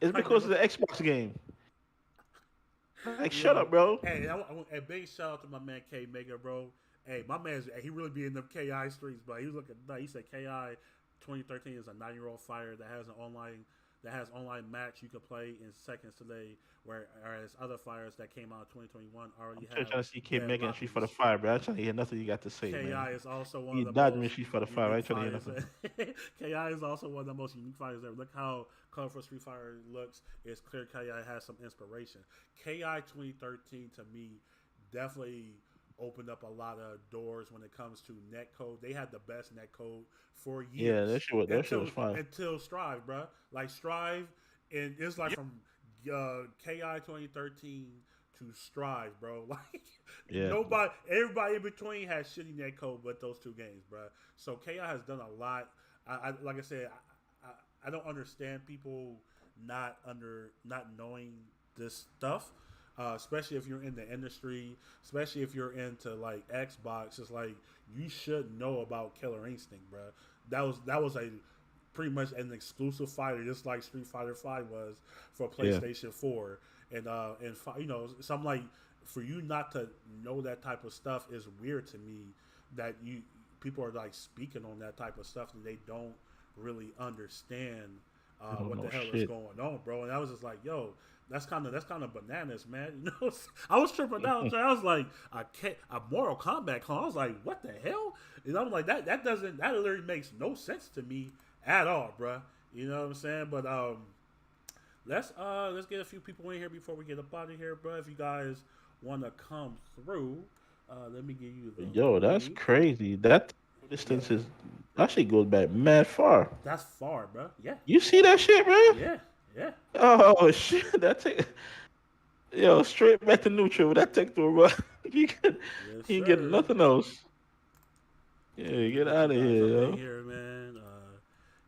B: It's
A: I
B: because
A: know.
B: it's an Xbox game. Like, shut up,
A: Yo,
B: bro.
A: hey, a big shout out to my man K Mega, bro. Hey, my man's he really be in them KI streets, but he was looking. He said KI 2013 is a 9-year-old fighter that has an online that has online match you can play in seconds today, whereas other fighters that came out in 2021 already
B: I'm
A: have.
B: trying to see Kid
A: dead
B: Megan Street for the
A: lobbies.
B: Fire, bro. I'm trying to hear nothing you got to say,
A: Ki
B: man.
A: is also one
B: You
A: of the
B: dodged me
A: most
B: Street for the Fire. I
A: unique
B: ain't trying to hear
A: fighters.
B: nothing.
A: Ki is also one of the most unique fighters ever. Look how colorful Street Fighter looks. It's clear Ki has some inspiration. Ki 2013 to me definitely opened up a lot of doors when it comes to netcode. They had the best netcode for years.
B: Yeah, that shit was fine.
A: Until Strive, bro. Like Strive, and it's like from KI 2013 to Strive, bro. Like everybody in between has shitty netcode but those two games, bro. So KI has done a lot. Like I said, I don't understand people not knowing this stuff. Especially if you're in the industry, especially if you're into like Xbox, it's like you should know about Killer Instinct, bro. That was a pretty much an exclusive fighter, just like Street Fighter V was for PlayStation 4, and so I'm like, for you not to know that type of stuff is weird to me. That people are like speaking on that type of stuff and they don't really understand what the hell is going on, bro. And I was just like, yo. That's kind of bananas, man. You know, I was tripping out. I was like, a Mortal Kombat clone. I was like, what the hell? And I'm like, that literally makes no sense to me at all, bro. You know what I'm saying? But let's get a few people in here before we get up out of here, bro. If you guys want to come through, let me give you the.
B: Yo, that's crazy. That distance is actually goes back mad far.
A: That's far, bro. Yeah.
B: You see that shit, bro?
A: Yeah. Yeah.
B: Oh shit! Straight back to neutral. That take through, bro. He ain't getting nothing else. Yeah, get out of here, yo.
A: Here, man.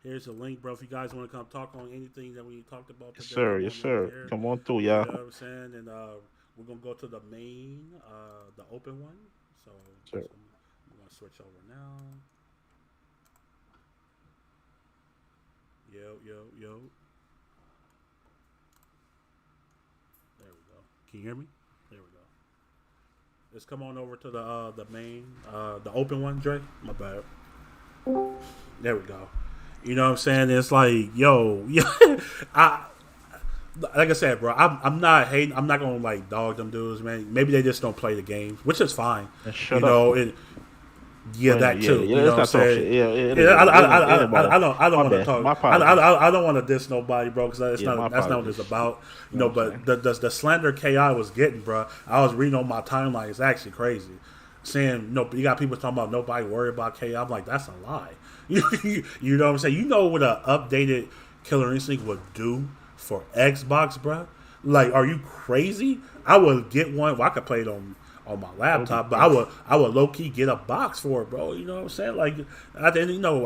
A: Here's a link, bro. If you guys want to come talk on anything that we talked about today,
B: yes, sir. Come on through, y'all.
A: You know what I'm saying? And we're gonna go to the main, the open one. So
B: sure.
A: I'm gonna switch over now. Yo. There we go. Can you hear me? There we go. Let's come on over to the main, the open one, Dre. My bad. There we go. You know what I'm saying? It's like, yo, like I said, bro, I'm not hating. I'm not gonna like dog them dudes, man. Maybe they just don't play the games, which is fine.
B: Shut up.
A: That too.
B: Yeah,
A: you know what I'm saying? I don't want to talk. I don't want to diss nobody, bro, because that's not what it's about. You know, but the slander KI was getting, bro. I was reading on my timeline. It's actually crazy. Saying you got people talking about nobody worried about KI. I'm like, that's a lie. You know what I'm saying? You know what an updated Killer Instinct would do for Xbox, bro? Like, are you crazy? I would get one. Well, I could play it on my laptop, but I would low key get a box for it, bro. You know what I'm saying? Like, a lot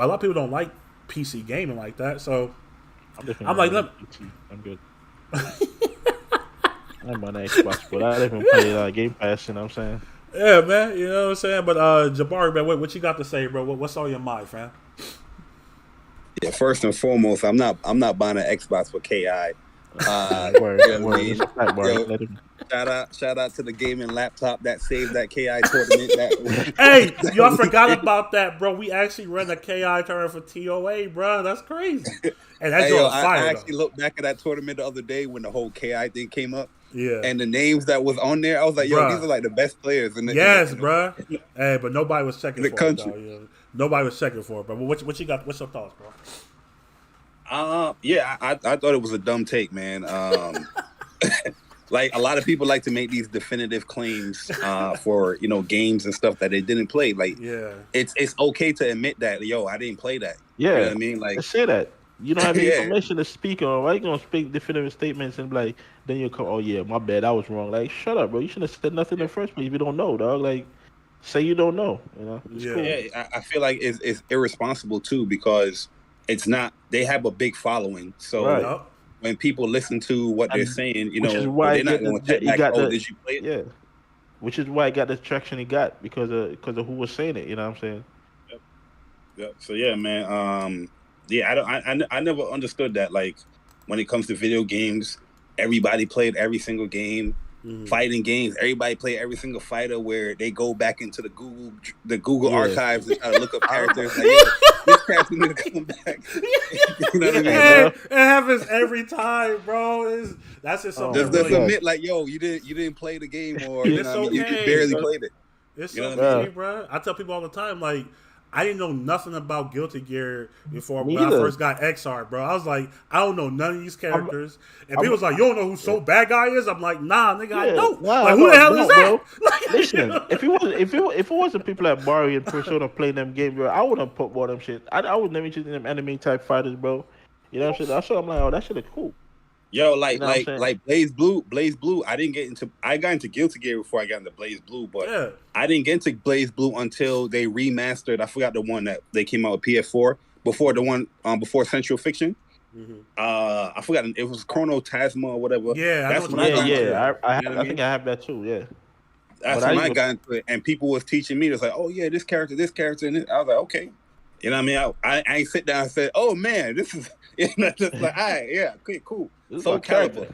A: of people don't like PC gaming like that, so I'm like,
B: I'm good. I'm on Xbox, but I didn't play Game Pass. You know what I'm saying?
A: Yeah, man. You know what I'm saying? But Jabari, man, what you got to say, bro? What's on your mind, fam?
D: Yeah, first and foremost, I'm not buying an Xbox with KI. Shout out to the gaming laptop that saved that KI tournament.
A: Hey, y'all forgot about that, bro. We actually ran a KI tournament for TOA, bro. That's crazy. And that's
D: I actually looked back at that tournament the other day when the whole KI thing came up.
A: Yeah.
D: And the names that was on there, I was like, yo, these are like the best players in the
A: Yes, bro. Hey, but nobody was checking for
D: country.
A: It, though. Nobody was checking for it, bro. But what you got? What's your thoughts, bro?
D: I thought it was a dumb take, man. Like, a lot of people like to make these definitive claims for games and stuff that they didn't play. Like, it's okay to admit that, yo, I didn't play that.
B: Yeah,
D: you know what I mean, like,
B: let's say that. You don't have any information to speak on. Why you gonna speak definitive statements and be like, then you'll come, oh yeah, my bad, I was wrong. Like, shut up, bro. You shouldn't have said nothing in the first place if you don't know, dog. Like, say you don't know. You know? It's cool.
D: Yeah, I feel like it's irresponsible too, because it's not. They have a big following, so when people listen to what they're saying, they're not going to check back. Did you play it?
B: Yeah, which is why it got the traction it got because of who was saying it. You know what I'm saying?
D: Yep. So yeah, man. I never understood that. Like, when it comes to video games, everybody played every single game. Mm-hmm. Fighting games, everybody played every single fighter where they go back into the Google archives and try to look up characters. Like, this character need to come back. You know what I mean?
A: It happens every time, bro. That's just something.
D: Just admit, like, yo, you didn't play the game, or you know, what I mean, you barely played it.
A: It's
D: you know
A: so funny, bro. I tell people all the time, like, I didn't know nothing about Guilty Gear before when I first got XR, bro. I was like, I don't know none of these characters. And people was like, you don't know who So Bad Guy is? I'm like, nah, nigga, I don't. Like, who the hell is that? Like,
B: listen, if it wasn't people like Mario and Persona playing them games, bro, I wouldn't put more of them shit. I would never choose them anime type fighters, bro. You know what I'm saying? That's what I'm like, oh, that shit is cool.
D: Yo, like Blaze Blue. I got into Guilty Gear before I got into Blaze Blue, but I didn't get into Blaze Blue until they remastered. I forgot the one that they came out with PS4 before the one before Central Fiction. Mm-hmm. I forgot it was Chrono Tasma or whatever.
A: Yeah,
B: that's when I got into it. I think I have that too. Yeah,
D: that's when I got into it, and people was teaching me. It's like, oh yeah, this character, and I was like, okay. You know what I mean? I ain't sit down and said, oh man, this is, just like, all right, yeah, okay, cool. Soul Calibur.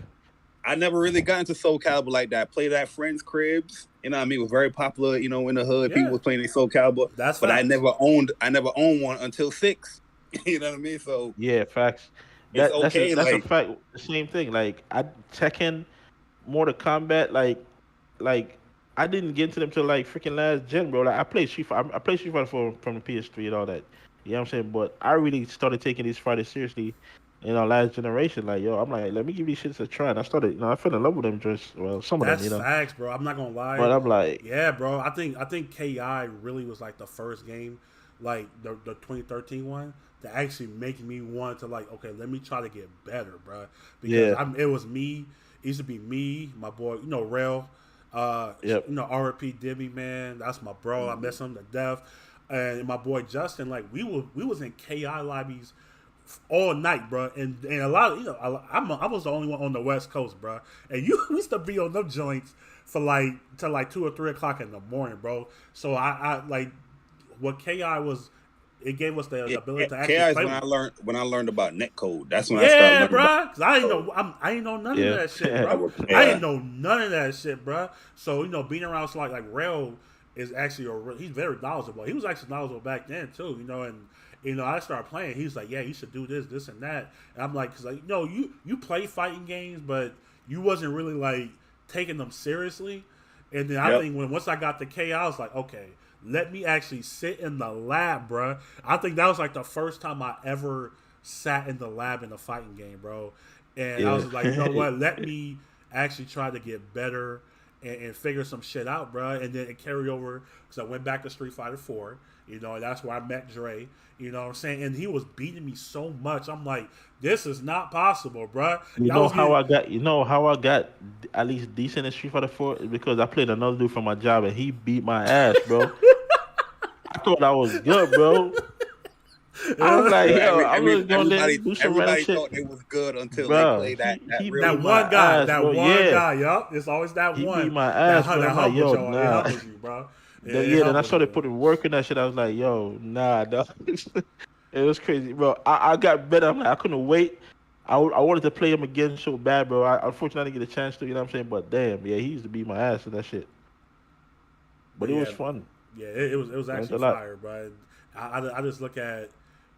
D: I never really got into Soul Calibur like that. I played at friends' cribs. You know what I mean? It was very popular, you know, in the hood. People was playing their Soul Calibur. But I never owned one until 6. You know what I mean? So
B: yeah, facts. That's a fact. The same thing. Like Tekken, Mortal Kombat, like I didn't get into them till like freaking last gen, bro. Like I played Street Fighter from the PS3 and all that. You know what I'm saying? But I really started taking these fighters seriously in our last generation. Like, yo, I'm like, let me give these shits a try. And I started, you know, I fell in love with them some of them, you know.
A: That's facts, bro. I'm not gonna lie.
B: But I'm like,
A: yeah, bro. I think KI really was like the first game, like the 2013 one, to actually make me want to like, okay, let me try to get better, bro. Because it was me. It used to be me, my boy, you know, Rail. You know, RP Dibby, man. That's my bro. I miss him to death. And my boy Justin, like we was in KI lobbies all night, bro. And a lot of, you know, I was the only one on the West Coast, bro. And you used to be on them joints for like till like 2 or 3 o'clock in the morning, bro. So I like what KI was. It gave us the ability to actually
D: KI
A: play.
D: When I learned about netcode. That's when I started learning.
A: Bro. Cause I ain't know none of that shit, bro. I didn't know none of that shit, bro. So you know, being around like Rail is actually he's very knowledgeable. He was actually knowledgeable back then too, you know. And you know, I started playing. He's like, yeah, you should do this, and that. And I'm like, cause like, no, you play fighting games, but you wasn't really like taking them seriously. And then I think once I got the KI, I was like, okay, let me actually sit in the lab, bro. I think that was like the first time I ever sat in the lab in a fighting game, bro. And I was like, you know what? Let me actually try to get better and figure some shit out, bro. And then it carried over because I went back to Street Fighter 4. You know, and that's where I met Dre. You know what I'm saying? And he was beating me so much. I'm like, this is not possible, bro.
B: You know how I got at least decent in Street Fighter 4 is because I played another dude from my job and he beat my ass, bro. I thought I was good, bro. I was like, yo, I was going to do some random shit.
D: Everybody thought it was good until they played
A: that one guy. That one guy, yup. It's always that one.
B: He beat my ass, bro. I'm like, yo, nah.
A: Bro.
B: Then I started putting work in that shit. I was like, yo, nah, dog. It was crazy, bro. I got better. I'm like, I couldn't wait. I wanted to play him again so bad, bro. Unfortunately, I didn't get a chance to, you know what I'm saying? But damn, yeah, he used to beat my ass in that shit. But it was fun.
A: Yeah, it was actually fire, bro. I just look at,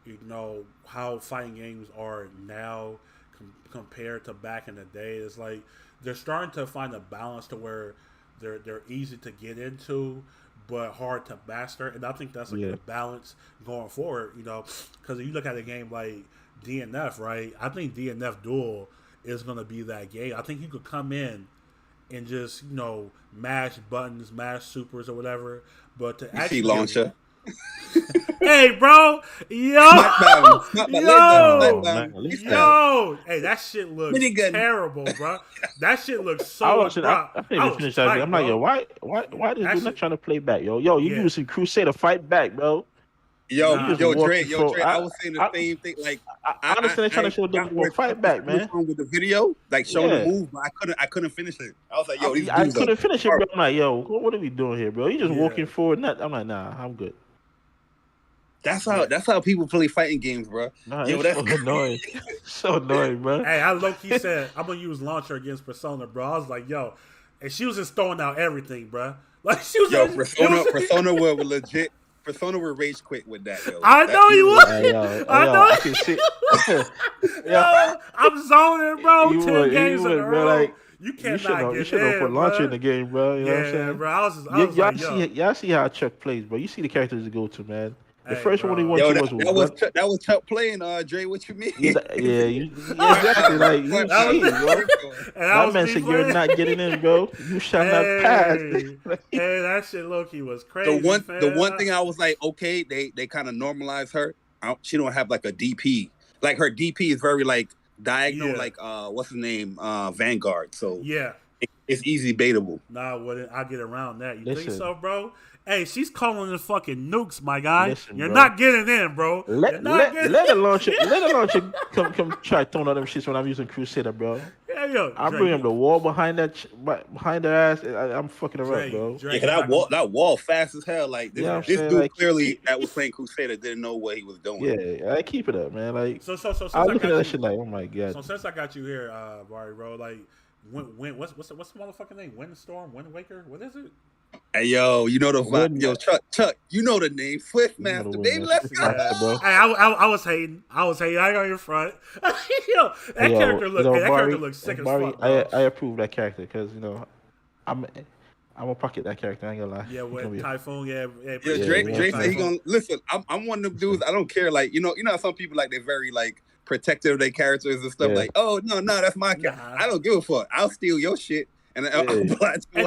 A: you know, how fighting games are now compared to back in the day. It's like they're starting to find a balance to where they're easy to get into, but hard to master. And I think that's a good balance going forward, you know, because you look at a game like DNF, right? I think DNF Duel is going to be that game. I think you could come in and just, you know, mash buttons, mash supers or whatever, but to actually
D: launcher.
A: Hey, bro, yo, hey, that shit looks terrible, bro. That shit looks so.
B: I finished that. I'm like, yo, why this dude not trying to play back, yo? You use some Crusader fight back, bro.
D: Dre, I was saying the same thing. Like,
B: I understand trying to show them to fight back, man.
D: With the video, like showing the move, but I couldn't finish it. I was like, yo,
B: I couldn't finish it, bro. I'm like, yo, what are we doing here, bro? You just walking forward. I'm like, nah, I'm good.
D: That's how people play fighting games, bro.
B: Nah, yo, that's so annoying. So annoying, bro.
A: Hey, I low-key said I'm gonna use launcher against Persona, bro. I was like, yo, and she was just throwing out everything, bro. Like she was.
D: Yo, Persona was legit. Persona will rage quit with that, yo.
A: I know you would. I know.
B: I can see.
A: Yo, I'm zoning, bro.
B: You
A: 10
B: would,
A: games in a
B: bro.
A: row.
B: Like,
A: You
B: you
A: cannot
B: you
A: get
B: should have put
A: in,
B: launcher
A: bro.
B: in the game, bro. You know what I'm
A: Yeah,
B: saying?
A: bro. I was like, yo.
B: y'all see how Chuck plays, bro. You see the characters to go to, man. The
A: Hey,
B: first
A: bro.
B: one he went
D: Yo,
B: to was
D: that was Chuck playing, Dre. What you mean?
B: yeah, exactly. Like you
D: That
B: see,
D: was-
B: bro. That man said you're not getting in, bro. You shall not pass.
A: Hey, that shit low-key was crazy.
D: The one thing I was like, okay, they kind of normalize her. She don't have like a DP. Like her DP is very like diagonal, like what's his name? Vanguard. So
A: yeah,
D: it's easy baitable.
A: Nah, I get around that. You think
B: Listen.
A: so, bro? Hey, she's calling the fucking nukes, my guy.
B: Listen,
A: You're
B: bro.
A: not getting in, bro.
B: Let the launcher come try throwing all them shits when I'm using Crusader, bro.
A: Yeah, yo,
B: I'm
A: Drake,
B: bringing the wall behind behind her ass. I'm fucking her up, bro.
A: Drake,
D: Yeah, that wall fast as hell. Like this,
B: Yeah, I'm
D: this
B: saying,
D: dude
B: like,
D: clearly that was playing Crusader didn't know what he was doing.
B: Yeah, I keep it up, man. Like
A: So
B: I was looking at that shit like, oh my god.
A: So since I got you here, Barry, bro, like, what's the motherfucking name? Windstorm, Windwaker, what is it?
D: Hey, yo, you know the
B: Wind-
D: yo Chuck, you know the name Swift Master, baby. Let's go.
B: Bro.
A: Hey, I was hating. I ain't on your front. Yo, that character looks sick as fuck. Bro.
B: I approve that character because I'm gonna pocket that character. I ain't gonna lie.
A: Yeah, with Typhoon. Yeah,
D: Drake said he gonna listen. I'm one of them dudes. I don't care. Like you know how some people like they're very like protective of their characters and stuff.
B: Yeah.
D: Like, oh no, that's my character.
A: Nah.
D: I don't give a fuck. I'll steal your shit. And
A: And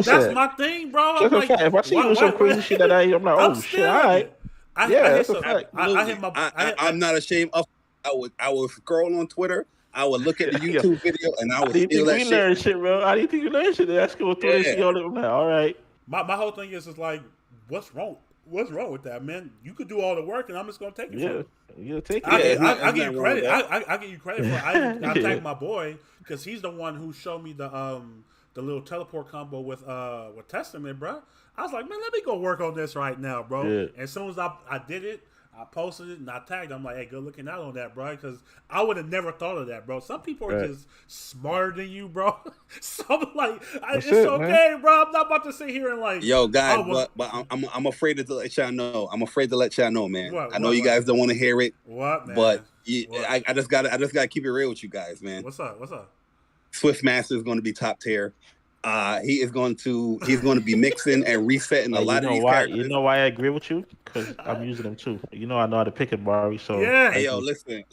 A: that's my thing, bro.
B: Just a fact. If I see you do some crazy shit that I'm like, oh shit, all right. That's a fact.
D: I'm not ashamed of. I would scroll on Twitter. I would look at the YouTube video and I would steal that shit.
B: Learn shit, bro. How do you think you learn shit? That's go through and see all that. I'm like, all right.
A: My whole thing is like, what's wrong? What's wrong with that, man? You could do all the work, and I'm just gonna take it.
B: Yeah, you take it.
A: I give you credit. I give you credit for. I thank my boy because he's the one who showed me the little teleport combo with Testament, bro. I was like, man, let me go work on this right now, bro.
B: Yeah.
A: And as soon as I did it, I posted it and I tagged. I'm like, hey, good looking out on that, bro, because I would have never thought of that, bro. Some people are just smarter than you, bro. So I'm like, it's okay, man. Bro. I'm not about to sit here and like,
D: yo, guys, but I'm afraid to let y'all know. I'm afraid to let y'all know, man. I know you guys don't want to hear it.
A: What, man?
D: But I just gotta keep it real with you guys, man.
A: What's up?
D: Swift Master is going to be top tier. He's going to be mixing and resetting a lot of these characters.
B: You know why I agree with you? Because I'm using them too. You know I know how to pick it, Barry. So
A: yeah.
D: Hey yo, listen.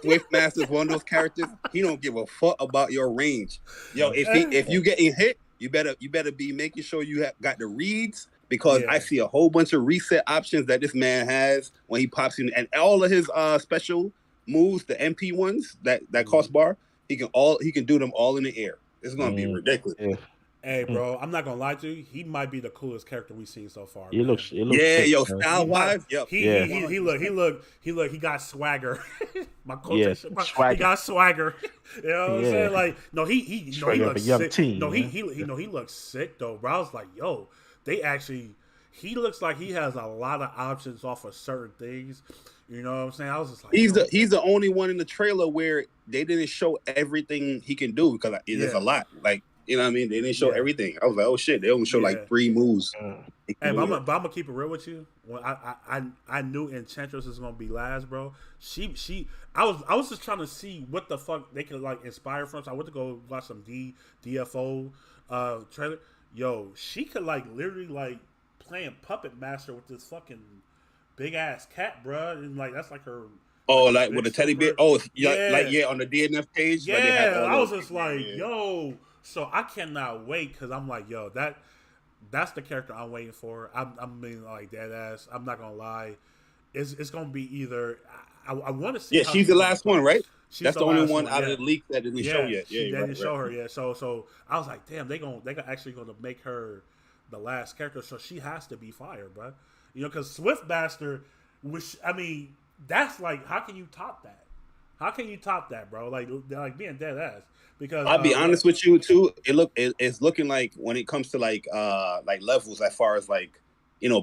D: Swift Master is one of those characters. He don't give a fuck about your range. Yo, if you getting hit, you better be making sure you got the reads because I see a whole bunch of reset options that this man has when he pops in, and all of his special moves, the MP ones that cost bar, he can do them all in the air. It's gonna be ridiculous.
B: Yeah.
A: Hey, bro, I'm not gonna lie to you. He might be the coolest character we've seen so far.
B: It looks
D: yeah,
B: sick,
D: yo, style wise, yep.
A: He got swagger. My quotation.
B: Swagger.
A: He got swagger. You know what I'm saying? Like, no, he looks sick.
B: Team,
A: no, he looks sick though, bro. I was like, yo, he looks like he has a lot of options off of certain things. You know what I'm saying? I was just like,
D: he's the only one in the trailer where they didn't show everything he can do because it's a lot. Like, you know what I mean? They didn't show everything. I was like, oh shit, they only show like 3 moves.
A: Hey, but I'm gonna keep it real with you. When I knew Enchantress was gonna be last, bro. I was just trying to see what the fuck they could like inspire from. So I went to go watch some DFO trailer. Yo, she could like literally like playing Puppet Master with this fucking big ass cat, bro, and like that's like her.
D: Oh, like with the teddy bear. Oh, on the DNF page.
A: Yeah, I was just like, yo. So I cannot wait because I'm like, yo, that's the character I'm waiting for. I'm being like dead ass. I'm not gonna lie. It's gonna be either. I want to see.
D: Yeah, she's the last one, right? That's the only one out of the leak that didn't show yet. Yeah,
A: they didn't show her yet. So I was like, damn, they actually gonna make her the last character. So she has to be fire, bro. You know, because Swiftmaster, that's like, how can you top that? How can you top that, bro? Like being dead ass. Because
D: I'll be honest with you too. It's looking like when it comes to like levels as far as like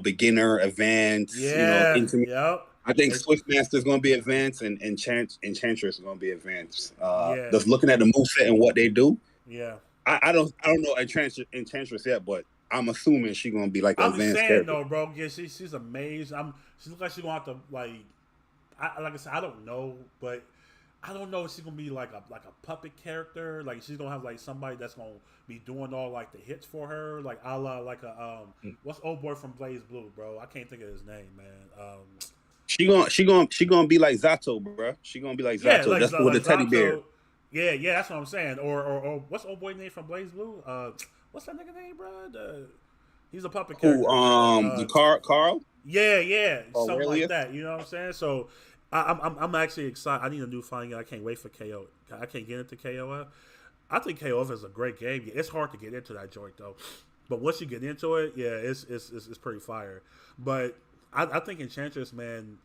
D: beginner, advanced, intimate.
A: Yep.
D: I think Swiftmaster is going to be advanced and Enchantress is going to be advanced. Just looking at the moveset and what they do.
A: Yeah.
D: I don't know Enchantress yet, but I'm assuming she's gonna be like an
A: I'm just
D: advanced
A: saying
D: character.
A: though, bro. Yeah, she's amazing. She looks like she's gonna have to like I said, I don't know, but I don't know if she's gonna be like a puppet character. Like she's gonna have like somebody that's gonna be doing all like the hits for her, like a la like a what's old boy from Blaze Blue, bro? I can't think of his name, man.
D: She gonna be like Zato, bro. She gonna be like
A: Yeah,
D: Zato.
A: like
D: That's
A: like
D: with the teddy
A: Zato.
D: bear.
A: Yeah, that's what I'm saying. Or what's old boy name from Blaze Blue? What's that nigga name, bro? He's a puppet character.
D: Who? The Carl.
A: Yeah, something
D: Aurelia?
A: like that. You know what I'm saying? So I'm actually excited. I need a new fighting game. I can't wait for KO. I can't get into KOF. I think KOF is a great game. It's hard to get into that joint though, but once you get into it, yeah, it's pretty fire. But I think Enchantress, man,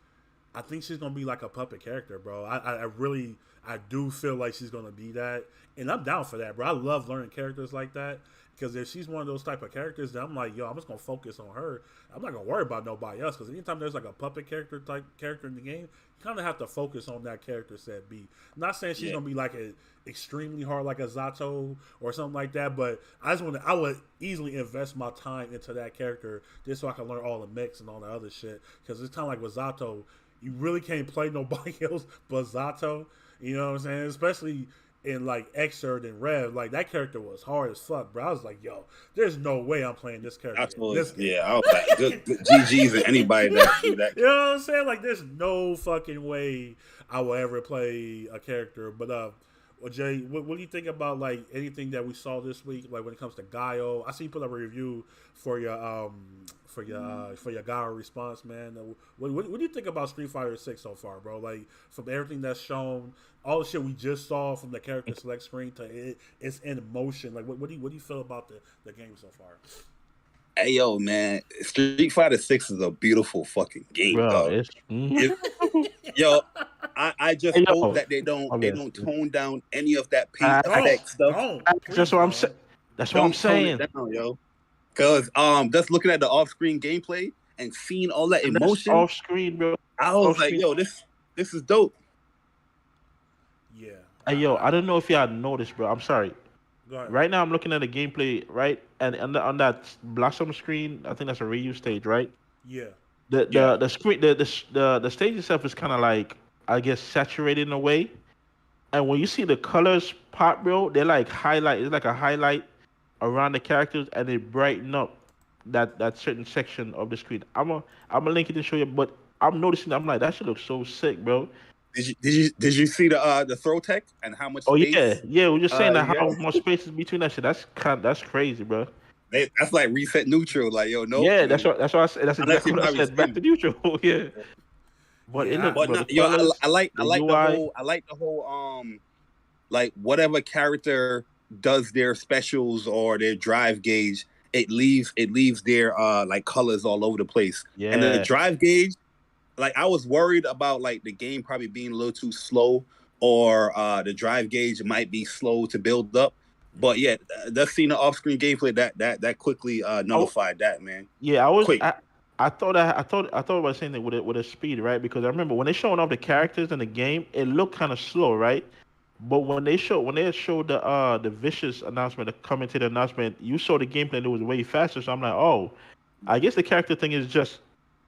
A: I think she's gonna be like a puppet character, bro. I do feel like she's gonna be that, and I'm down for that, bro. I love learning characters like that. Because if she's one of those type of characters, then I'm like, yo, I'm just gonna focus on her. I'm not gonna worry about nobody else. Because anytime there's like a puppet type character in the game, you kind of have to focus on that character set B. I'm not saying she's gonna be like extremely hard like a Zato or something like that, but I would easily invest my time into that character just so I can learn all the mix and all the other shit. Because it's kind of like with Zato, you really can't play nobody else but Zato. You know what I'm saying? Especially in like Excerpt and Rev, like that character was hard as fuck, bro. I was like, yo, there's no way I'm playing this character.
D: I was like, good GG's and anybody that do that.
A: You know what I'm saying? Like, there's no fucking way I will ever play a character. But well, Jay, what do you think about like anything that we saw this week? Like when it comes to Guile, I see you put up a review for your Guile response, man. What do you think about Street Fighter 6 so far, bro? Like from everything that's shown, all the shit we just saw from the character select screen to it's in motion. Like what do you feel about the game so far?
D: Hey yo, man, Street Fighter 6 is a beautiful fucking game, dog. Yo, I just hope that they don't tone down any of that paint effect stuff.
B: That's what I'm saying. That's what I'm saying,
D: down, yo. Cause just looking at the off-screen gameplay and seeing all that emotion
B: off-screen, bro.
D: I was like, yo, this is dope.
A: Yeah.
B: Hey, yo, I don't know if y'all noticed, bro. I'm sorry.
A: Go ahead.
B: Right now, I'm looking at the gameplay, right, and on that Blossom screen, I think that's a Ryu stage, right?
A: Yeah.
B: The screen, the stage itself is kind of like, I guess, saturated in a way. And when you see the colors pop, bro, they're like highlight. It's like a highlight around the characters, and they brighten up that certain section of the screen. I'm gonna link it to show you, but I'm noticing. I'm like, that shit looks so sick, bro.
D: Did you see the throw tech and how much?
B: Oh
D: space,
B: yeah. We're just saying that how much space is between that shit. That's crazy, bro.
D: That's like reset neutral. Like yo, no.
B: Yeah, that's what I said. That's exactly what I said. Back to neutral. Yeah. But it looks.
D: I like the whole like whatever character does their specials or their drive gauge, it leaves their like colors all over the place.
B: Yeah.
D: And the drive gauge, like I was worried about like the game probably being a little too slow, or the drive gauge might be slow to build up. But yeah, just seeing the off-screen gameplay that quickly nullified that, man.
B: Yeah, I thought about the same thing with a speed, right? Because I remember when they showing off the characters in the game, it looked kind of slow, right? But when they showed the Vicious announcement, the commentator announcement, you saw the gameplay and it was way faster. So I'm like, oh, I guess the character thing is just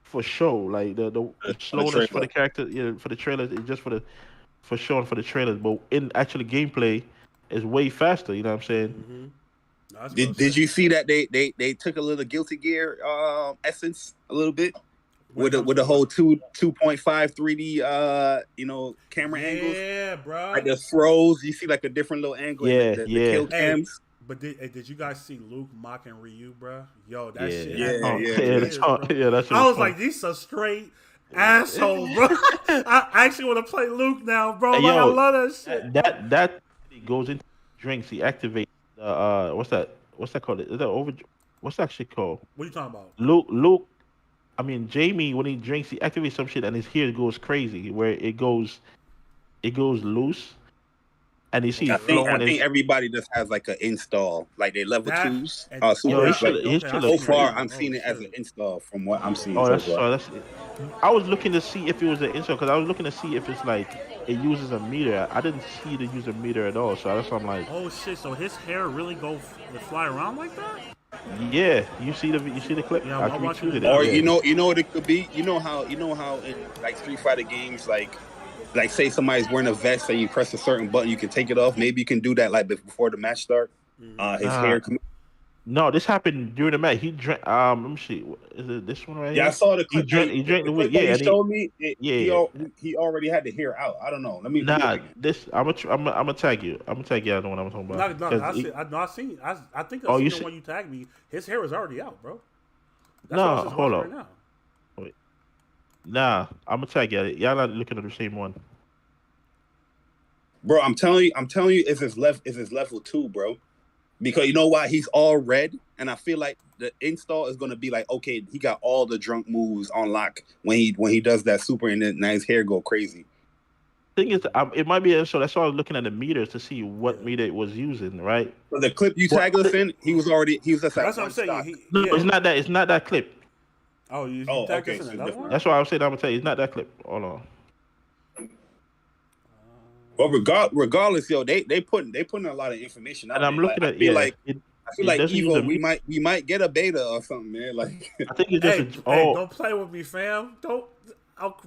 B: for show, like the slowness for the character, for the trailers, it's just for show and for the trailers. But in actually gameplay, is way faster. You know what I'm saying?
A: Mm-hmm.
D: Did you see that they took a little Guilty Gear essence a little bit? With the whole 2.5 3D camera angles.
A: Yeah, bro.
D: Like the throws, you see like a different little angle. The kill cams.
A: But did you guys see Luke mocking Ryu, bro? Yo, that shit.
B: That's.
A: I was like, these are straight assholes, bro. I actually want to play Luke now, bro. Like, I love that shit.
B: That goes into drinks. He activates. What's that called? Is that over? What's that shit called?
A: What are you talking about?
B: Luke. I mean, Jamie, when he drinks, he activates some shit, and his hair goes crazy, where it goes loose, and you see.
D: I think everybody just has like an install, like they level 2s. So far, I'm seeing it as an install from what I'm seeing.
B: I was looking to see if it was an install, because I was looking to see if it's like it uses a meter. I didn't see the use a meter at all, so that's why I'm like,
A: oh shit! So his hair really fly around like that?
B: Yeah, you see the clip.
A: Yeah,
B: I
A: I'm watching
B: retweeted
A: it
B: it.
A: now.
D: Or
B: Yeah.
D: you know what it could be. You know how in like Street Fighter games, like say somebody's wearing a vest and you press a certain button, you can take it off. Maybe you can do that like before the match start. His
B: Nah,
D: hair.
B: no, this happened during the match. He drank. Let me see. Is it this one right
D: Yeah, I
B: here?
D: saw the
B: He
D: clip.
B: drank. He drank
D: The
B: the weed.
D: clip that
B: Yeah,
D: he
B: and he.
D: showed me,
B: Yeah.
D: he already had the hair out. I don't know. Let me look
B: Nah,
D: again.
B: this. I'm gonna tag you. I'm gonna tag you. I know what I'm talking
A: No,
B: about.
A: no,
B: Because
A: I seen. I think I
B: oh,
A: seen
B: you
A: the
B: see?
A: one you tagged me. His hair is already out, bro. That's what I was
B: No,
A: just
B: hold
A: watching
B: up.
A: right now.
B: Wait. Nah, I'm gonna tag you. Y'all not looking at the same one.
D: Bro, I'm telling you, if it's level 2, bro. Because you know why? He's all red, and I feel like the install is gonna be like, okay, he got all the drunk moves on lock when he does that super, and then now his hair go crazy.
B: Thing is, it might be so. That's why I was looking at the meters to see what
A: Yeah.
B: meter it was using, right?
D: So the clip you
B: What?
D: tagged us in, he was just at
A: That's what I'm
D: one
A: saying.
D: stock.
B: No,
A: Yeah.
B: it's not that. It's not that clip.
A: Oh, you
D: Oh,
A: tagged
D: okay,
A: us in
D: so
A: another
D: different.
A: one?
B: That's why I was saying I'm gonna tell you it's not that clip. Hold on.
D: But regardless, yo, they putting a lot of information
B: And
D: out
B: I'm
D: there. Like
B: looking at
D: I feel
B: it
D: like
B: doesn't use
D: Evo,
B: the.
D: we might get a beta or something, man. Like
B: I think it's just
A: Hey,
B: a.
A: hey,
B: Oh,
A: don't play with me, fam. Don't,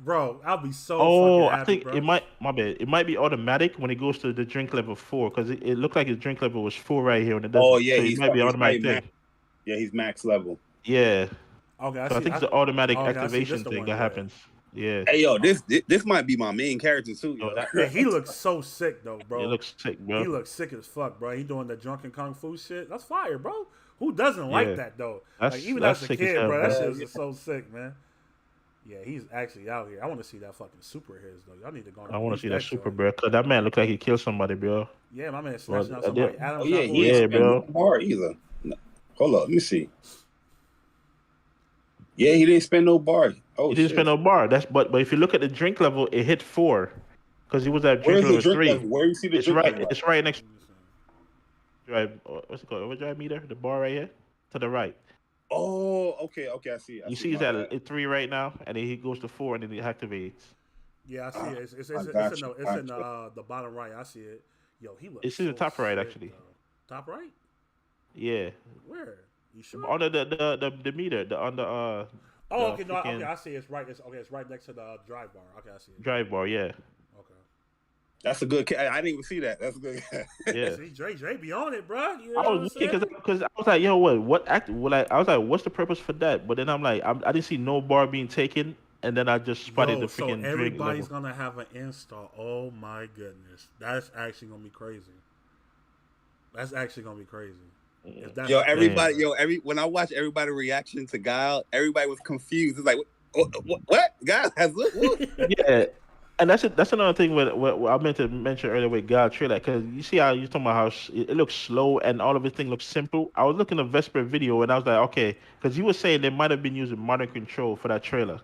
A: bro. I'll be so fucking
B: oh, I
A: happy,
B: think
A: bro.
B: it might. My bad. It might be automatic when it goes to the drink level 4 because it looked like his drink level was 4 right here and it
D: oh
B: doesn't.
D: yeah,
B: So it might be
D: he's probably
B: automatic thing.
D: max. Yeah, he's max level.
B: Yeah.
A: Okay, I
B: So I
A: see.
B: think it's an automatic
A: Okay, I see. This
B: activation
A: the
B: thing
A: one.
B: that
A: Yeah.
B: happens. Yeah.
D: Hey yo, this might be my main character too,
B: So
D: yo.
B: that
A: Hey, he looks so sick though,
B: it
A: bro.
B: looks sick, bro.
A: He looks sick as fuck, bro. He doing the drunken kung fu shit. That's fire, bro. Who doesn't like
B: Yeah.
A: that though? Like
B: That's
A: even
B: that's
A: as a
B: sick as
A: kid,
B: hell,
A: bro, that
B: bro.
A: shit is just so sick, man. Yeah, he's actually out here. I want to see that fucking super his though. Y'all need to go and
B: I want
A: release
B: to see that
A: that
B: super,
A: joint.
B: bro. Cause that man looked like he killed somebody, bro.
A: Yeah, my man
B: Well,
A: snatching out somebody
D: Oh
A: Adam's
D: yeah,
A: apple.
D: he ain't
B: Yeah,
D: spent no
B: bro.
D: bar either. No. Hold up, let me see. Yeah, he didn't spend no bar. Oh
B: He didn't spend
D: shit.
B: no bar. But if you look at the drink level, it hit 4 because he was at drink
D: Where's the
B: level
D: drink
B: 3.
D: level? Where you see the
B: It's
D: drink
B: right.
D: level at?
B: It's right next to drive. What's it called? Overdrive meter. The bar right here to the right.
D: Oh, okay, I see.
B: You see, he's
D: My bad.
B: at 3 right now, and then he goes to 4, and then he activates.
A: Yeah, I see it.
D: I
A: It's
D: got
A: in
D: you.
A: the bottom right. I see it. Yo, he looks.
B: It's in the
A: so
B: top right,
A: sick,
B: actually.
A: though. Top right?
B: Yeah,
A: Where? You sure?
B: on the meter, on the
A: Oh,
B: the
A: okay, no,
B: freaking
A: okay, I see. It's right. It's right next to the drive bar. Okay, I see it.
B: drive bar. Yeah,
A: Okay.
D: That's a good. I didn't even see that. That's a good.
B: yeah.
A: See, Dre be on it, bro. You know
B: I
A: what I'm
B: was looking
A: saying?
B: because I was like, yo, what act? Well, like, I was like, what's the purpose for that? But then I'm like, I didn't see no bar being taken, and then I just spotted the
A: So
B: freaking drink
A: everybody's
B: level.
A: gonna have an install. Oh my goodness, that's actually gonna be crazy. That's actually gonna be crazy. If that's
D: Yo,
A: the case,
D: everybody,
A: bro.
D: when I watch everybody reaction to Guile, everybody was confused. It's like, what? Guile has what?
B: Yeah, and that's another thing what I meant to mention earlier with God trailer because you see how you talking about how it looks slow and all of everything looks simple. I was looking at Vesper video and I was like, okay, because you were saying they might have been using modern control for that trailer.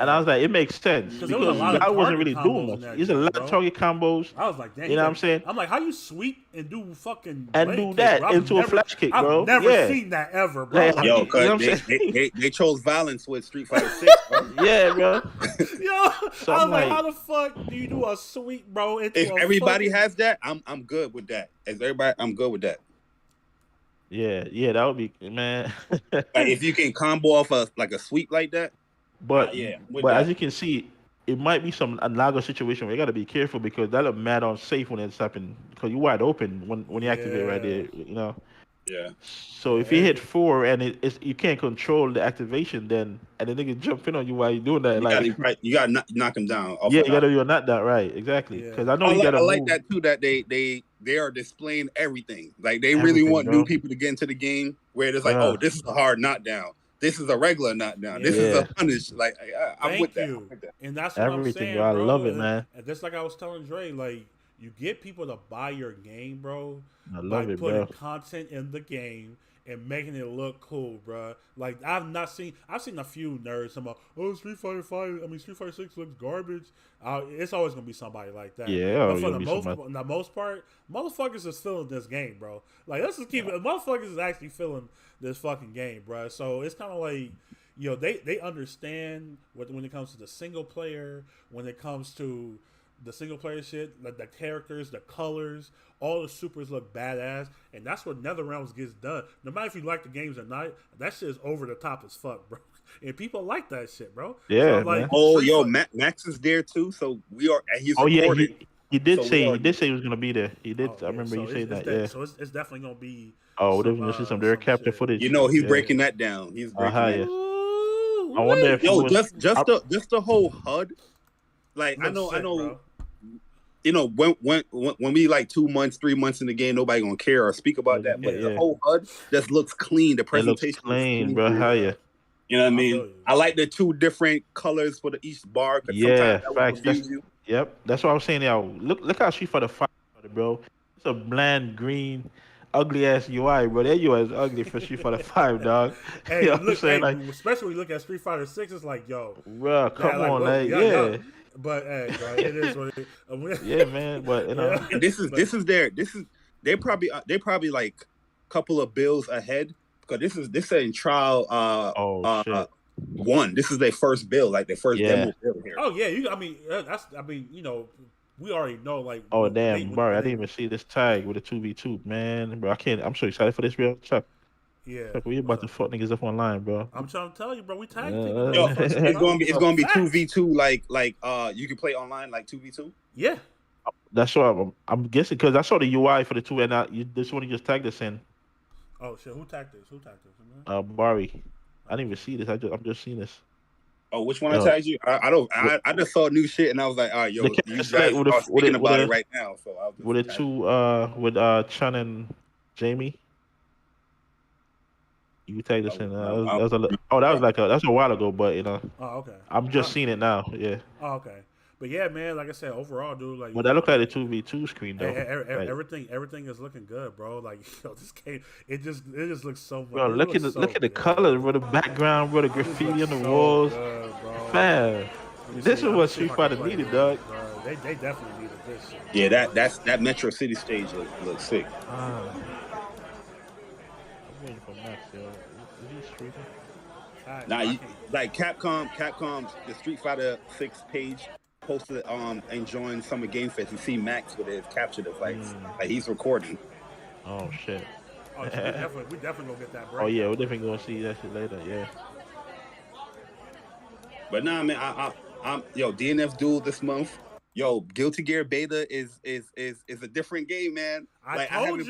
B: And I
A: Yeah,
B: was like, it makes sense
A: because there was a
B: because
A: lot of
B: God wasn't
A: target
B: really doing
A: combos in
B: much.
A: that
B: He's a
A: joint,
B: lot of
A: bro.
B: target combos.
A: I was like, damn.
B: You know what I'm saying?
A: I'm like, how you sweep and do fucking
B: And
A: blade
B: do
A: kick,
B: that
A: bro?
B: into a flash kick,
A: I've
B: bro.
A: never
B: Yeah.
A: seen that ever, bro.
B: Like,
A: Like,
D: Yo,
B: you know
D: cause
B: what I'm saying?
D: they chose violence with Street Fighter 6, bro.
B: Yeah, bro.
A: yo,
B: So
A: I
B: I'm
A: was like,
B: like,
A: how the fuck do you do a sweep, bro? Into
D: If
A: a
D: everybody
A: fucking...
D: has that, I'm good with that. As everybody, I'm good with that.
B: yeah, that would be man.
D: Like if you can combo off a sweep like that,
B: But
D: yeah, with
B: but as
D: that.
B: you can see, it might be some analogous situation where you got to be careful because that look mad unsafe when it's happening because you're wide open when you activate right there, you know.
D: Yeah.
B: So if you
A: Yeah,
B: hit 4 and it's you can't control the activation, then and the nigga jump in on you while you're doing that, like
D: You gotta knock him down off
B: yeah,
D: a
B: you gotta
D: knock.
B: do not that right, exactly.
A: yeah.
B: Because I know you gotta
D: I like
B: move
D: that too. That they are displaying everything. Like they really
B: everything,
D: want new
B: bro.
D: people to get into the game where it's like,
B: Yeah,
D: oh, this is a hard knockdown. This is a regular knockdown. This is
A: Yeah.
B: yeah,
D: a punish. Like I'm with
A: Thank
D: that.
A: you.
D: I'm with that.
A: And that's what I'm
B: everything, bro.
A: saying,
B: I
A: bro.
B: love it, man.
A: And just like I was telling Dre, like, you get people to buy your game, bro,
B: I
A: by
B: love it,
A: putting
B: bro.
A: content in the game and making it look cool, bro. Like I've seen a few nerds talking about, oh, Street Fighter 6 looks garbage. It's always gonna be somebody like that.
B: Yeah,
A: But for
B: you'll be somebody.
A: the most part, motherfuckers is feeling this game, bro. Like let's just keep it. Motherfuckers is actually feeling this fucking game, bro. So it's kind of like, you know, they understand when it comes to the single player, when it comes to the single player shit, like the characters, the colors, all the supers look badass, and that's what NetherRealms gets done. No matter if you like the games or not, that shit is over the top as fuck, bro. And people like that shit, bro.
B: Yeah,
A: so I'm like,
B: man.
D: Oh, yo, Max is there too. So we are. And he's
B: Oh yeah,
D: recording.
B: he did
D: So
B: say he was gonna be there. He did.
A: Oh,
B: I remember you saying that. Yeah.
A: So it's definitely gonna be.
B: Oh,
A: some,
B: we're gonna see some their capture
A: shit.
B: footage.
D: You know, he's
B: Yeah.
D: breaking that down. He's breaking that.
B: Yeah.
A: Ooh,
B: I wonder if
D: Yo,
B: it was,
D: just the whole HUD. Like I know.
A: Bro.
D: You know, when we like 2 months, 3 months in the game, nobody gonna care or speak about that. But the whole HUD just looks clean. The presentation
B: looks clean, bro. Hell yeah.
D: You know what I mean? I like the 2 different colors for each bar.
B: Yeah, facts. Yep, that's what I was saying. Yo, look how Street Fighter 5, bro. It's a bland green, ugly ass UI, bro. That UI is ugly for Street Fighter 5, dog.
A: Hey,
B: you know
A: look,
B: saying? Like,
A: especially when you look at Street Fighter 6, it's like, yo,
B: bro, come on,
A: look,
B: yeah.
A: But hey, bro, it is what it is.
B: Yeah, man. But you know,
D: and they probably like a couple of bills ahead because this is in trial.
B: shit.
D: 1. This is their first build, like their first demo build here.
A: Oh yeah, you know, we already know like.
B: Oh damn, bro! I didn't even see this tag with a 2v2, man, bro. I'm so excited for this, bro. Chuck.
A: Yeah,
B: Chuck, we about to fuck niggas up online, bro.
A: I'm trying to tell you, bro. We tagged
D: Yo, it's gonna be 2v2, like you can play online like 2v2.
A: Yeah,
B: that's what I'm guessing because I saw the UI for the 2, and this one you just tagged us in.
A: Oh shit! Who tagged this?
B: Bari. I didn't even see this. I'm just seeing this.
D: Oh, which one I tagged you? I just saw new shit and I was like, all right, yo, you guys are speaking about it right now. So I'll just
B: with the 2 with Chun and Jamie. You tagged us in. That was a while ago, but you know.
A: Oh, okay.
B: I'm just seeing it now. Yeah.
A: Oh, okay. But yeah, man, like I said, overall, dude, like.
B: Well, that looked like a 2v2 screen though.
A: Everything is looking good, bro. Like, yo, this game, it just looks so much.
B: Bro, look at the colors, bro. The background, bro. The graffiti on the walls. Good, man, this is what Street Fighter needed, dog.
A: They definitely needed this shit.
D: Yeah, that Metro City stage looks sick.
B: I'm waiting for Max, yo. Is he streaming?
D: Nah, like Capcom, the Street Fighter 6 page posted enjoying Summer Game Fest. You see Max with his capture device, like he's recording.
B: Oh shit!
A: Oh, we definitely gonna get that break.
B: Oh yeah, we're definitely gonna see that shit later. Yeah.
D: But nah, man, I'm DNF Duel this month. Yo, Guilty Gear Beta is a different game, man.
A: I
D: haven't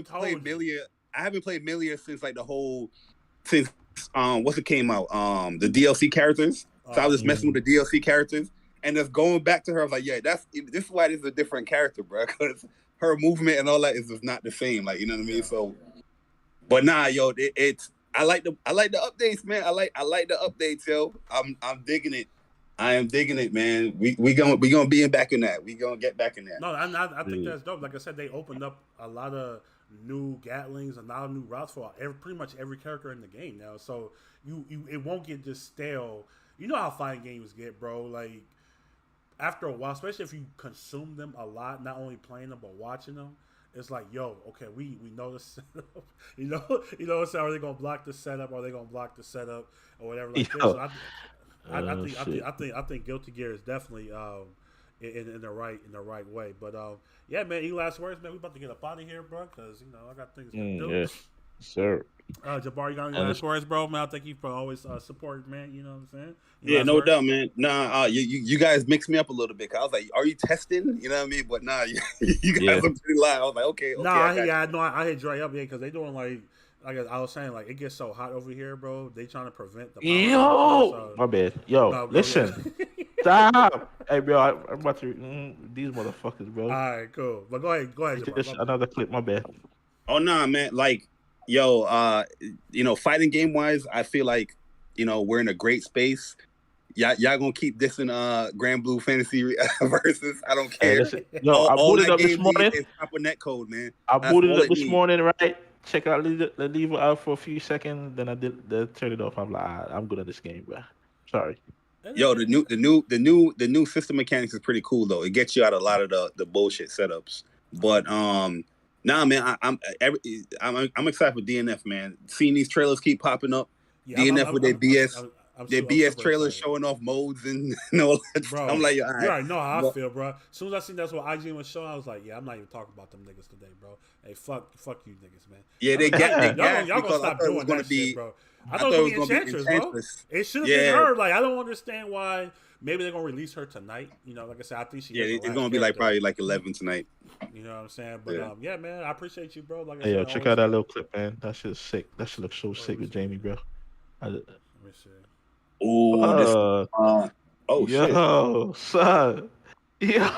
D: played Melia. I haven't played Melia since once it came out, the DLC characters. So I was just messing with the DLC characters and just going back to her. I was like, yeah, this is why this is a different character, bro. Because her movement and all that is just not the same. Like, you know what I mean? So, but nah, yo, I like the updates, man. I like the updates, yo. I'm digging it. I am digging it, man. We gonna be back in that. We gonna get back in that.
A: No, I think that's dope. Like I said, they opened up a lot of new Gatlings, a lot of new routes for pretty much every character in the game now. So it won't get just stale. You know how fighting games get, bro. Like after a while, especially if you consume them a lot, not only playing them but watching them, it's like, yo, okay, we know the setup. you know, so are they gonna block the setup? Are they gonna block the setup or whatever like this? So I think Guilty Gear is definitely in the right way. But yeah, man. Any last words, man? We about to get up out of here, bro, because I got things to do.
B: Yes, sir.
A: Jabbar, you got any last words, bro? Man, I thank you for always supporting, man. You know what I'm saying?
D: Yeah, no doubt, man. Nah, you guys mixed me up a little bit. I was like, are you testing? You know what I mean? But nah, you guys are pretty loud. I was like, okay.
A: I hit Dre up, because they doing like I was saying, like, it gets so hot over here, bro. They trying to prevent the
B: power. My bad. Yo, no, listen. Stop. Hey, bro, I'm about to these motherfuckers, bro.
A: All right, cool. But go ahead.
B: Just another clip. My bad.
D: Oh nah, man. Like, yo, fighting game wise, I feel like we're in a great space. Y'all gonna keep dissing Grand Blue Fantasy versus. I don't care.
B: Hey, I booted up this morning.
D: It's proper netcode, man.
B: I booted up this morning, right? Check out leave it out for a few seconds, then I turn it off. I'm like, I'm good at this game, bro. Sorry.
D: Yo, the new system mechanics is pretty cool though. It gets you out a lot of the bullshit setups. But nah, man, I'm excited for DNF, man. Seeing these trailers keep popping up. Yeah, DNF with their BS. their BS trailers showing off modes and all that.
A: Bro,
D: I'm like,
A: you already know how I feel, bro. As soon as I seen that's what IGN was showing, I was like, yeah, I'm not even talking about them niggas today, bro. Hey, fuck you niggas, man.
D: Yeah, they
A: y'all gonna stop doing that shit, bro. I thought it was gonna be Enchantress, bro. It should have been her. Like, I don't understand why. Maybe they're gonna release her tonight. You know, like I said, I think she.
D: Yeah, it's gonna be like probably like 11 tonight.
A: You know what I'm saying? But yeah, man, I appreciate you, bro. Like I
B: hey,
A: said,
B: yo, check out that little clip, man. That shit's sick. That shit looks so sick with Jamie, bro.
A: Let me see.
D: Oh, shit.
B: Yo, son. Yo,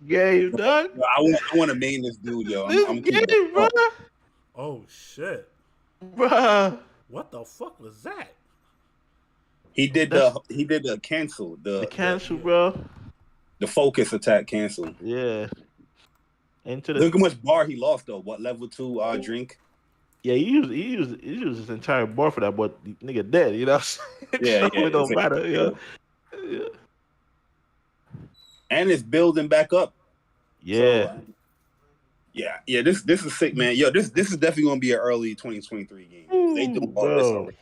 B: game, dog.
D: I want to main this dude, yo. I'm
B: game, bro.
A: Oh shit,
B: Bruh.
A: what the fuck was that?
D: He did the cancel
B: the cancel, bro.
D: The focus attack cancel.
B: Yeah. Into the
D: Look how much bar he lost though. What level 2 drink?
B: Yeah, he used his entire bar for that, but the nigga dead, you know what I'm saying?
D: Yeah,
B: it don't matter, yeah.
D: And it's building back up.
B: Yeah.
D: So, yeah. This is sick, man. Yo, this is definitely gonna be an early 2023 game. They do all this already.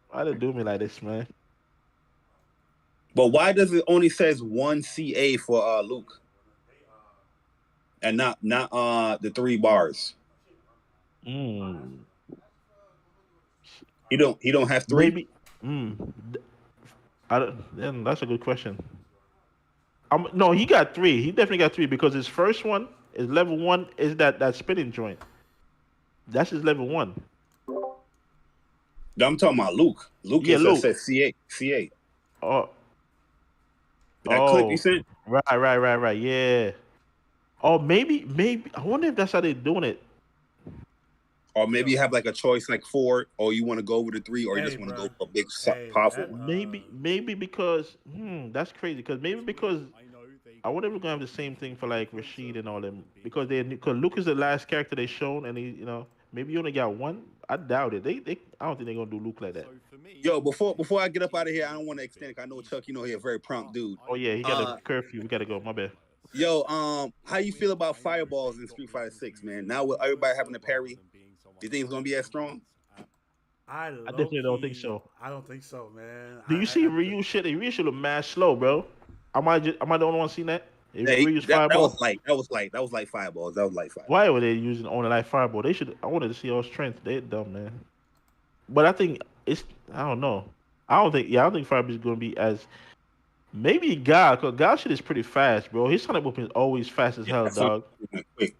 B: Why they do me like this, man?
D: But why does it only says 1 CA for Luke, and not the 3 bars? He don't have 3.
B: Maybe. That's a good question. No, he got 3. He definitely got 3 because his first one is level 1. Is that spinning joint? That's his level 1.
D: I'm talking about Luke. Luke says CA.
B: Oh.
D: That clip you sent?
B: Right. Yeah. Oh, maybe. I wonder if that's how they're doing it.
D: Or maybe you have like a choice, like 4, or you want to go over the 3, or you just want to go for a big, powerful one.
B: Maybe because that's crazy. Because I wonder if we're gonna have the same thing for like Rashid and all them because Luke is the last character they shown, and he maybe you only got 1. I doubt it. They I don't think they're gonna do Luke like that.
D: Yo, before I get up out of here, I don't want to extend. I know Chuck, he's a very prompt dude.
B: Oh yeah, he got a curfew. We gotta go. My bad.
D: Yo, how you feel about fireballs in Street Fighter 6, man? Now with everybody having a parry, do you think it's gonna be as strong?
A: I
B: definitely don't think so.
A: I don't think so, man.
B: Do you see Ryu shit? Ryu should look mad slow, bro. Am I the only one seeing that?
D: That was like fireballs.
B: Why were they using only like fireball? They should. I wanted to see all strength. They're dumb, man. But I think I don't know. I don't think fireball is gonna be as. Maybe Guile, because Guile shit is pretty fast, bro. His Sonic weapon is always fast as hell, dog.
D: Quick.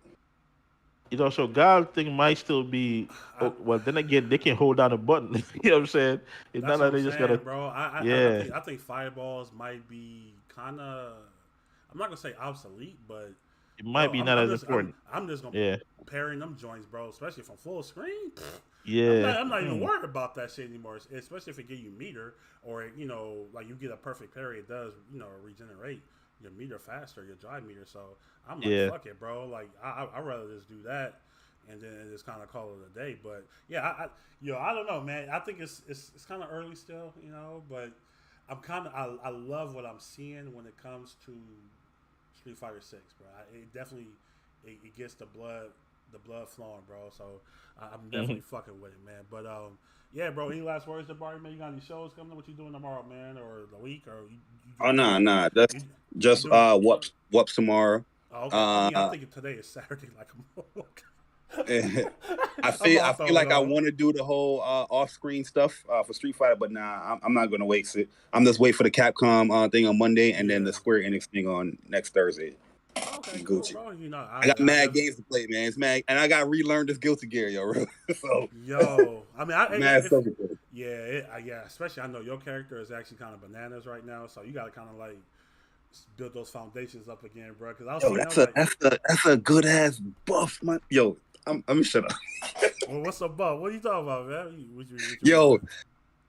B: So Guile thing might still be. Well, then again, they can hold down a button. You know what I'm saying? It's not like they just gotta.
A: Bro, I think fireballs might be kind of. I'm not gonna say obsolete, but
B: it might be not as important.
A: I'm just gonna parrying them joints, bro. Especially from full screen.
B: Yeah,
A: I'm not even worried about that shit anymore. Especially if it give you meter, or like you get a perfect parry, it does regenerate your meter faster, your drive meter. So I'm like, fuck it, bro. Like I'd rather just do that, and then just kind of call it a day. But yeah, I don't know, man. I think it's kind of early still, but I'm I love what I'm seeing when it comes to Street Fighter 6, bro. It definitely it gets the blood flowing, bro. So I'm definitely fucking with it, man. But yeah, bro. Any last words to Barry, man? You got any shows coming up? What you doing tomorrow, man, or the week, or
D: nah. That's just whoops tomorrow.
A: Oh, okay. I'm thinking today is Saturday, like
D: I feel like I want to do the whole off-screen stuff for Street Fighter, but nah, I'm not gonna waste it. I'm just wait for the Capcom thing on Monday, and then the Square Enix thing on next Thursday.
A: Okay,
D: Gucci.
A: Cool, bro.
D: I got mad games to play, man. It's mad, and I got to relearn this Guilty Gear, yo. So,
A: I mean,
D: mad stuff.
A: Especially I know your character is actually kind of bananas right now, so you got to kind of like build those foundations up again, bro. Because
D: that's a good ass buff, man. Yo, I'm shut up.
A: Well, what's a buff? What are you talking about, man?
D: Yo,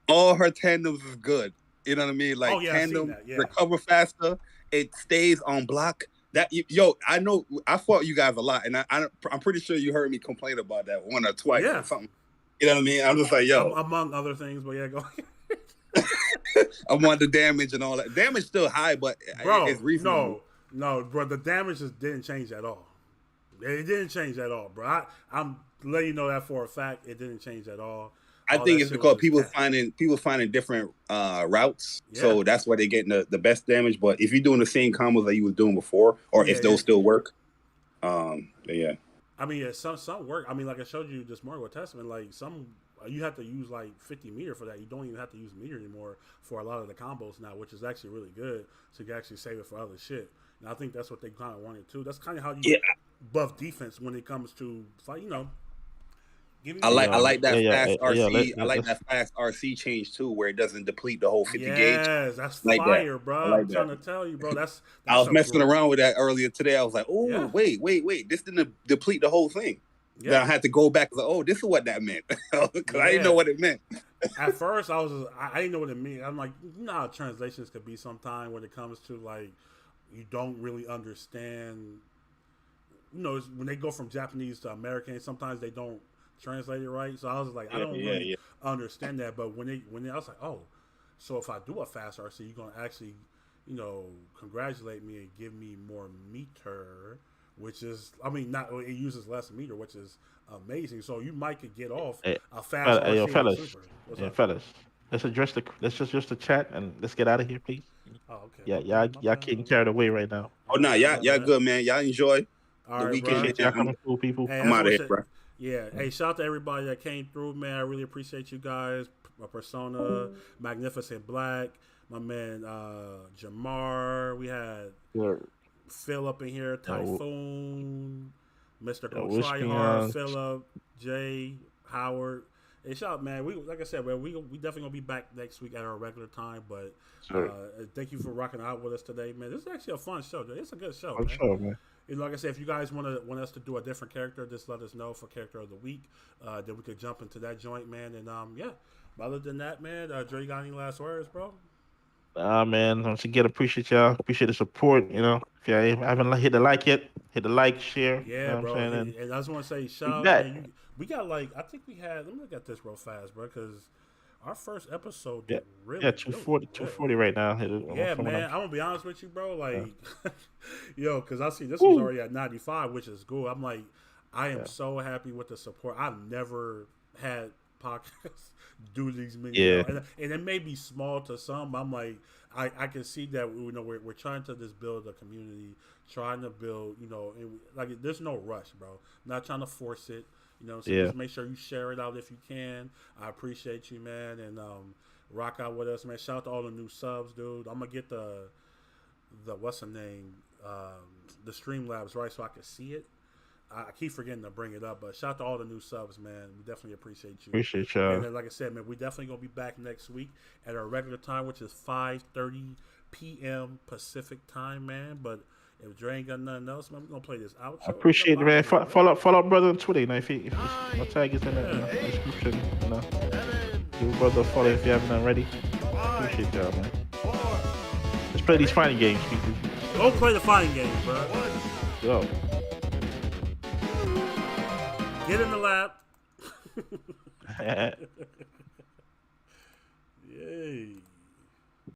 D: all her tandems is good. You know what I mean? Like tandem recover faster. It stays on block. I know I fought you guys a lot, and I'm pretty sure you heard me complain about that 1 or twice or something. You know what I mean? I'm just like, yo.
A: Among other things, but yeah, go ahead.
D: I want the damage and all that. Damage still high, but it's reasonable.
A: No, bro. The damage just didn't change at all. It didn't change at all, bro. I'm letting you know that for a fact. It didn't change at all.
D: I think it's because people finding different routes, so that's why they're getting the best damage. But if you're doing the same combos that you was doing before, or if those still work, yeah.
A: I mean, some work. I mean, like I showed you this morning with Testament, like some you have to use like 50 meter for that. You don't even have to use meter anymore for a lot of the combos now, which is actually really good. So you can actually save it for other shit. And I think that's what they kind of wanted too. That's kind of how you buff defense when it comes to fight. You know.
D: I like that fast RC. I like that fast RC change too, where it doesn't deplete the whole 50 gauge.
A: Yes, that's fire, bro. I'm trying to tell you, bro.
D: I was messing around with that earlier today. I was like, oh, wait. This didn't deplete the whole thing. Yeah. Then I had to go back and like, oh, this is what that meant. Because I didn't know what it meant.
A: At first, I didn't know what it meant. I'm like, you know how translations could be sometime when it comes to like, you don't really understand. You know, when they go from Japanese to American, sometimes they don't translate it right. So I was like, I don't really understand that. But when I was like, oh, so if I do a fast RC, you're gonna actually, you know, congratulate me and give me more meter, which is, I mean, not it uses less meter, which is amazing. So you might could get off a fast RC.
B: Fellas, let's just the chat and let's get out of here, please.
A: Oh, okay.
B: Yeah, y'all getting carried away right now.
D: Oh no, y'all good, man. Y'all enjoy the weekend.
B: Y'all coming through, people.
A: Hey,
D: I'm out of here, bro.
A: Yeah. Hey, shout out to everybody that came through, man. I really appreciate you guys. Persona, Magnificent Black, my man Jamar. We had Phil up in here, Typhoon, Mr. Go Tryhard, Philip, Jay, Howard. Hey, shout out, man. Like I said, man, we definitely gonna be back next week at our regular time. But thank you for rocking out with us today, man. This is actually a fun show. It's a good show, man.
B: Sure, man.
A: And like I said, if you guys want us to do a different character, just let us know for character of the week. Then we could jump into that joint, man. And other than that, man, Dre, you got any last words, bro?
B: Man, once again, appreciate y'all. Appreciate the support. You know, if you haven't hit the like yet, hit the like, share.
A: Yeah,
B: you know
A: bro. And I just want to say, shout out. We got like, I think we had. Let me look at this real fast, bro, because our first episode did really
B: 240 right now.
A: Yeah, man. I'm gonna be honest with you, bro. Like, because I see this was already at 95, which is cool. I'm like, I am so happy with the support. I've never had podcasts do these many.
B: Yeah.
A: And it may be small to some. But I'm like, I can see that we're trying to just build a community, trying to build, like there's no rush, bro. I'm not trying to force it. So just make sure you share it out if you can. I appreciate you, man, and rock out with us, man. Shout out to all the new subs, dude. I'm gonna get the what's the name, the Streamlabs right so I can see it. I keep forgetting to bring it up, but shout out to all the new subs, man. We definitely appreciate you.
B: Appreciate y'all.
A: And then, like I said, man, we definitely gonna be back next week at our regular time, which is 5:30 p.m. Pacific time, man. But if Dre ain't got nothing else, man, we're gonna play this outro.
B: I appreciate it, man. Follow up brother on Twitter. If my tag is in the description, give a brother a follow if you haven't already. Appreciate y'all, man. Let's play these fighting games, people.
A: Go play the fighting games, bro.
B: Go.
A: Get in the lab. Yay.